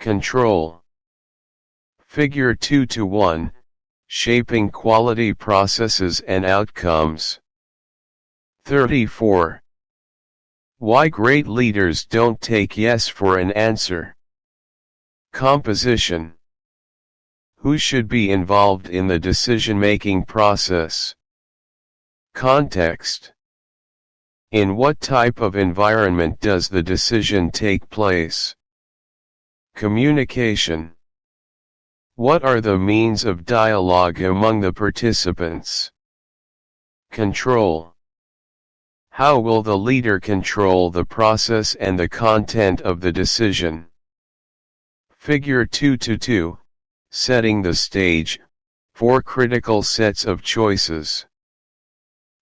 Control. Figure 2:1, shaping quality processes and outcomes. 34. Why great leaders don't take yes for an answer. Composition. Who should be involved in the decision-making process? Context. In what type of environment does the decision take place? Communication. What are the means of dialogue among the participants? Control. How will the leader control the process and the content of the decision? Figure 2:2, setting the stage, 4 critical sets of choices.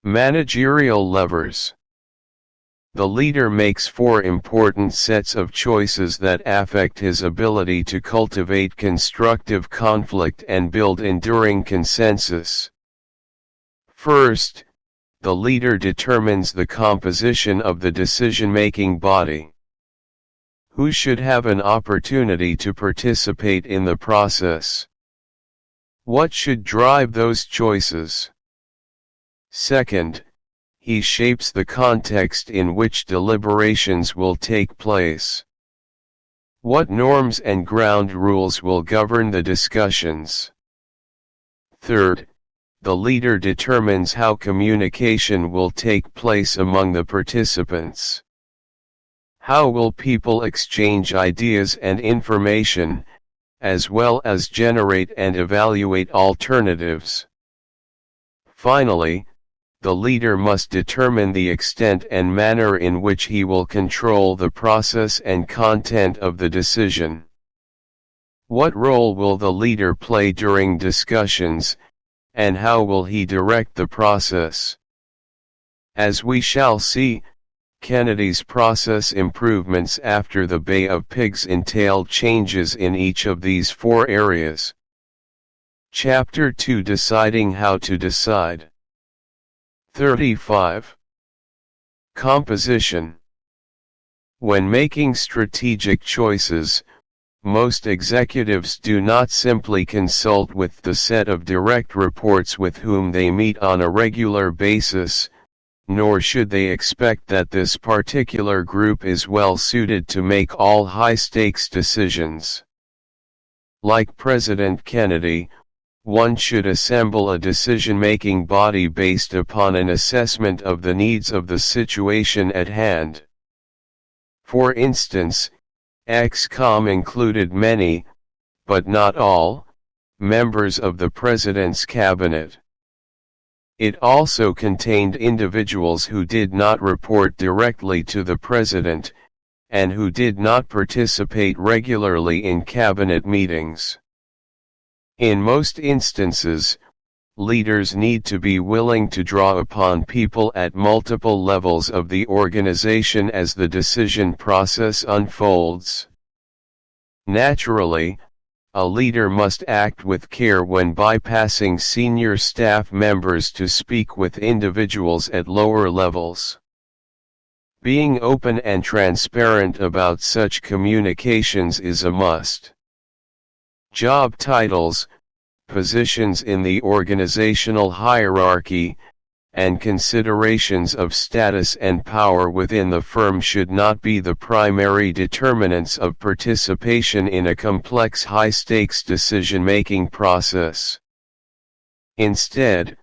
Managerial levers. The leader makes 4 important sets of choices that affect his ability to cultivate constructive conflict and build enduring consensus. First, the leader determines the composition of the decision-making body. Who should have an opportunity to participate in the process? What should drive those choices? Second, he shapes the context in which deliberations will take place. What norms and ground rules will govern the discussions? Third, the leader determines how communication will take place among the participants. How will people exchange ideas and information, as well as generate and evaluate alternatives? Finally, the leader must determine the extent and manner in which he will control the process and content of the decision. What role will the leader play during discussions, and how will he direct the process? As we shall see, Kennedy's process improvements after the Bay of Pigs entailed changes in each of these 4 areas. Chapter 2, Deciding how to decide. 35. Composition. When making strategic choices, most executives do not simply consult with the set of direct reports with whom they meet on a regular basis, nor should they expect that this particular group is well suited to make all high-stakes decisions. Like President Kennedy, one should assemble a decision-making body based upon an assessment of the needs of the situation at hand. For instance, XCOM included many, but not all, members of the President's cabinet. It also contained individuals who did not report directly to the President, and who did not participate regularly in cabinet meetings. In most instances, leaders need to be willing to draw upon people at multiple levels of the organization as the decision process unfolds. Naturally, a leader must act with care when bypassing senior staff members to speak with individuals at lower levels. Being open and transparent about such communications is a must. Job titles, positions in the organizational hierarchy, and considerations of status and power within the firm should not be the primary determinants of participation in a complex high-stakes decision-making process. Instead,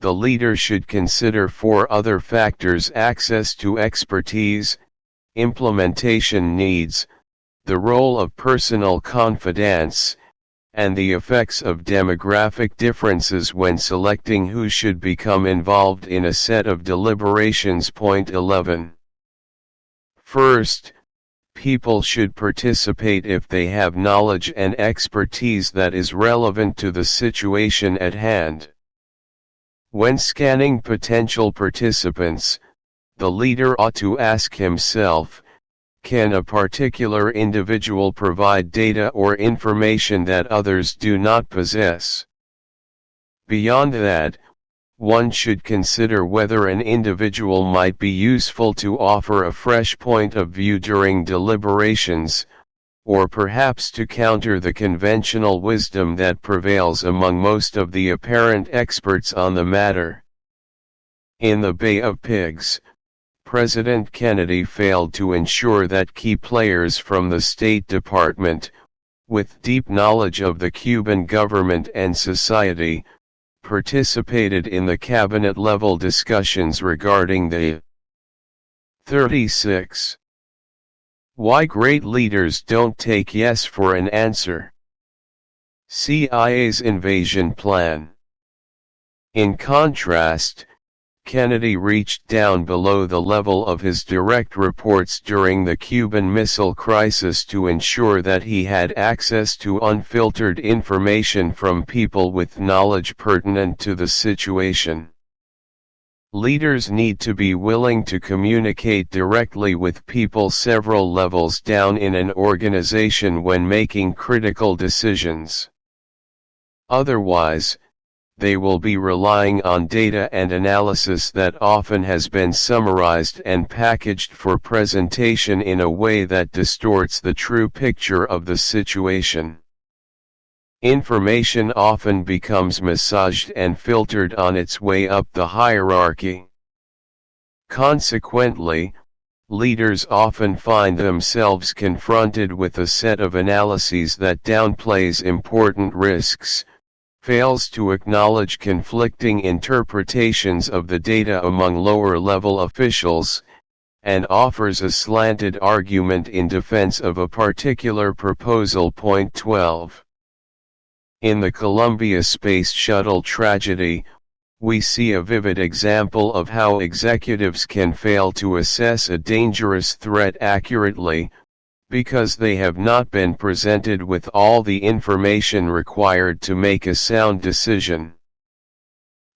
the leader should consider 4 other factors: access to expertise, implementation needs, the role of personal confidants, and the effects of demographic differences when selecting who should become involved in a set of deliberations. Point 11. First, people should participate if they have knowledge and expertise that is relevant to the situation at hand. When scanning potential participants, the leader ought to ask himself, can a particular individual provide data or information that others do not possess? Beyond that, one should consider whether an individual might be useful to offer a fresh point of view during deliberations, or perhaps to counter the conventional wisdom that prevails among most of the apparent experts on the matter. In the Bay of Pigs, President Kennedy failed to ensure that key players from the State Department, with deep knowledge of the Cuban government and society, participated in the cabinet-level discussions regarding the 36. Why great leaders don't take yes for an answer. CIA's invasion plan. In contrast, Kennedy reached down below the level of his direct reports during the Cuban Missile Crisis to ensure that he had access to unfiltered information from people with knowledge pertinent to the situation. Leaders need to be willing to communicate directly with people several levels down in an organization when making critical decisions. Otherwise, they will be relying on data and analysis that often has been summarized and packaged for presentation in a way that distorts the true picture of the situation. Information often becomes massaged and filtered on its way up the hierarchy. Consequently, leaders often find themselves confronted with a set of analyses that downplays important risks, fails to acknowledge conflicting interpretations of the data among lower-level officials, and offers a slanted argument in defense of a particular proposal. Point 12. In the Columbia Space Shuttle tragedy, we see a vivid example of how executives can fail to assess a dangerous threat accurately, because they have not been presented with all the information required to make a sound decision.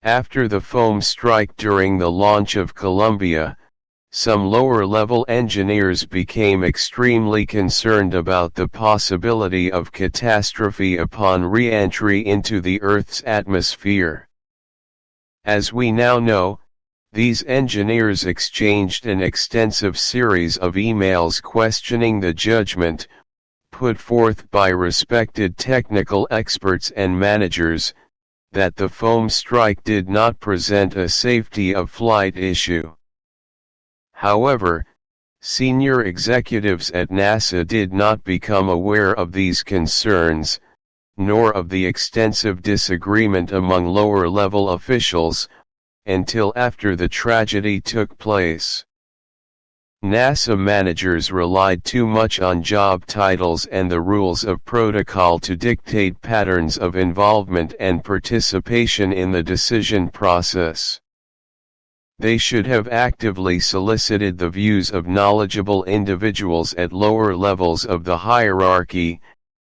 After the foam strike during the launch of Columbia, some lower-level engineers became extremely concerned about the possibility of catastrophe upon re-entry into the Earth's atmosphere. As we now know, these engineers exchanged an extensive series of emails questioning the judgment, put forth by respected technical experts and managers, that the foam strike did not present a safety of flight issue. However, senior executives at NASA did not become aware of these concerns, nor of the extensive disagreement among lower-level officials, until after the tragedy took place. NASA managers relied too much on job titles and the rules of protocol to dictate patterns of involvement and participation in the decision process. They should have actively solicited the views of knowledgeable individuals at lower levels of the hierarchy,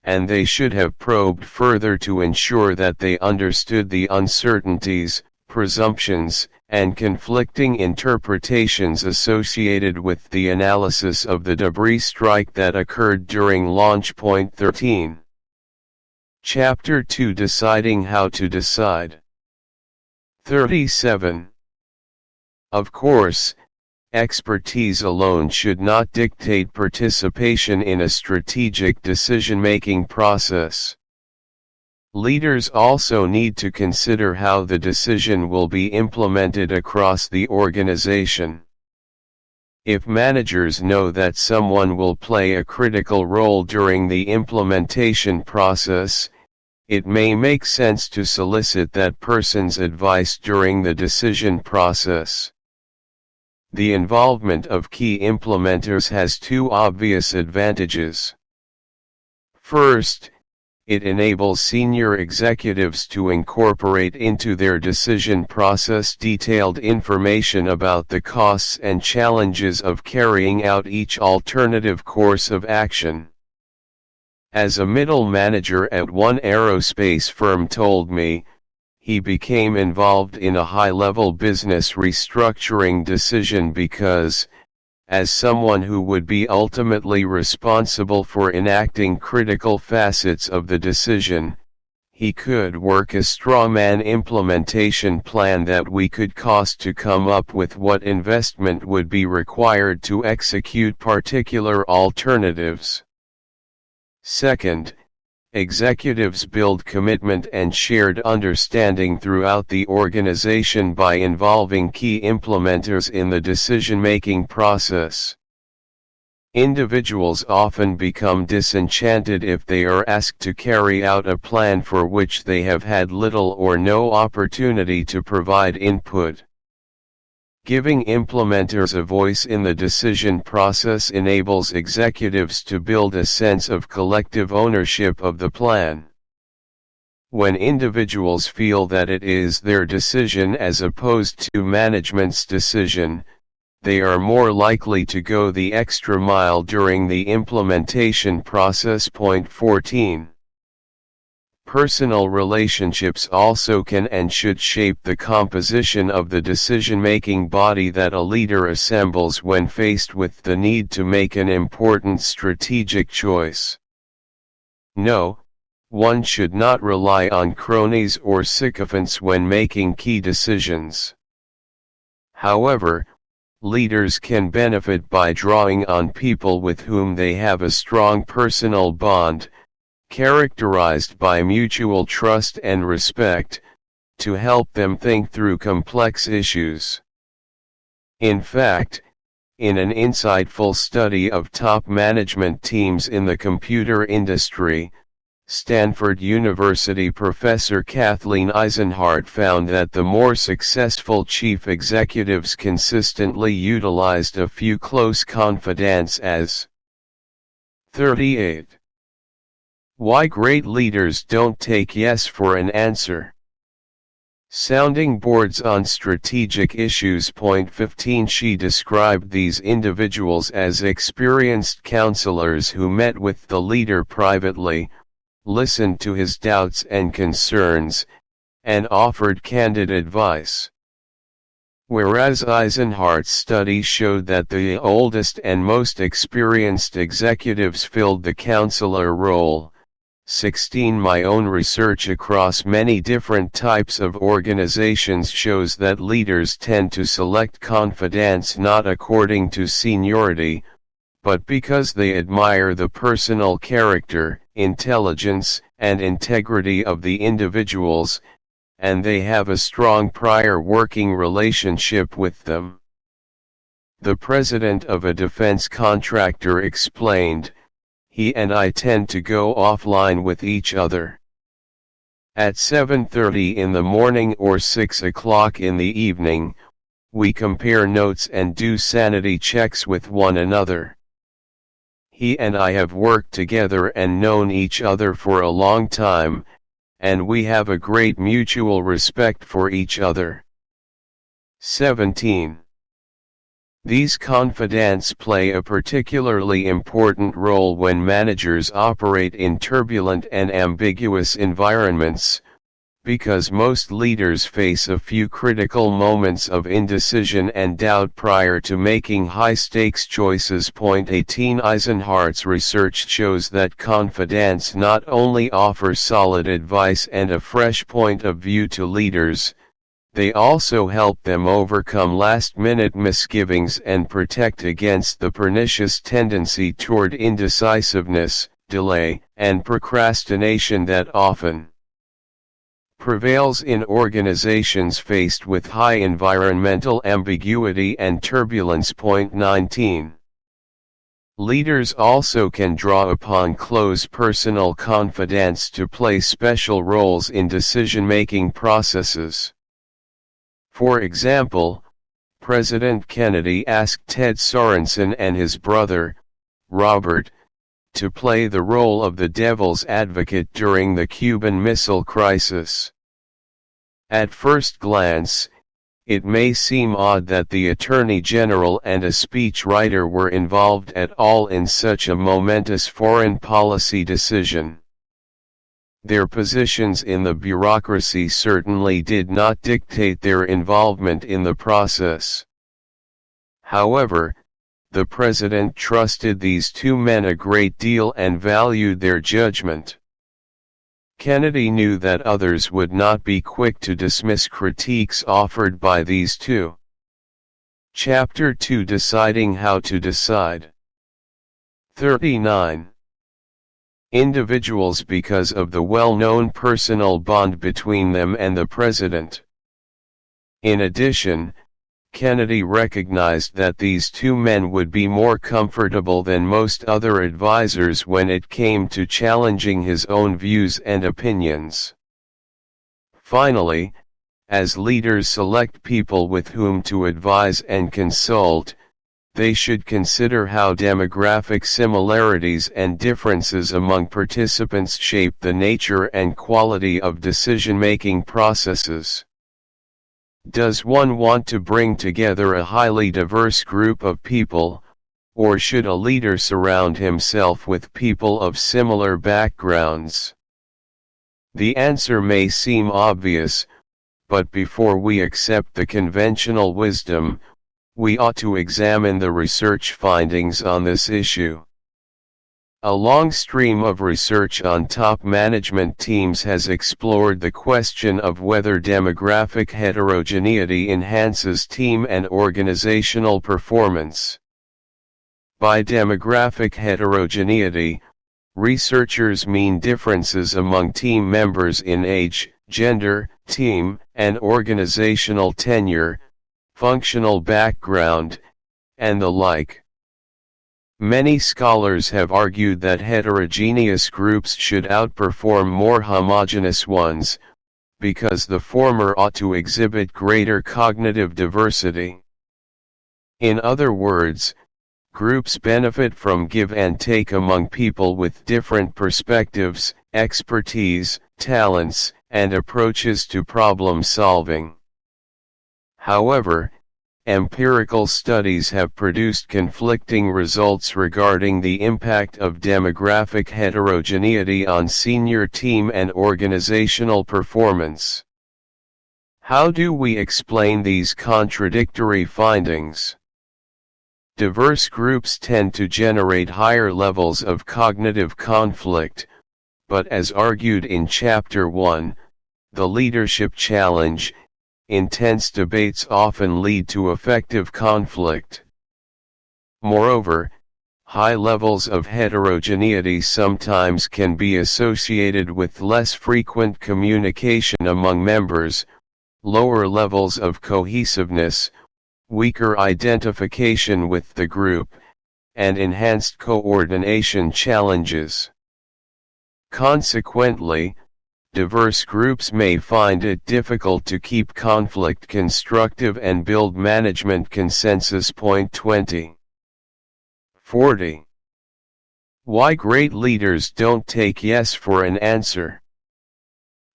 and they should have probed further to ensure that they understood the uncertainties, presumptions, and conflicting interpretations associated with the analysis of the debris strike that occurred during launch. Point 13. Chapter 2, Deciding How to Decide. 37. Of course, expertise alone should not dictate participation in a strategic decision-making process. Leaders also need to consider how the decision will be implemented across the organization. If managers know that someone will play a critical role during the implementation process, it may make sense to solicit that person's advice during the decision process. The involvement of key implementers has two obvious advantages. First, it enables senior executives to incorporate into their decision process detailed information about the costs and challenges of carrying out each alternative course of action. As a middle manager at one aerospace firm told me, he became involved in a high-level business restructuring decision because, as someone who would be ultimately responsible for enacting critical facets of the decision, he could work a strawman implementation plan that we could cost to come up with what investment would be required to execute particular alternatives. Second, executives build commitment and shared understanding throughout the organization by involving key implementers in the decision-making process. Individuals often become disenchanted if they are asked to carry out a plan for which they have had little or no opportunity to provide input. Giving implementers a voice in the decision process enables executives to build a sense of collective ownership of the plan. When individuals feel that it is their decision as opposed to management's decision, they are more likely to go the extra mile during the implementation process. Point 14. Personal relationships also can and should shape the composition of the decision-making body that a leader assembles when faced with the need to make an important strategic choice. No, one should not rely on cronies or sycophants when making key decisions. However, leaders can benefit by drawing on people with whom they have a strong personal bond, characterized by mutual trust and respect, to help them think through complex issues. In fact, in an insightful study of top management teams in the computer industry, Stanford University professor Kathleen Eisenhardt found that the more successful chief executives consistently utilized a few close confidants as 38. Why great leaders don't take yes for an answer. Sounding boards on strategic issues. Point 15. She described these individuals as experienced counselors who met with the leader privately, listened to his doubts and concerns, and offered candid advice. Whereas Eisenhardt's study showed that the oldest and most experienced executives filled the counselor role. 16. My own research across many different types of organizations shows that leaders tend to select confidants not according to seniority, but because they admire the personal character, intelligence, and integrity of the individuals, and they have a strong prior working relationship with them. The president of a defense contractor explained, "He and I tend to go offline with each other. At 7:30 in the morning or 6 o'clock in the evening, we compare notes and do sanity checks with one another. He and I have worked together and known each other for a long time, and we have a great mutual respect for each other." 17. These confidants play a particularly important role when managers operate in turbulent and ambiguous environments, because most leaders face a few critical moments of indecision and doubt prior to making high-stakes choices. Point 18. Eisenhardt's research shows that confidants not only offer solid advice and a fresh point of view to leaders, they also help them overcome last-minute misgivings and protect against the pernicious tendency toward indecisiveness, delay, and procrastination that often prevails in organizations faced with high environmental ambiguity and turbulence. Point 19. Leaders also can draw upon close personal confidants to play special roles in decision-making processes. For example, President Kennedy asked Ted Sorensen and his brother, Robert, to play the role of the devil's advocate during the Cuban Missile Crisis. At first glance, it may seem odd that the Attorney General and a speechwriter were involved at all in such a momentous foreign policy decision. Their positions in the bureaucracy certainly did not dictate their involvement in the process. However, the president trusted these two men a great deal and valued their judgment. Kennedy knew that others would not be quick to dismiss critiques offered by these two. Chapter 2: Deciding How to Decide. 39. Individuals because of the well-known personal bond between them and the president. In addition, Kennedy recognized that these two men would be more comfortable than most other advisors when it came to challenging his own views and opinions. Finally, as leaders select people with whom to advise and consult, they should consider how demographic similarities and differences among participants shape the nature and quality of decision-making processes. Does one want to bring together a highly diverse group of people, or should a leader surround himself with people of similar backgrounds? The answer may seem obvious, but before we accept the conventional wisdom, we ought to examine the research findings on this issue. A long stream of research on top management teams has explored the question of whether demographic heterogeneity enhances team and organizational performance. By demographic heterogeneity, researchers mean differences among team members in age, gender, team and organizational tenure, functional background, and the like. Many scholars have argued that heterogeneous groups should outperform more homogeneous ones, because the former ought to exhibit greater cognitive diversity. In other words, groups benefit from give and take among people with different perspectives, expertise, talents, and approaches to problem solving. However, empirical studies have produced conflicting results regarding the impact of demographic heterogeneity on senior team and organizational performance. How do we explain these contradictory findings? Diverse groups tend to generate higher levels of cognitive conflict, but as argued in Chapter 1, The Leadership Challenge, intense debates often lead to effective conflict. Moreover, high levels of heterogeneity sometimes can be associated with less frequent communication among members, lower levels of cohesiveness, weaker identification with the group, and enhanced coordination challenges. Consequently, diverse groups may find it difficult to keep conflict constructive and build management consensus. 20. 40. Why great leaders don't take yes for an answer.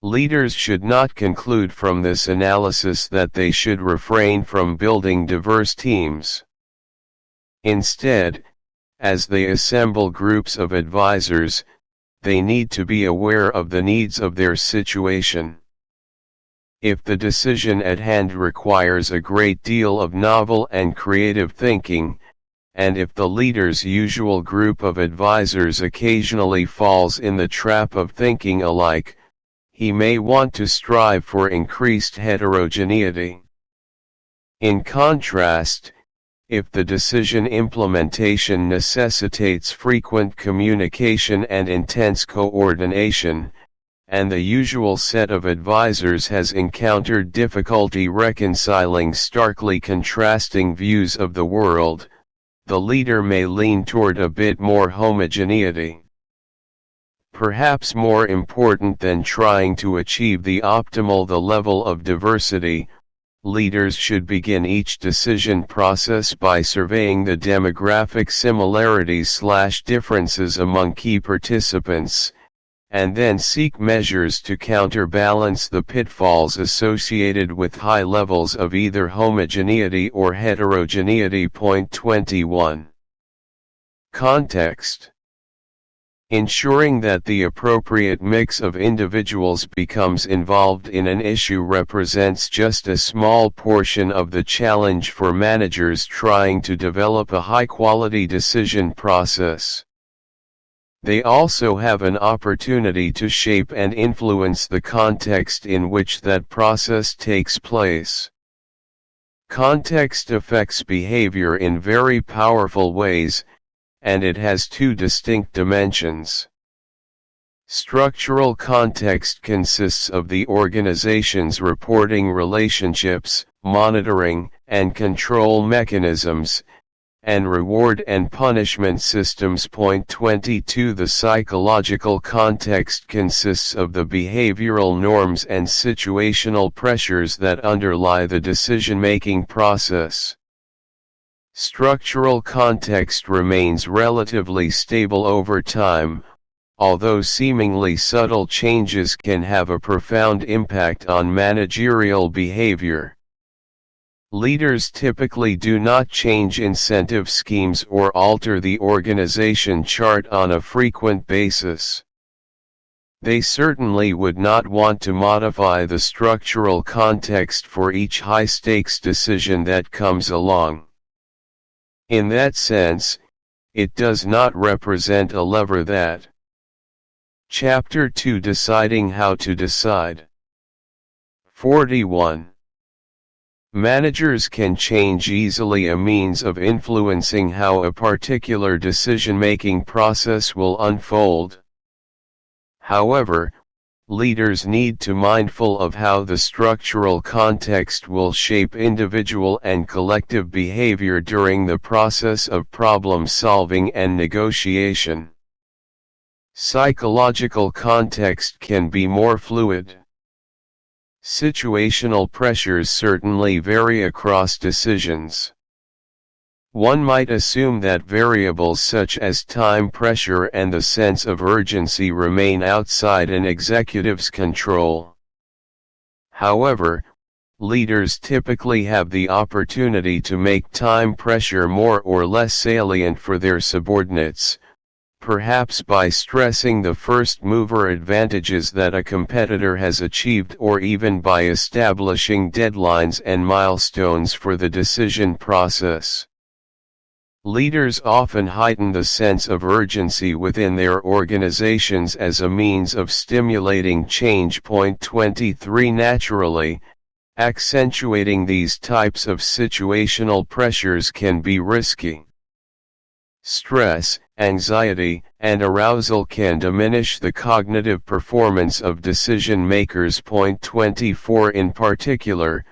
Leaders should not conclude from this analysis that they should refrain from building diverse teams. Instead, as they assemble groups of advisors, they need to be aware of the needs of their situation. If the decision at hand requires a great deal of novel and creative thinking, and if the leader's usual group of advisors occasionally falls in the trap of thinking alike, he may want to strive for increased heterogeneity. In contrast, if the decision implementation necessitates frequent communication and intense coordination, and the usual set of advisors has encountered difficulty reconciling starkly contrasting views of the world, the leader may lean toward a bit more homogeneity. Perhaps more important than trying to achieve the level of diversity, leaders should begin each decision process by surveying the demographic similarities/differences among key participants, and then seek measures to counterbalance the pitfalls associated with high levels of either homogeneity or heterogeneity. 21. Context. Ensuring that the appropriate mix of individuals becomes involved in an issue represents just a small portion of the challenge for managers trying to develop a high-quality decision process. They also have an opportunity to shape and influence the context in which that process takes place. Context affects behavior in very powerful ways, and it has two distinct dimensions. Structural context consists of the organization's reporting relationships, monitoring and control mechanisms, and reward and punishment systems. Point 22. The psychological context consists of the behavioral norms and situational pressures that underlie the decision-making process. Structural context remains relatively stable over time, although seemingly subtle changes can have a profound impact on managerial behavior. Leaders typically do not change incentive schemes or alter the organization chart on a frequent basis. They certainly would not want to modify the structural context for each high-stakes decision that comes along. In that sense, it does not represent a lever that. Chapter 2: Deciding how to decide. 41. Managers can change easily a means of influencing how a particular decision-making process will unfold. However, leaders need to be mindful of how the structural context will shape individual and collective behavior during the process of problem-solving and negotiation. Psychological context can be more fluid. Situational pressures certainly vary across decisions. One might assume that variables such as time pressure and the sense of urgency remain outside an executive's control. However, leaders typically have the opportunity to make time pressure more or less salient for their subordinates, perhaps by stressing the first-mover advantages that a competitor has achieved, or even by establishing deadlines and milestones for the decision process. Leaders often heighten the sense of urgency within their organizations as a means of stimulating change. Point 23. Naturally, accentuating these types of situational pressures can be risky. Stress, anxiety, and arousal can diminish the cognitive performance of decision makers. Point 24. In particular,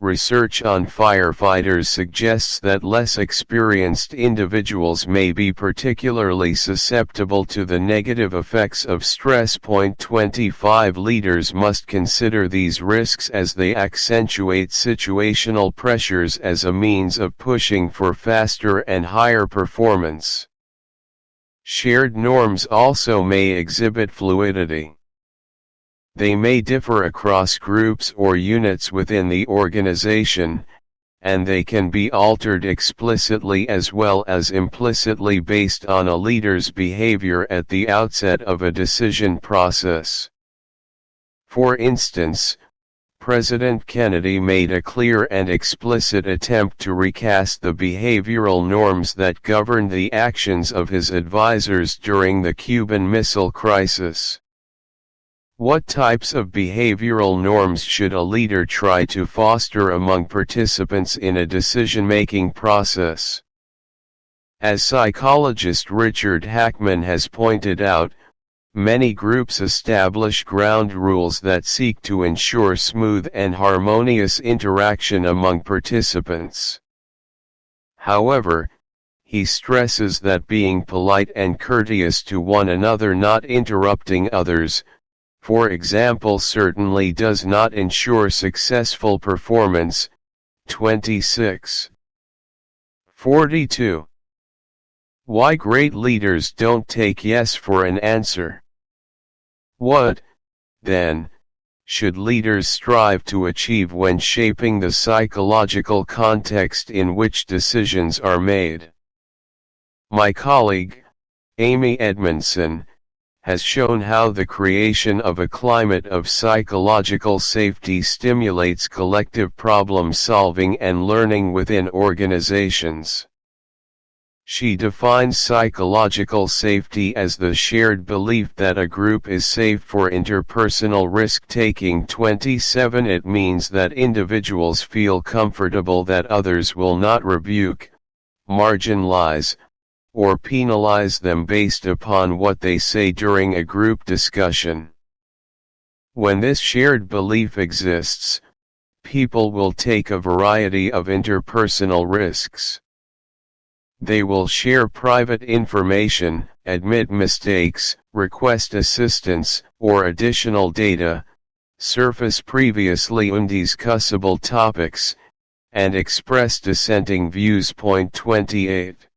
research on firefighters suggests that less experienced individuals may be particularly susceptible to the negative effects of stress. Point 25. Leaders must consider these risks as they accentuate situational pressures as a means of pushing for faster and higher performance. Shared norms also may exhibit fluidity. They may differ across groups or units within the organization, and they can be altered explicitly as well as implicitly based on a leader's behavior at the outset of a decision process. For instance, President Kennedy made a clear and explicit attempt to recast the behavioral norms that governed the actions of his advisors during the Cuban Missile Crisis. What types of behavioral norms should a leader try to foster among participants in a decision-making process? As psychologist Richard Hackman has pointed out, many groups establish ground rules that seek to ensure smooth and harmonious interaction among participants. However, he stresses that being polite and courteous to one another, not interrupting others, for example, certainly does not ensure successful performance. 26. 42. Why great leaders don't take yes for an answer. What, then, should leaders strive to achieve when shaping the psychological context in which decisions are made? My colleague, Amy Edmondson, has shown how the creation of a climate of psychological safety stimulates collective problem solving and learning within organizations. She defines psychological safety as the shared belief that a group is safe for interpersonal risk-taking. 27 It means that individuals feel comfortable that others will not rebuke, marginalize, or penalize them based upon what they say during a group discussion. When this shared belief exists, people will take a variety of interpersonal risks. They will share private information, admit mistakes, request assistance, or additional data, surface previously undiscussable topics, and express dissenting views. 28.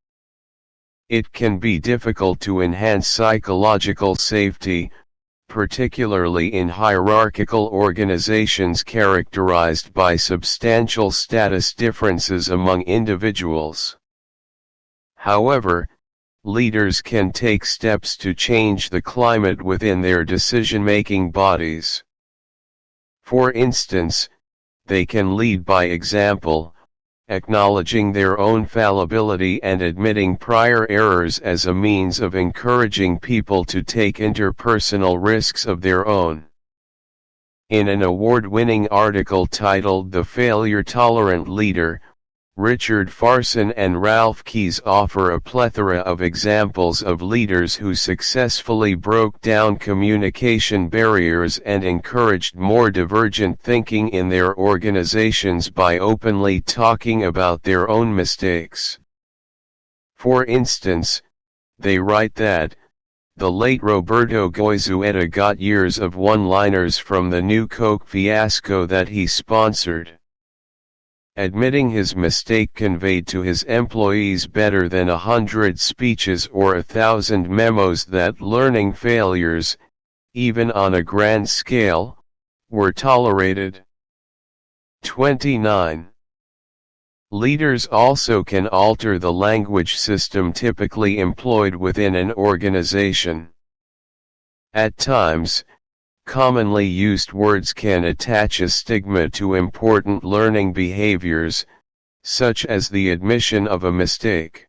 It can be difficult to enhance psychological safety, particularly in hierarchical organizations characterized by substantial status differences among individuals. However, leaders can take steps to change the climate within their decision-making bodies. For instance, they can lead by example, acknowledging their own fallibility and admitting prior errors as a means of encouraging people to take interpersonal risks of their own. In an award-winning article titled "The Failure-Tolerant Leader," Richard Farson and Ralph Keyes offer a plethora of examples of leaders who successfully broke down communication barriers and encouraged more divergent thinking in their organizations by openly talking about their own mistakes. For instance, they write that, the late Roberto Goizueta got years of one-liners from the new Coke fiasco that he sponsored. Admitting his mistake conveyed to his employees better than 100 speeches or 1,000 memos that learning failures, even on a grand scale, were tolerated. 29. Leaders also can alter the language system typically employed within an organization. At times, commonly used words can attach a stigma to important learning behaviors, such as the admission of a mistake.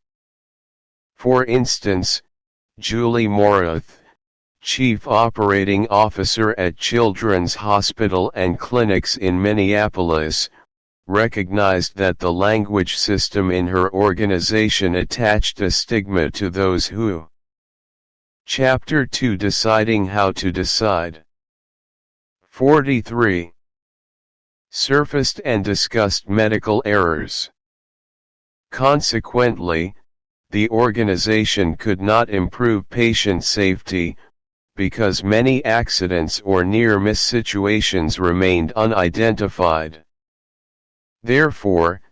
For instance, Julie Morath, Chief Operating Officer at Children's Hospital and Clinics in Minneapolis, recognized that the language system in her organization attached a stigma to those who. Chapter 2 Deciding How to Decide. 43. Surfaced and discussed medical errors. Consequently, the organization could not improve patient safety, because many accidents or near-miss situations remained unidentified. Therefore,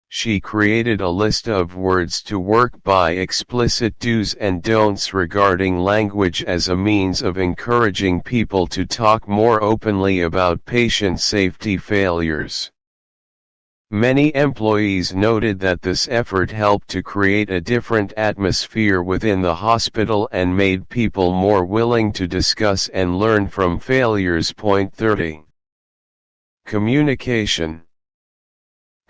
she created a list of words to work by, explicit do's and don'ts regarding language as a means of encouraging people to talk more openly about patient safety failures. Many employees noted that this effort helped to create a different atmosphere within the hospital and made people more willing to discuss and learn from failures. 30. Communication.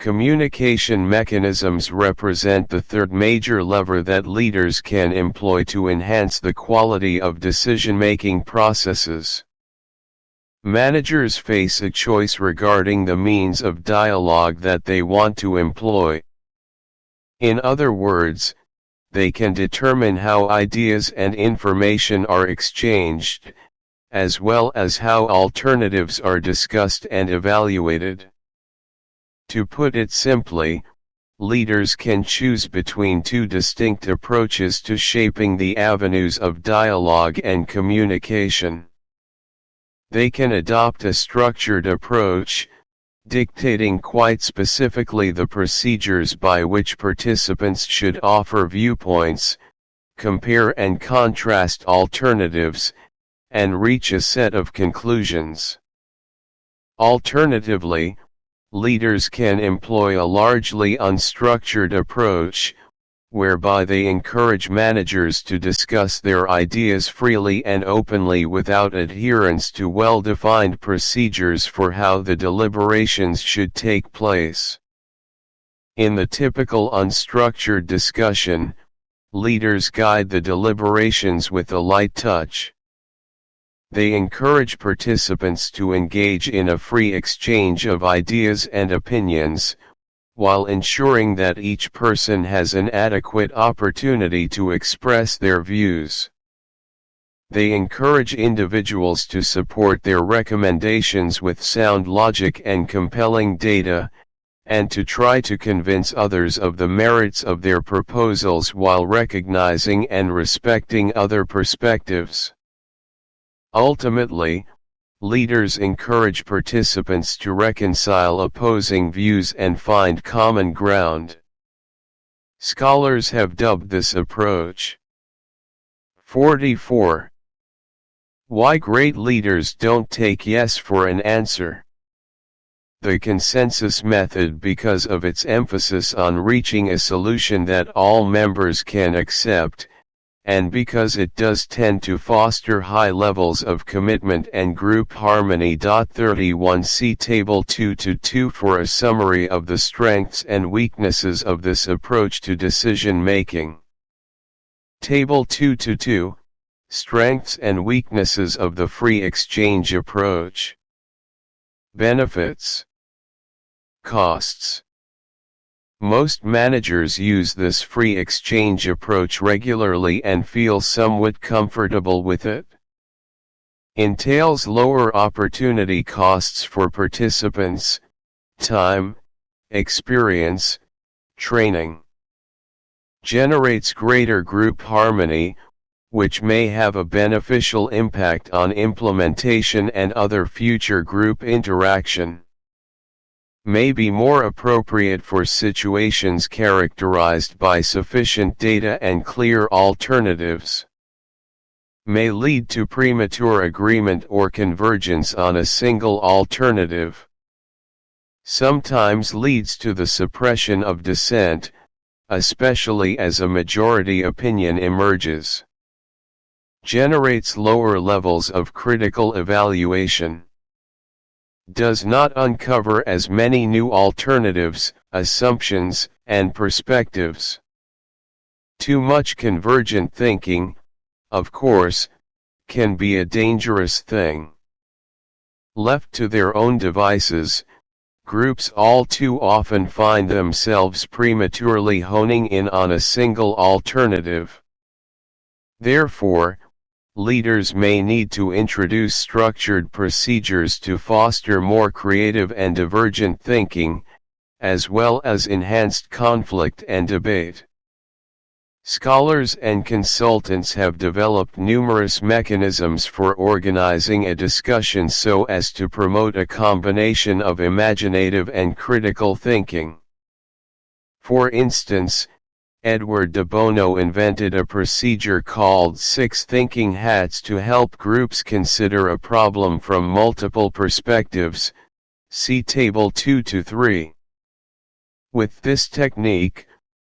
Communication mechanisms represent the third major lever that leaders can employ to enhance the quality of decision-making processes. Managers face a choice regarding the means of dialogue that they want to employ. In other words, they can determine how ideas and information are exchanged, as well as how alternatives are discussed and evaluated. To put it simply, leaders can choose between two distinct approaches to shaping the avenues of dialogue and communication. They can adopt a structured approach, dictating quite specifically the procedures by which participants should offer viewpoints, compare and contrast alternatives, and reach a set of conclusions. Alternatively, leaders can employ a largely unstructured approach, whereby they encourage managers to discuss their ideas freely and openly without adherence to well-defined procedures for how the deliberations should take place. In the typical unstructured discussion, leaders guide the deliberations with a light touch. They encourage participants to engage in a free exchange of ideas and opinions, while ensuring that each person has an adequate opportunity to express their views. They encourage individuals to support their recommendations with sound logic and compelling data, and to try to convince others of the merits of their proposals while recognizing and respecting other perspectives. Ultimately, leaders encourage participants to reconcile opposing views and find common ground. Scholars have dubbed this approach 44. Why great leaders don't take yes for an answer. The consensus method, because of its emphasis on reaching a solution that all members can accept, and because it does tend to foster high levels of commitment and group harmony. 31 See Table 2-2 for a summary of the strengths and weaknesses of this approach to decision making. Table 2-2 Strengths and weaknesses of the free exchange approach. Benefits. Costs. Most managers use this free exchange approach regularly and feel somewhat comfortable with it. Entails lower opportunity costs for participants, time, experience, training. Generates greater group harmony, which may have a beneficial impact on implementation and other future group interaction. May be more appropriate for situations characterized by sufficient data and clear alternatives. May lead to premature agreement or convergence on a single alternative. Sometimes leads to the suppression of dissent, especially as a majority opinion emerges. Generates lower levels of critical evaluation. Does not uncover as many new alternatives, assumptions, and perspectives. Too much convergent thinking, of course, can be a dangerous thing. Left to their own devices, groups all too often find themselves prematurely honing in on a single alternative. Therefore, leaders may need to introduce structured procedures to foster more creative and divergent thinking, as well as enhanced conflict and debate. Scholars and consultants have developed numerous mechanisms for organizing a discussion so as to promote a combination of imaginative and critical thinking. For instance, Edward de Bono invented a procedure called 6 thinking hats to help groups consider a problem from multiple perspectives. See Table 2-3. With this technique,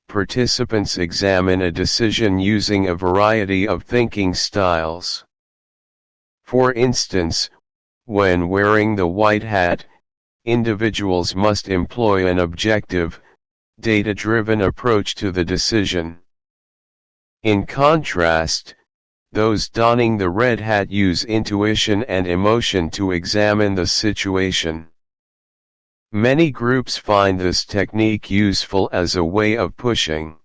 participants examine a decision using a variety of thinking styles. For instance, when wearing the white hat, individuals must employ an objective, data-driven approach to the decision. In contrast, those donning the red hat use intuition and emotion to examine the situation. Many groups find this technique useful as a way of pushing.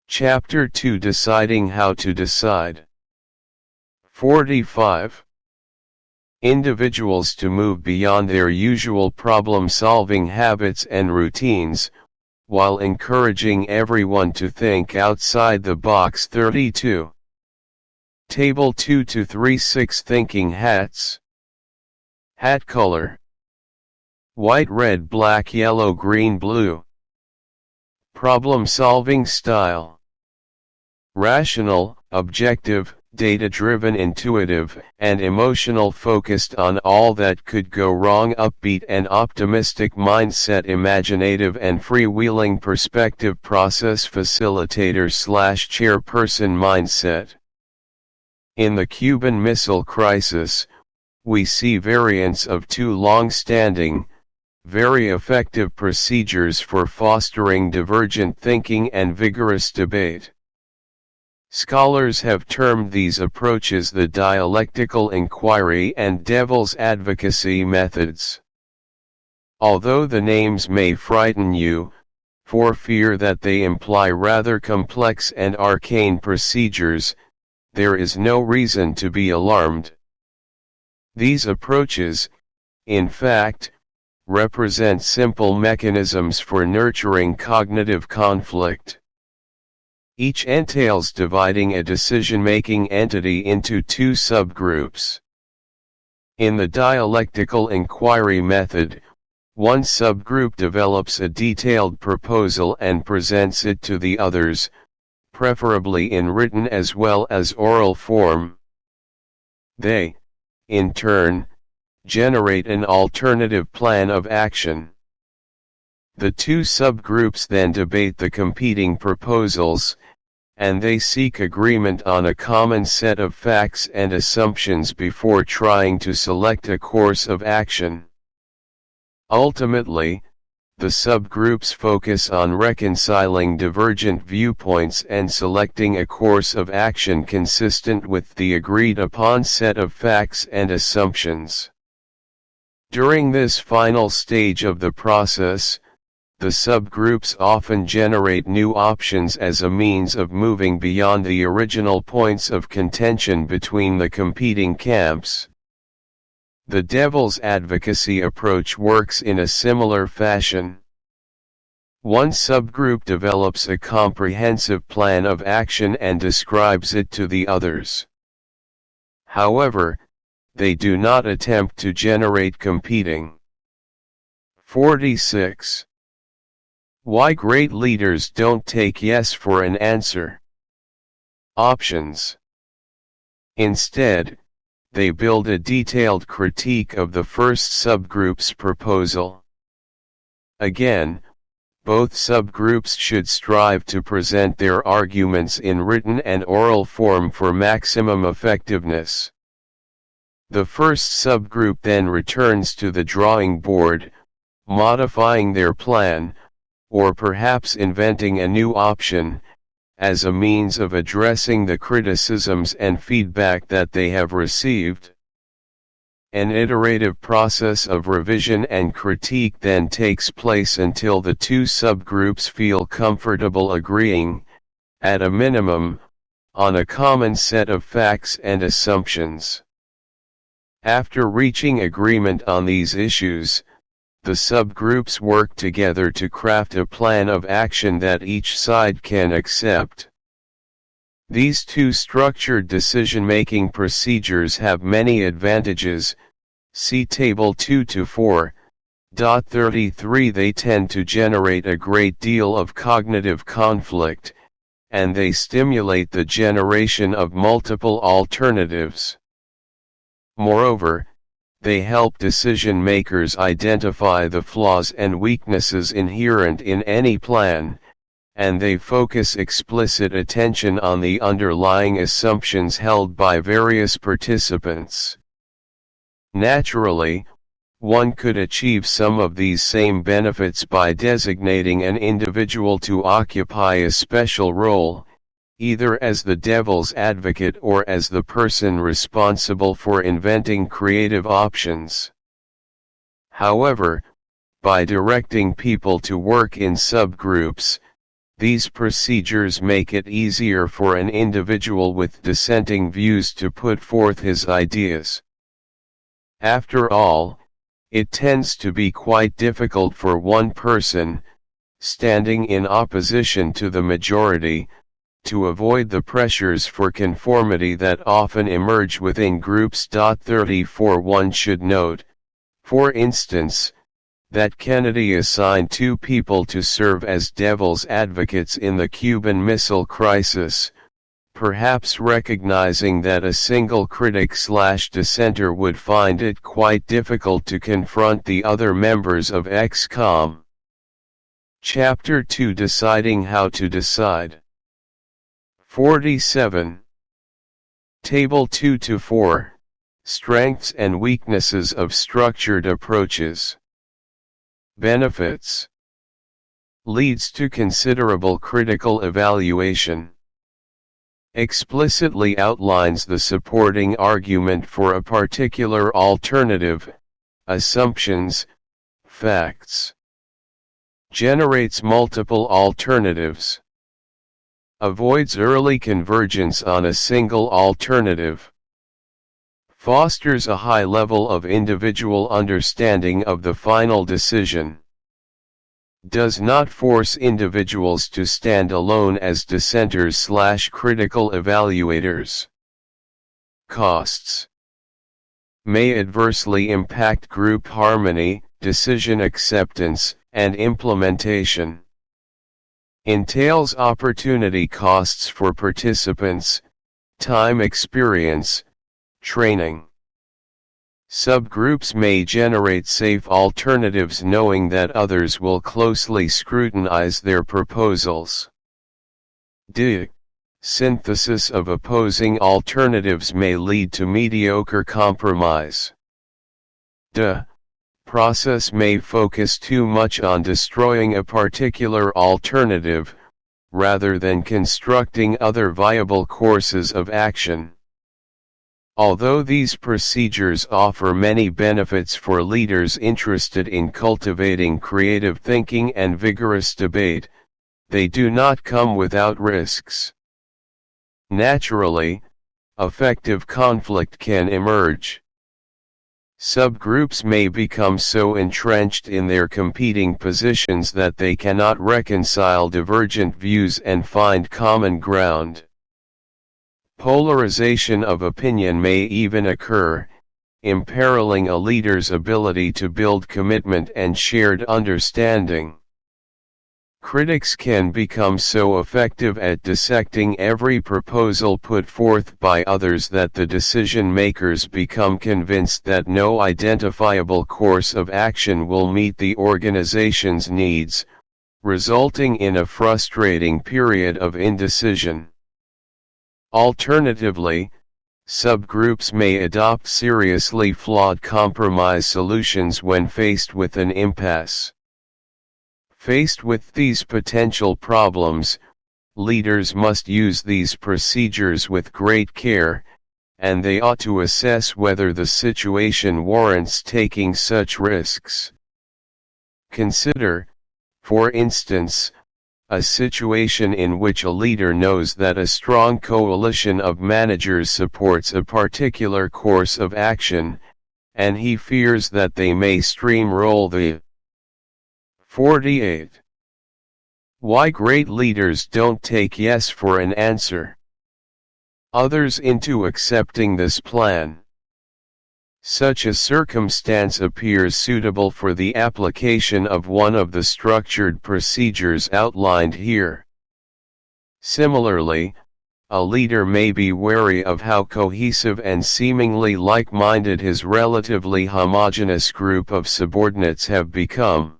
Chapter 2 Deciding How to Decide. 45. Individuals to move beyond their usual problem-solving habits and routines, while encouraging everyone to think outside the box. 32. Table 2-3 6 Thinking hats. Hat color. White, red, black, yellow, green, blue. Problem-solving style. Rational, objective, data-driven, intuitive, and emotional, focused on all that could go wrong. Upbeat and optimistic mindset. Imaginative and freewheeling perspective. Process facilitator / chairperson mindset. In the Cuban Missile Crisis, we see variants of two long-standing, very effective procedures for fostering divergent thinking and vigorous debate. Scholars have termed these approaches the dialectical inquiry and devil's advocacy methods. Although the names may frighten you, for fear that they imply rather complex and arcane procedures, there is no reason to be alarmed. These approaches, in fact, represent simple mechanisms for nurturing cognitive conflict. Each entails dividing a decision-making entity into two subgroups. In the dialectical inquiry method, one subgroup develops a detailed proposal and presents it to the others, preferably in written as well as oral form. They, in turn, generate an alternative plan of action. The two subgroups then debate the competing proposals, and they seek agreement on a common set of facts and assumptions before trying to select a course of action. Ultimately, the subgroups focus on reconciling divergent viewpoints and selecting a course of action consistent with the agreed-upon set of facts and assumptions. During this final stage of the process, the subgroups often generate new options as a means of moving beyond the original points of contention between the competing camps. The devil's advocacy approach works in a similar fashion. One subgroup develops a comprehensive plan of action and describes it to the others. However, they do not attempt to generate competing. 46. Why great leaders don't take yes for an answer. Options. Instead, they build a detailed critique of the first subgroup's proposal. Again, both subgroups should strive to present their arguments in written and oral form for maximum effectiveness. The first subgroup then returns to the drawing board, modifying their plan, or perhaps inventing a new option, as a means of addressing the criticisms and feedback that they have received. An iterative process of revision and critique then takes place until the two subgroups feel comfortable agreeing, at a minimum, on a common set of facts and assumptions. After reaching agreement on these issues, the subgroups work together to craft a plan of action that each side can accept. These two structured decision-making procedures have many advantages. See Table 2-4.33. They tend to generate a great deal of cognitive conflict, and they stimulate the generation of multiple alternatives. Moreover, they help decision makers identify the flaws and weaknesses inherent in any plan, and they focus explicit attention on the underlying assumptions held by various participants. Naturally, one could achieve some of these same benefits by designating an individual to occupy a special role, either as the devil's advocate or as the person responsible for inventing creative options. However, by directing people to work in subgroups, these procedures make it easier for an individual with dissenting views to put forth his ideas. After all, it tends to be quite difficult for one person, standing in opposition to the majority, to avoid the pressures for conformity that often emerge within groups. 34 One should note, for instance, that Kennedy assigned two people to serve as devil's advocates in the Cuban Missile Crisis, perhaps recognizing that a single critic/dissenter would find it quite difficult to confront the other members of XCOM. Chapter 2 Deciding How to Decide. 47. Table 2-4, Strengths and Weaknesses of Structured Approaches. Benefits. Leads to considerable critical evaluation. explicitly outlines the supporting argument for a particular alternative, assumptions, facts. Generates multiple alternatives. Avoids early convergence on a single alternative. Fosters a high level of individual understanding of the final decision. Does not force individuals to stand alone as dissenters/critical evaluators. Costs. May adversely impact group harmony, decision acceptance, and implementation. Entails opportunity costs for participants, time experience, training. Subgroups may generate safe alternatives knowing that others will closely scrutinize their proposals. Synthesis of opposing alternatives may lead to mediocre compromise. Process may focus too much on destroying a particular alternative, rather than constructing other viable courses of action. Although these procedures offer many benefits for leaders interested in cultivating creative thinking and vigorous debate, they do not come without risks. Naturally, effective conflict can emerge. Subgroups may become so entrenched in their competing positions that they cannot reconcile divergent views and find common ground. Polarization of opinion may even occur, imperiling a leader's ability to build commitment and shared understanding. Critics can become so effective at dissecting every proposal put forth by others that the decision-makers become convinced that no identifiable course of action will meet the organization's needs, resulting in a frustrating period of indecision. Alternatively, subgroups may adopt seriously flawed compromise solutions when faced with an impasse. Faced with these potential problems, leaders must use these procedures with great care, and they ought to assess whether the situation warrants taking such risks. Consider, for instance, a situation in which a leader knows that a strong coalition of managers supports a particular course of action, and he fears that they may steamroll the 48. Why great leaders don't take yes for an answer. Others into accepting this plan. Such a circumstance appears suitable for the application of one of the structured procedures outlined here. Similarly, a leader may be wary of how cohesive and seemingly like-minded his relatively homogeneous group of subordinates have become.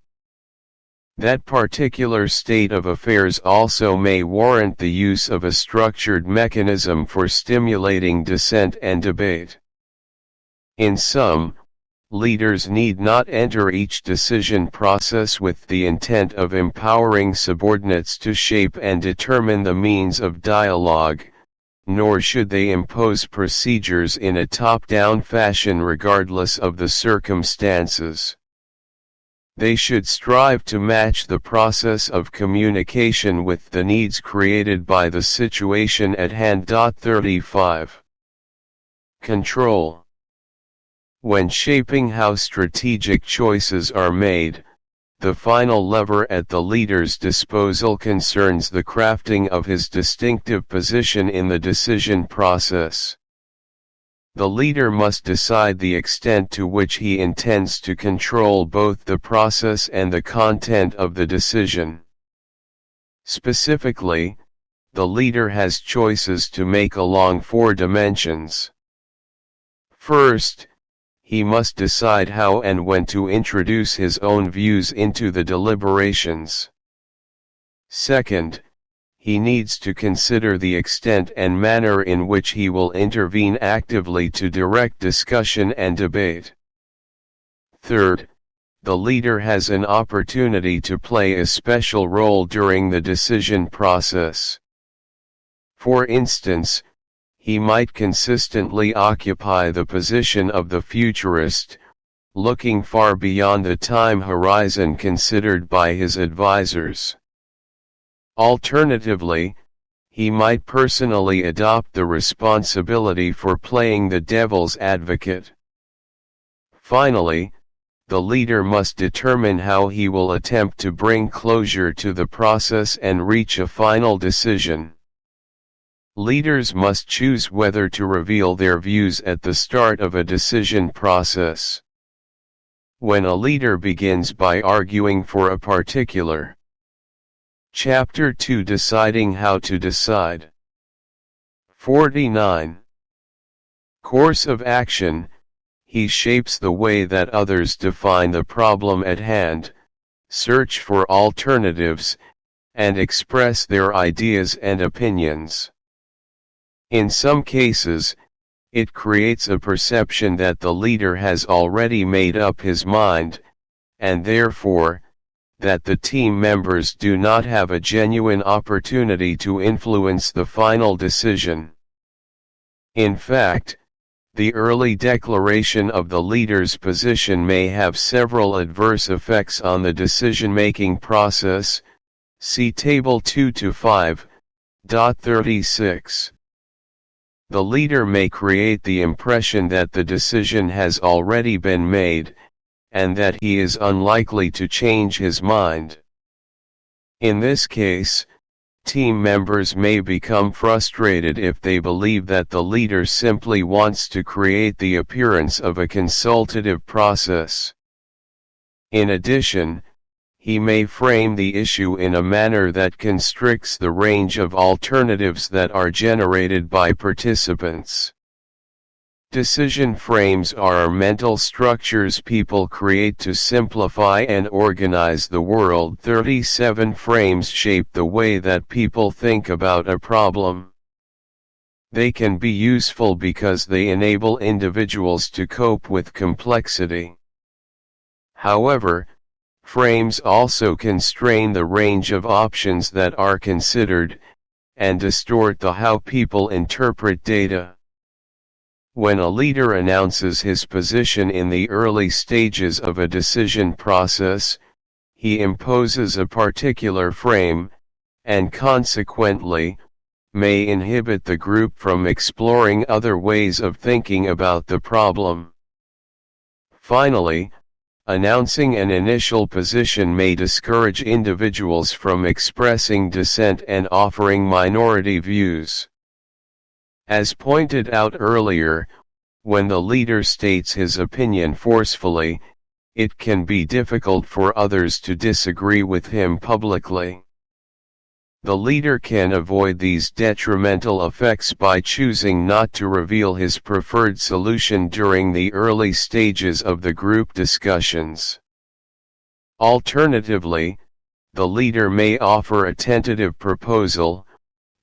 That particular state of affairs also may warrant the use of a structured mechanism for stimulating dissent and debate. In sum, leaders need not enter each decision process with the intent of empowering subordinates to shape and determine the means of dialogue, nor should they impose procedures in a top-down fashion regardless of the circumstances. They should strive to match the process of communication with the needs created by the situation at hand. 35. Control. When shaping how strategic choices are made, the final lever at the leader's disposal concerns the crafting of his distinctive position in the decision process. The leader must decide the extent to which he intends to control both the process and the content of the decision. Specifically, the leader has choices to make along 4 dimensions. First, he must decide how and when to introduce his own views into the deliberations. Second, he needs to consider the extent and manner in which he will intervene actively to direct discussion and debate. Third, the leader has an opportunity to play a special role during the decision process. For instance, he might consistently occupy the position of the futurist, looking far beyond the time horizon considered by his advisors. Alternatively, he might personally adopt the responsibility for playing the devil's advocate. Finally, the leader must determine how he will attempt to bring closure to the process and reach a final decision. Leaders must choose whether to reveal their views at the start of a decision process. When a leader begins by arguing for a particular Chapter 2, Deciding how to decide. 49. Course of action. He shapes the way that others define the problem at hand, search for alternatives, and express their ideas and opinions. In some cases, it creates a perception that the leader has already made up his mind, and therefore, that the team members do not have a genuine opportunity to influence the final decision. In fact, the early declaration of the leader's position may have several adverse effects on the decision-making process. See Table 2-5.36. The leader may create the impression that the decision has already been made, and that he is unlikely to change his mind. In this case, team members may become frustrated if they believe that the leader simply wants to create the appearance of a consultative process. In addition, he may frame the issue in a manner that constricts the range of alternatives that are generated by participants. Decision frames are mental structures people create to simplify and organize the world. 37 frames shape the way that people think about a problem. They can be useful because they enable individuals to cope with complexity. However, frames also constrain the range of options that are considered, and distort how people interpret data. When a leader announces his position in the early stages of a decision process, he imposes a particular frame, and consequently, may inhibit the group from exploring other ways of thinking about the problem. Finally, announcing an initial position may discourage individuals from expressing dissent and offering minority views. As pointed out earlier, when the leader states his opinion forcefully, it can be difficult for others to disagree with him publicly. The leader can avoid these detrimental effects by choosing not to reveal his preferred solution during the early stages of the group discussions. Alternatively, the leader may offer a tentative proposal,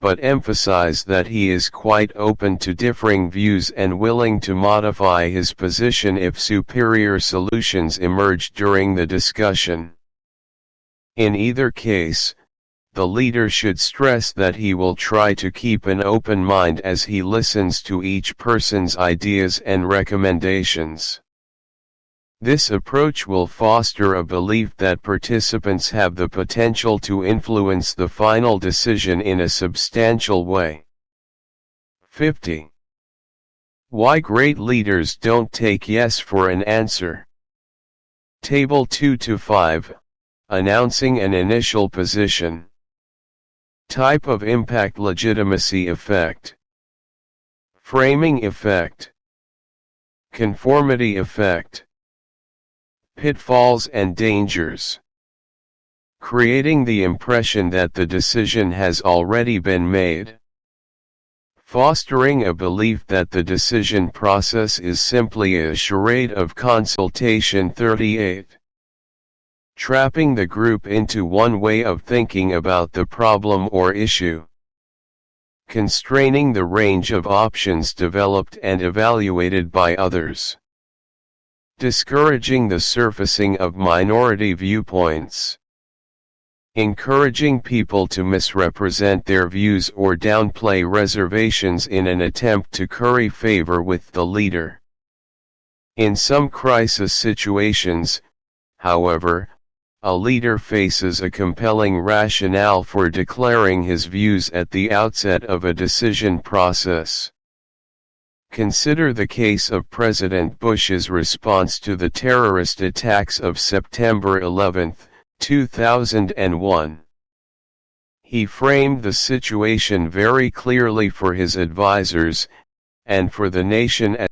but emphasize that he is quite open to differing views and willing to modify his position if superior solutions emerge during the discussion. In either case, the leader should stress that he will try to keep an open mind as he listens to each person's ideas and recommendations. This approach will foster a belief that participants have the potential to influence the final decision in a substantial way. 50. Why great leaders don't take yes for an answer. Table 2-5, Announcing an initial position. Type of impact: legitimacy effect, framing effect, conformity effect. Pitfalls and dangers. Creating the impression that the decision has already been made. Fostering a belief that the decision process is simply a charade of consultation. 38. Trapping the group into one way of thinking about the problem or issue. Constraining the range of options developed and evaluated by others. Discouraging the surfacing of minority viewpoints. encouraging people to misrepresent their views or downplay reservations in an attempt to curry favor with the leader. In some crisis situations, however, a leader faces a compelling rationale for declaring his views at the outset of a decision process. Consider the case of President Bush's response to the terrorist attacks of September 11, 2001. He framed the situation very clearly for his advisors, and for the nation as